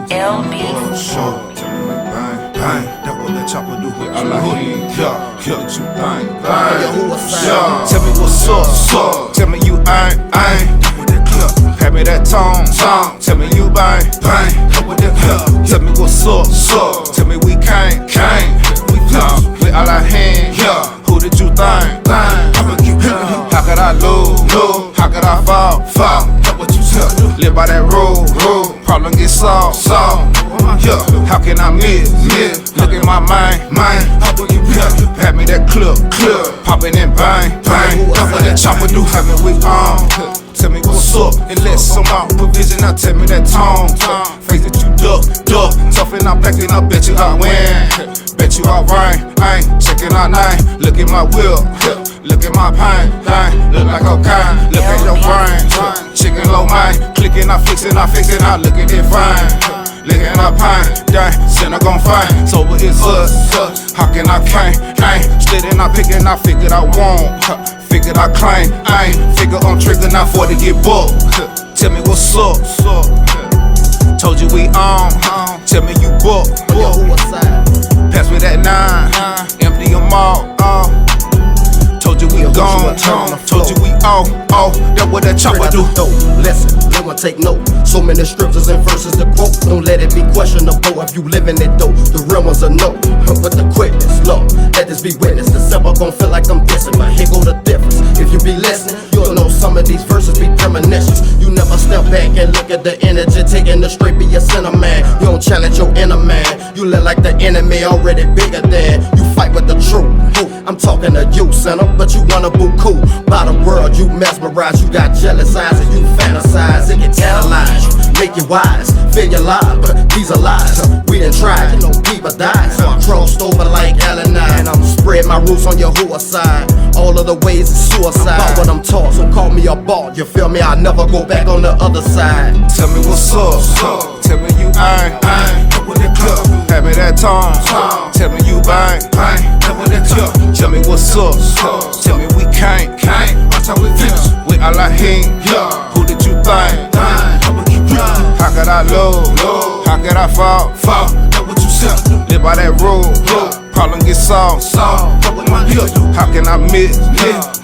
Sure, telling you, bang, that what that chopper do. Allahim, yeah, you bang. Tell me what's up, tell me you ain't, that what that clip. Hand me that tone, tell me you bang, that what that clip. Tell me what's up, tell me we can't, we with Allahim, who did you think? I'ma keep going. How could I lose? How could I fall? That's what you tell. Live by that rule. Problem get solved. Yeah, how can I miss? Look at my mind. How will you have me that clip? Popping and bang. That's what that chopper do. Have me with tell me what's up and let some out provision. Now tell me that tone. Face that you duck. Tough and I'm packing up. Bet you I win. Bet you I rain. I ain't checking out 9. Look at my wheel. Look at my pain. Look like cocaine. Look at your brain. Chicken low mind. Clicking, I fix it. I look at it fine. Look at our pain. Dang, sinner gon' find. So what is us? How can I can't? Slitting, I picking, I figured I won't. Figured I claim. I ain't figure on trigger, not for to get booked. Tell me what's up. Told you we on. Tell me you book. Pass me that 9. Empty them all. gone. Told you we all, that what that chopper do. Listen, let one take note. So many scriptures and verses to quote. Don't let it be questionable if you live in it though. The real ones are no, but the quickness, low. Let this be witness. The simple gon' feel like I'm dissing, but here go the difference. If you be listening, you'll know some of these verses be premonitions. You never step back and look at the energy, taking the straight be a sinner man. You don't challenge your inner man. You look like the enemy already bigger than. You fight with the truth. I'm talking to you, sinner, but you wanna boo cool. By the world, you mesmerize. You got jealous eyes and you fantasize. It can tantalize you, make you wise, feel your lies, but these are lies. We done tried, people died. So I crossed over like Allen and I'm spread my roots on your who side. All of the ways is suicide. About what I'm taught, so call me a ball. You feel me? I'll never go back on the other side. Tell me what's up. Tell me you ain't with the club. Have me that time. Tell me you bang with the club. Tell me what's up. Tell me we can't. Until we finish with Allahim. Who did you think? How could I lose? How could I fall? That's what you said. Live by that rule. Problem get solved. How can I miss?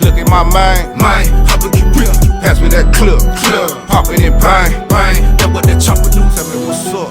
Look at my mind. Pass me that clip. Pop it and bang. That's what that chopper do. Tell me what's up.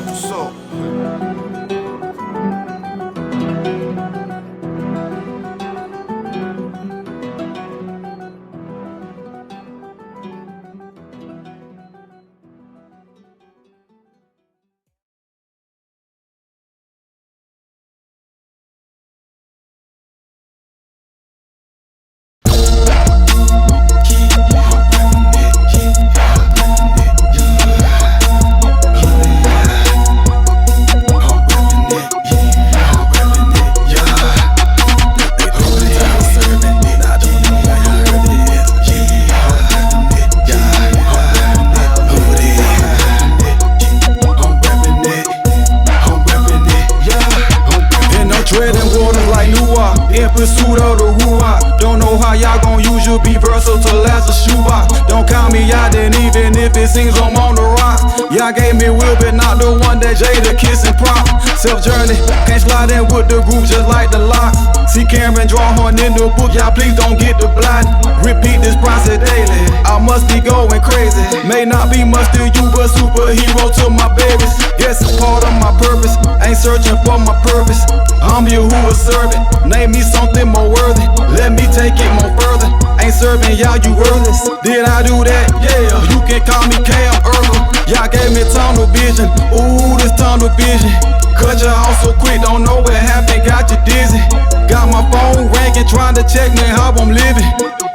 Pursuit of the ruach. Don't know how y'all gon' use your be versatile as a shoebox. Don't count me out, then even if it seems I'm on the rocks. Y'all gave me will, but not the one that Jada kiss and prop. Self journey, can't slide in with the group just like the locks. See Cameron draw horn in the book, y'all please don't get the blind. Repeat this process daily, I must be going crazy. May not be much to you, but superhero to my babies. Guess it's part of my purpose, ain't searching for my purpose. I'm your who is serving, name me something more worthy. Let me take it more further, ain't serving y'all, you worthless. Did I do that? Yeah, you can call me Cam Earl. Y'all gave me tunnel vision, ooh, this tunnel vision. Cut you off so quick, don't know what happened, got you dizzy. Got my phone ringing, trying to check me how I'm living.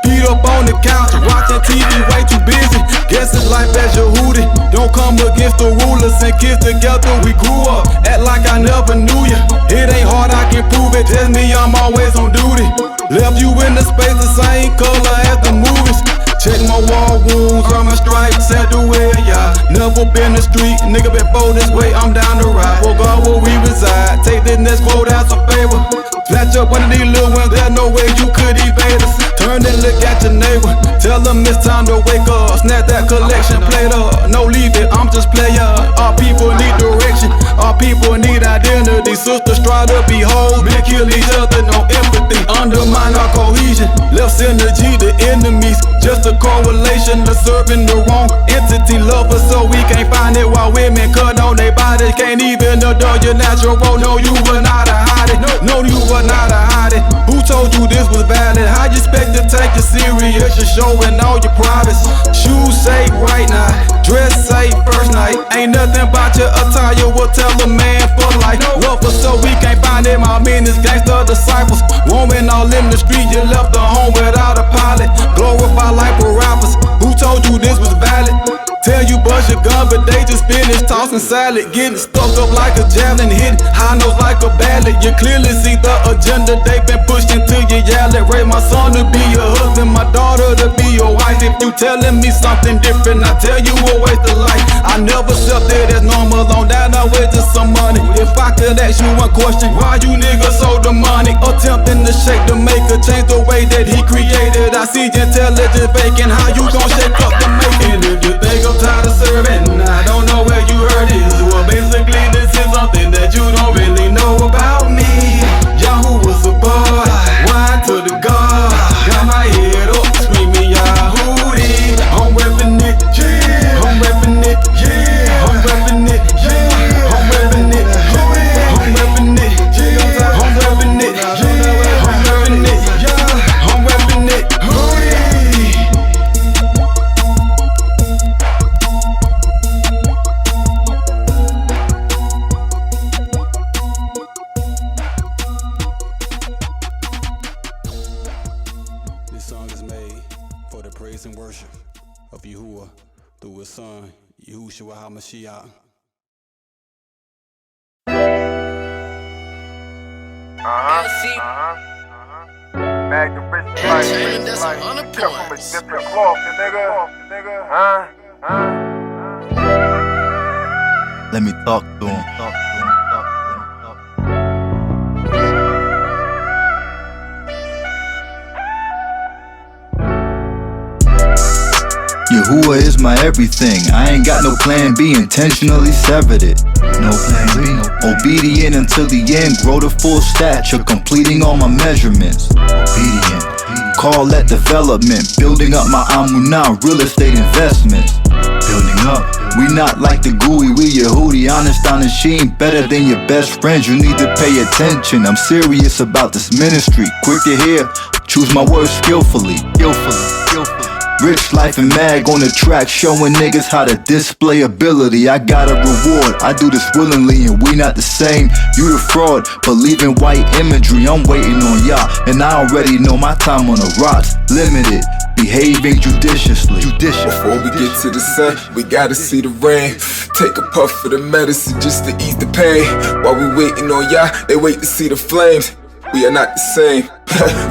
Feet up on the couch, watching TV, way too busy. Guess it's life as your hoodie. Don't come against the rulers and kids together, we grew up. Act like I never knew you. It ain't hard, I can prove it. Just me, I'm always on duty. Left you in the space the same color as the movies. Check my wall wounds, I'm a stripe, said the way, yeah. Never been the street, nigga before this way, I'm down the ride. For God where we reside, take this next quote as a favor. Snatch up one of these little ones, there's no way you could evade us. Turn and look at your neighbor, tell them it's time to wake up. Snap that collection plate up, no leave it, I'm just player. Our people need direction, our people need identity. Sisters try to be whole, men kill each other, no empathy. Undermine our cohesion, left synergy to enemies. Just a correlation of serving the wrong entity. Love us so we can't find it while women cut on their bodies. Can't even adore your natural, no you were not a hide it. No you were not a hide it. Who told you this was valid? How you expect to take it serious? You're showing all your privates. Shoes say right now, dress say first night. Ain't nothing about your attire will tell a man for life. Love us so we can't find it. My men is gangster disciples. Woman all in the street, you left the home without a pilot. Glorify like we're rappers. Who told you this was valid? Tell you bust your gun, but they just finished tossing salad. Getting stuck up like a javelin, hitting high notes like a ballad. You clearly see the agenda they been pushed into your yallet. Raise my son to be your husband, my daughter to be your wife. If you telling me something different, I tell you a waste of life. I never accepted as normal, on that I wasted some money. If I could ask you one question, why you niggas so demonic? Attempting to shake the maker, change the way that he created. I see intelligence faking, how you gon' shake up the making? If you think I'm tired of serving, I don't know where you heard it. Well, basically this is something that you don't really know about me. Yahoo was a boy, wine to the God. Got my ear song is made for the praise and worship of Yahuwah through his son, Yahushua HaMashiach. Magnum Rich like cut from a different cloth, nigga. Let me talk to him. Yahuwah is my everything. I ain't got no plan B, intentionally severed it. No plan B. Obedient until the end, grow to full stature, completing all my measurements. Obedient. Call that development, building up my Amunah, real estate investments. Building up. We not like the gooey, we Yehudi, honest on the sheen, better than your best friends, you need to pay attention. I'm serious about this ministry, quick to hear, choose my words skillfully. Rich life and mag on the track, showing niggas how to display ability. I got a reward, I do this willingly, and we not the same. You the fraud, believing white imagery. I'm waiting on y'all, and I already know my time on the rocks. Limited, behaving judiciously. Before we get to the sun, we gotta see the rain. Take a puff of the medicine just to ease the pain. While we waiting on y'all, they wait to see the flames. We are not the same,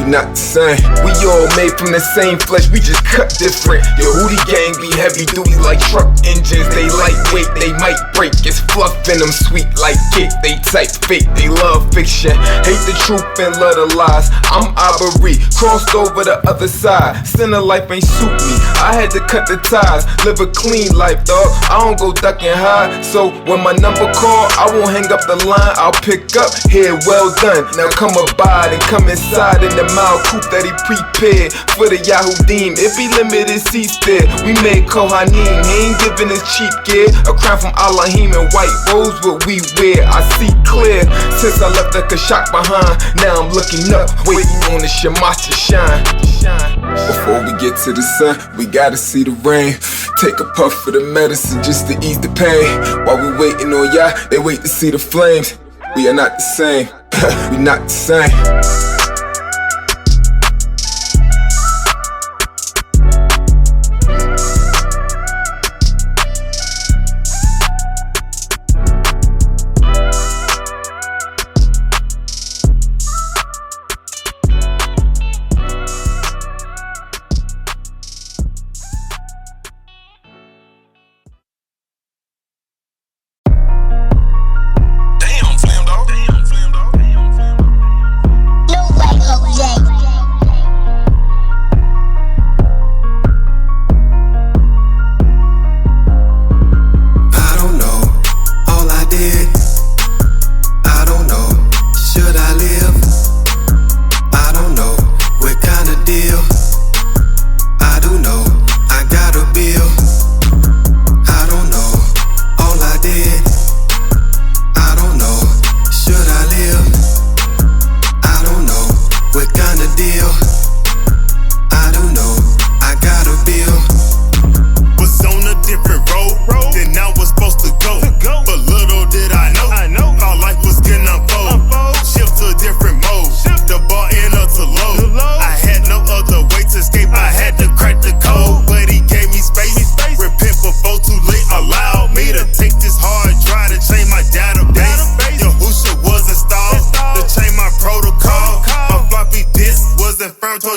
we not the same. We all made from the same flesh, we just cut different. Yehudi gang be heavy duty like truck engines. They lightweight, they might break. It's fluff in them, sweet like cake. They type fake, they love fiction. Hate the truth and love the lies. I'm Aubrey, crossed over the other side. Sinner life ain't suit me, I had to cut the ties. Live a clean life, dog, I don't go duck and hide. So when my number call, I won't hang up the line. I'll pick up, here, well done. Now come abide and come inside in the mild coupe that he prepared for the Yahudim. It be limited seats there. We made Kohanim, he ain't giving us cheap gear. A crown from Elohim and white rose what we wear. I see clear since I left the Kashak behind. Now I'm looking up, waiting on the Shema to shine. Before we get to the sun, we gotta see the rain. Take a puff of the medicine just to ease the pain. While we waiting on y'all, they wait to see the flames. We are not the same, we not the same.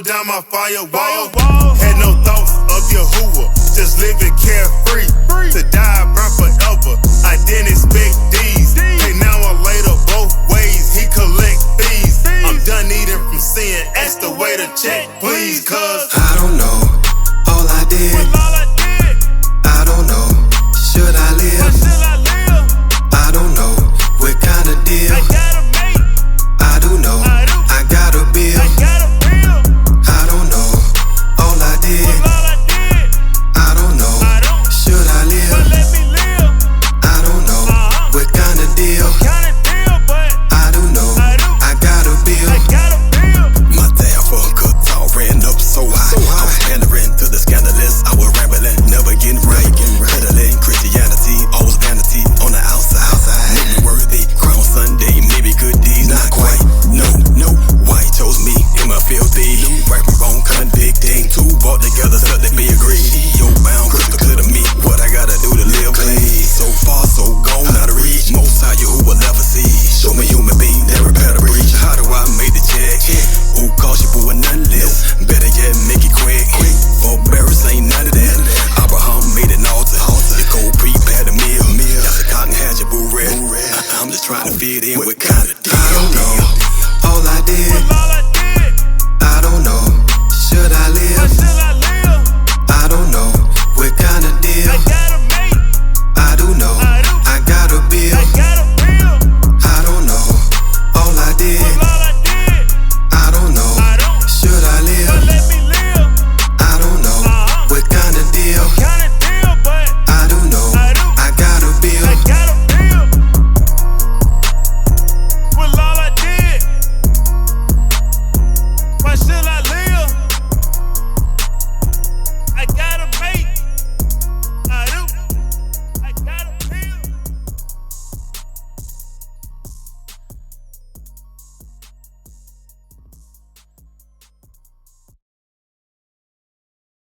Down my firewall. Had no thoughts of Yahuwah, just living carefree. To die burn forever, I didn't expect these. Hey, now I later both ways, he collect fees. I'm done eating from sin, ask the waiter check please. Cause I don't know, all I did. I don't know, should I live? I don't know, what kind of deal? I do know, I got a bill. I don't know, should I live? I don't know, what kind of deal? I do know, I got a bill. My damn fucker all ran up so high. I was pandering to the scandalous, I was rambling, never getting right. Peddling Christianity, always vanity on the outside. Maybe worthy, crown Sunday, maybe good deeds, not quite. No, why he chose me, am I filthy? Right from wrong, convicted.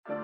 Turn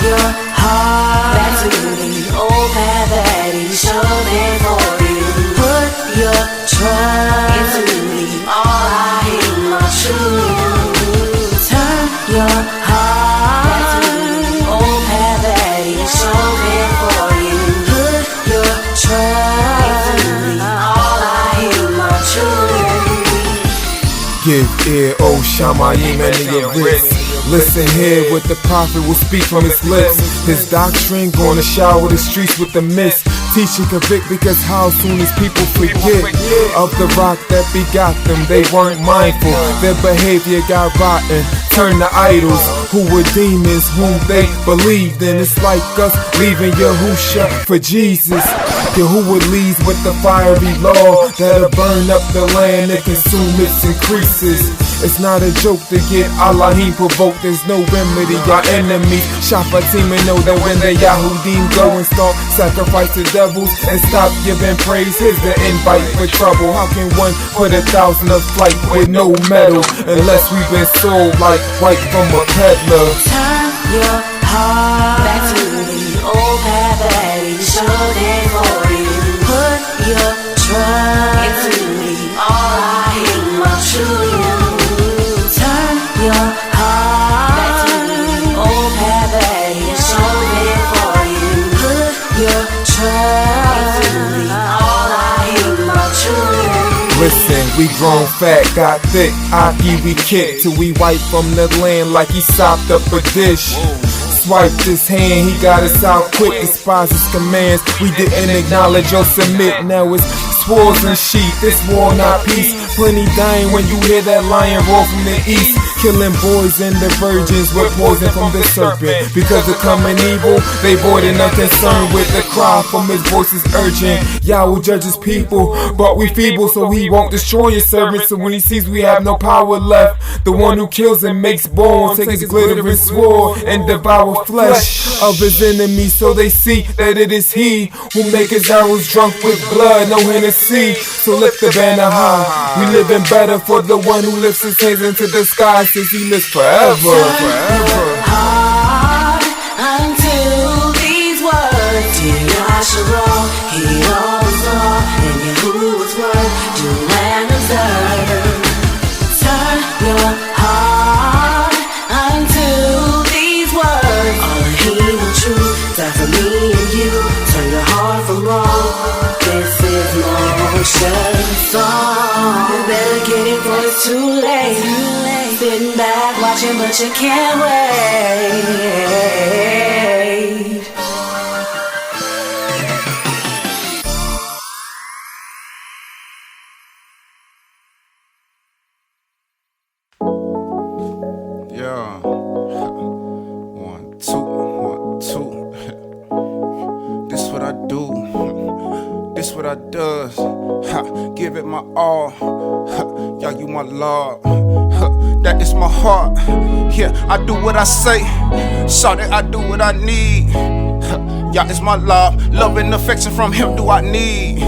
your heart back to the old path that he showed it for you. Put your trust into me, all I hear my truth. Turn your heart back to the old path that he showed it for you. Put your trust into me, all I hear my truth. Give ear, O Shamayim, and your wrist. Listen here what the prophet will speak from his lips. His doctrine gonna shower the streets with the mist. Teach and convict, because how soon these people forget of the rock that begot them. They weren't mindful, their behavior got rotten, turned to idols who were demons whom they believed in. It's like us leaving Yahusha for Jesus. Yahuwah leads with the fiery law that'll burn up the land and consume its increases. It's not a joke to get Allahim provoked. There's no remedy, our enemies Shafatim and know that when the Yahudim go and start sacrifice to devils and stop giving praise, here's the invite for trouble. How can one put 1,000 to flight with no medal unless we've been sold like white from a peddler? Turn your heart back to the old path that he showed it for you. Put your trust into me, all I hear my truth. Turn your heart back to the old path that he showed it for you. Put your trust into me, all I hear my truth. Listen, we grown fat, got thick, Aki we kick till we wipe from the land like he sopped up a dish. Swiped his hand, he got us out quick, despise his commands. We didn't acknowledge or submit, now it's swords and sheep, this war not peace. Plenty dying when you hear that lion roar from the east. Killing boys and the virgins with poison from the serpent. Because of coming evil, they void and unconcerned with the cry from his voices urgent. Yahweh judges people, but we feeble, so he won't destroy his servants. So when he sees we have no power left, the one who kills and makes born, take his glittering sword and devour flesh of his enemies, so they see that it is he who make his arrows drunk with blood, no Hennessy. So lift the banner high, we living better for the one who lifts his hands into the sky, since he lives forever. Heart unto these words, dear Yahshua, he always saw, and Yahuwah's word, do and observe. Turn your heart unto these words, all the heathen truth, die for me and you. Turn your heart from wrong. This is Moshe's song. You better get it before it's too late. Sitting back watching, but you can't wait. Yeah. 1, 2, 1, 2. This what I do. This what I does. Give it my all. Yeah, you my Lord. That is my heart. Yeah, I do what I say. Shout it, I do what I need. Yeah, it's my love. Love and affection from him do I need.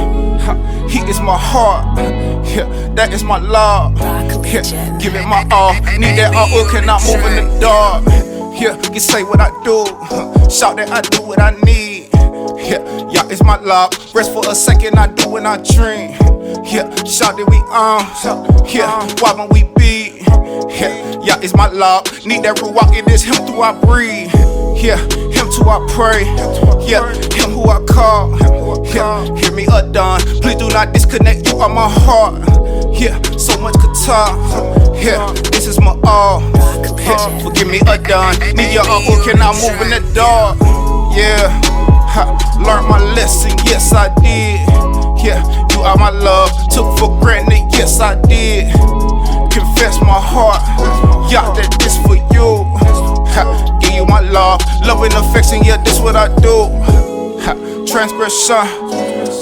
He is my heart. Yeah, that is my love. Yeah, give it my all. Need that all, cannot move in the dark. Yeah, you say what I do. Shout that I do what I need. Yeah, it's my love. Rest for a second, I do when I dream. Yeah, shout that we yeah, why won't we be? Yeah, it's my love. Need that ruach, it is him through I breathe. Yeah, him too I pray. Yeah, him who I call. Yeah, hear me Adon. Please do not disconnect, you are my heart. Yeah, so much guitar. Yeah, this is my all. Yeah, forgive me Adon. Need your uncle, can I move in the dark? Yeah, learned my lesson, yes I did. Yeah, you are my love, took for granted, yes I did. Confess my heart, yeah, that this for you. Give you my love, love and affection, yeah, this what I do. Transgression,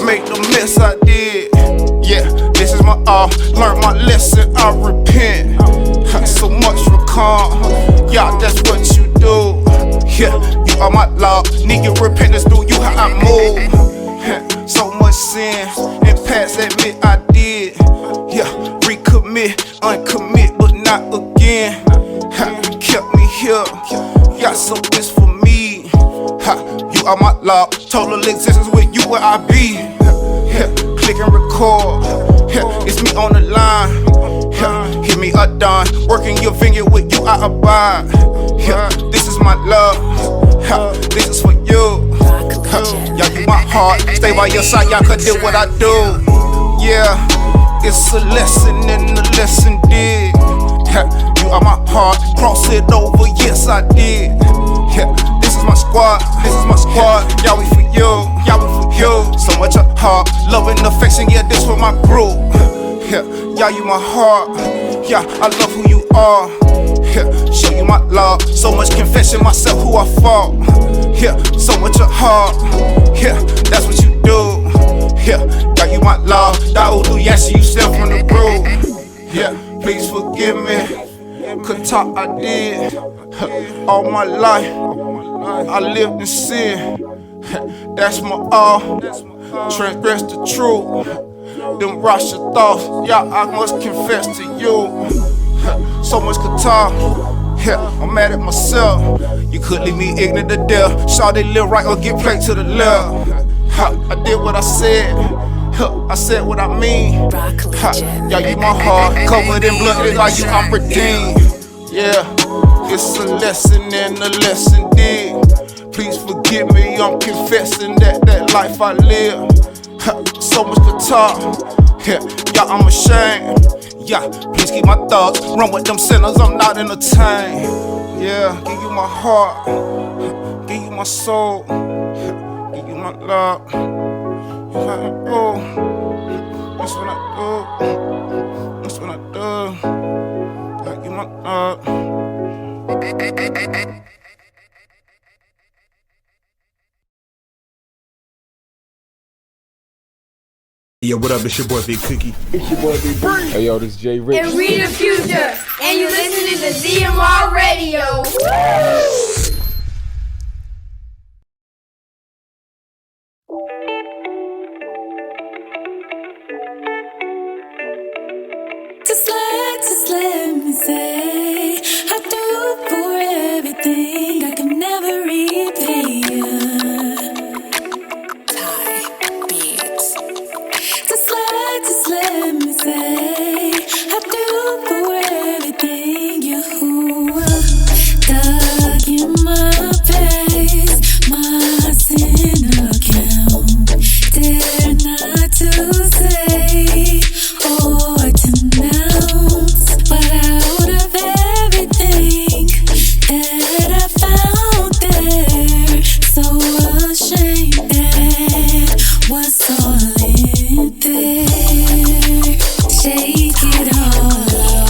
make the mess I did. Yeah, this is my all, learned my lesson, I repent. So much for calm, yeah, that's what you do. Yeah, you are my law. Need your repentance through you, how I move. So much sin, and past admit I did. Yeah, recommit, uncommit, but not again. Kept me here, got some this for me. You are my law, total existence with you where I be. Click and record, it's me on the line. Hit me a dime, working your vineyard with you I abide. This is my love, this is for you. Y'all, you my heart, stay by your side, y'all could do what I do. Yeah, it's a lesson and the lesson did. You are my heart, cross it over, yes I did. This is my squad, y'all we for you, y'all we for you. So much of heart, love and affection, yeah this for my group. Y'all you my heart, yeah I love who you are. Show you my love, so much confession myself who I fought. So much of heart, that's what you do. Y'all you my love, Daudu Yashi you step from the road. Please forgive me. Could talk I did all my life. I lived in sin. That's my all. Transgress the truth. Them rush your thoughts. Yeah, I must confess to you. So much could talk. I'm mad at myself. You could leave me ignorant to death. Shout they live right or get played to the left. I did what I said. I said what I mean. Y'all, you my heart, covered in blood, it's like you I'm redeemed. Yeah, it's a lesson and a lesson did. Please forgive me, I'm confessing that life I live. So much to talk. Y'all, I'm ashamed. Yeah, please keep my thoughts. Run with them sinners, I'm not entertained. Yeah, give you my heart, give you my soul, give you my love. That's what I do. That's what I do. Like you my love. Yo, what up? It's your boy Big Cookie. It's your boy Big Bree. Hey yo, this is Jay Rich. And we the future, and you listening to ZMR Radio. Just let me say, I do for everything. I can never repay you. Just let me say, I do for everything. You dug in my face, my sin account. Dare not to say or denounce, but out of everything that I found there, so ashamed that what's all in there. Shake it all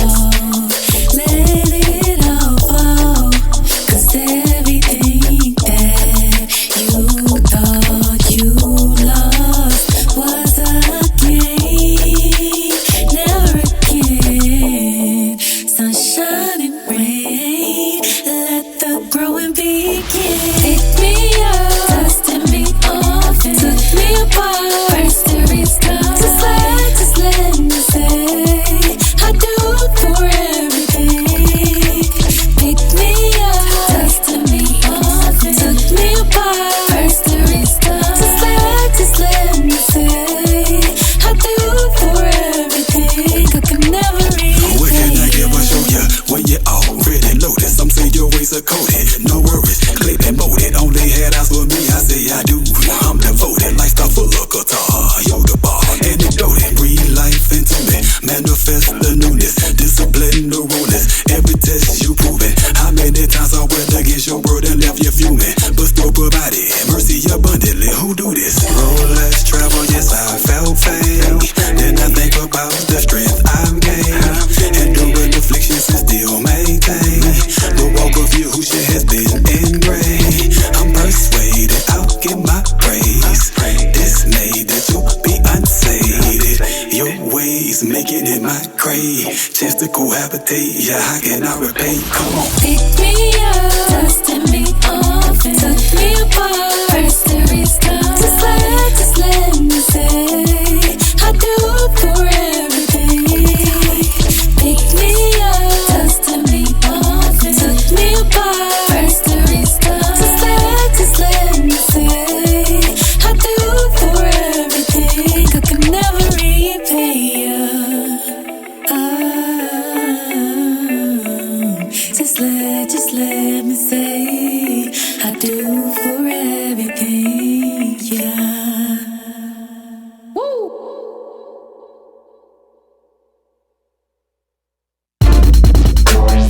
off, let it all fall, 'cause everything that you thought you lost was a gain, never again. Sunshine and rain, let the growing begin. Pick me up, dusted me off, and took me apart. First to restart. Just let me say, I do for everything. Pick me up, dusted me off, and took me apart. First to restart. Just let me say, I do for everything. I can never repay. What can I give or show ya when you already loaded? Some say your ways are coated, no worries, clip and molded. Only had eyes for me, I say I do. I'm devoted, lifestyle full of guitar, yoga bar, anecdote, breathe life into me, manifest the newness, discipline the rawness. Every test you prove it. How many times I went against your word and left you fuming, but still provided mercy abundantly. Who do this? Rolex travel, yes I felt fame. Then I think about the strength I've gained, enduring afflictions and still maintain the walk of you who shit has been ingrained. I'm persuaded I'll give my praise, dismayed that you'll be unsated. Your ways making it my grave, chance to cohabitate. Yeah, how can I repay? Come on, pick me up.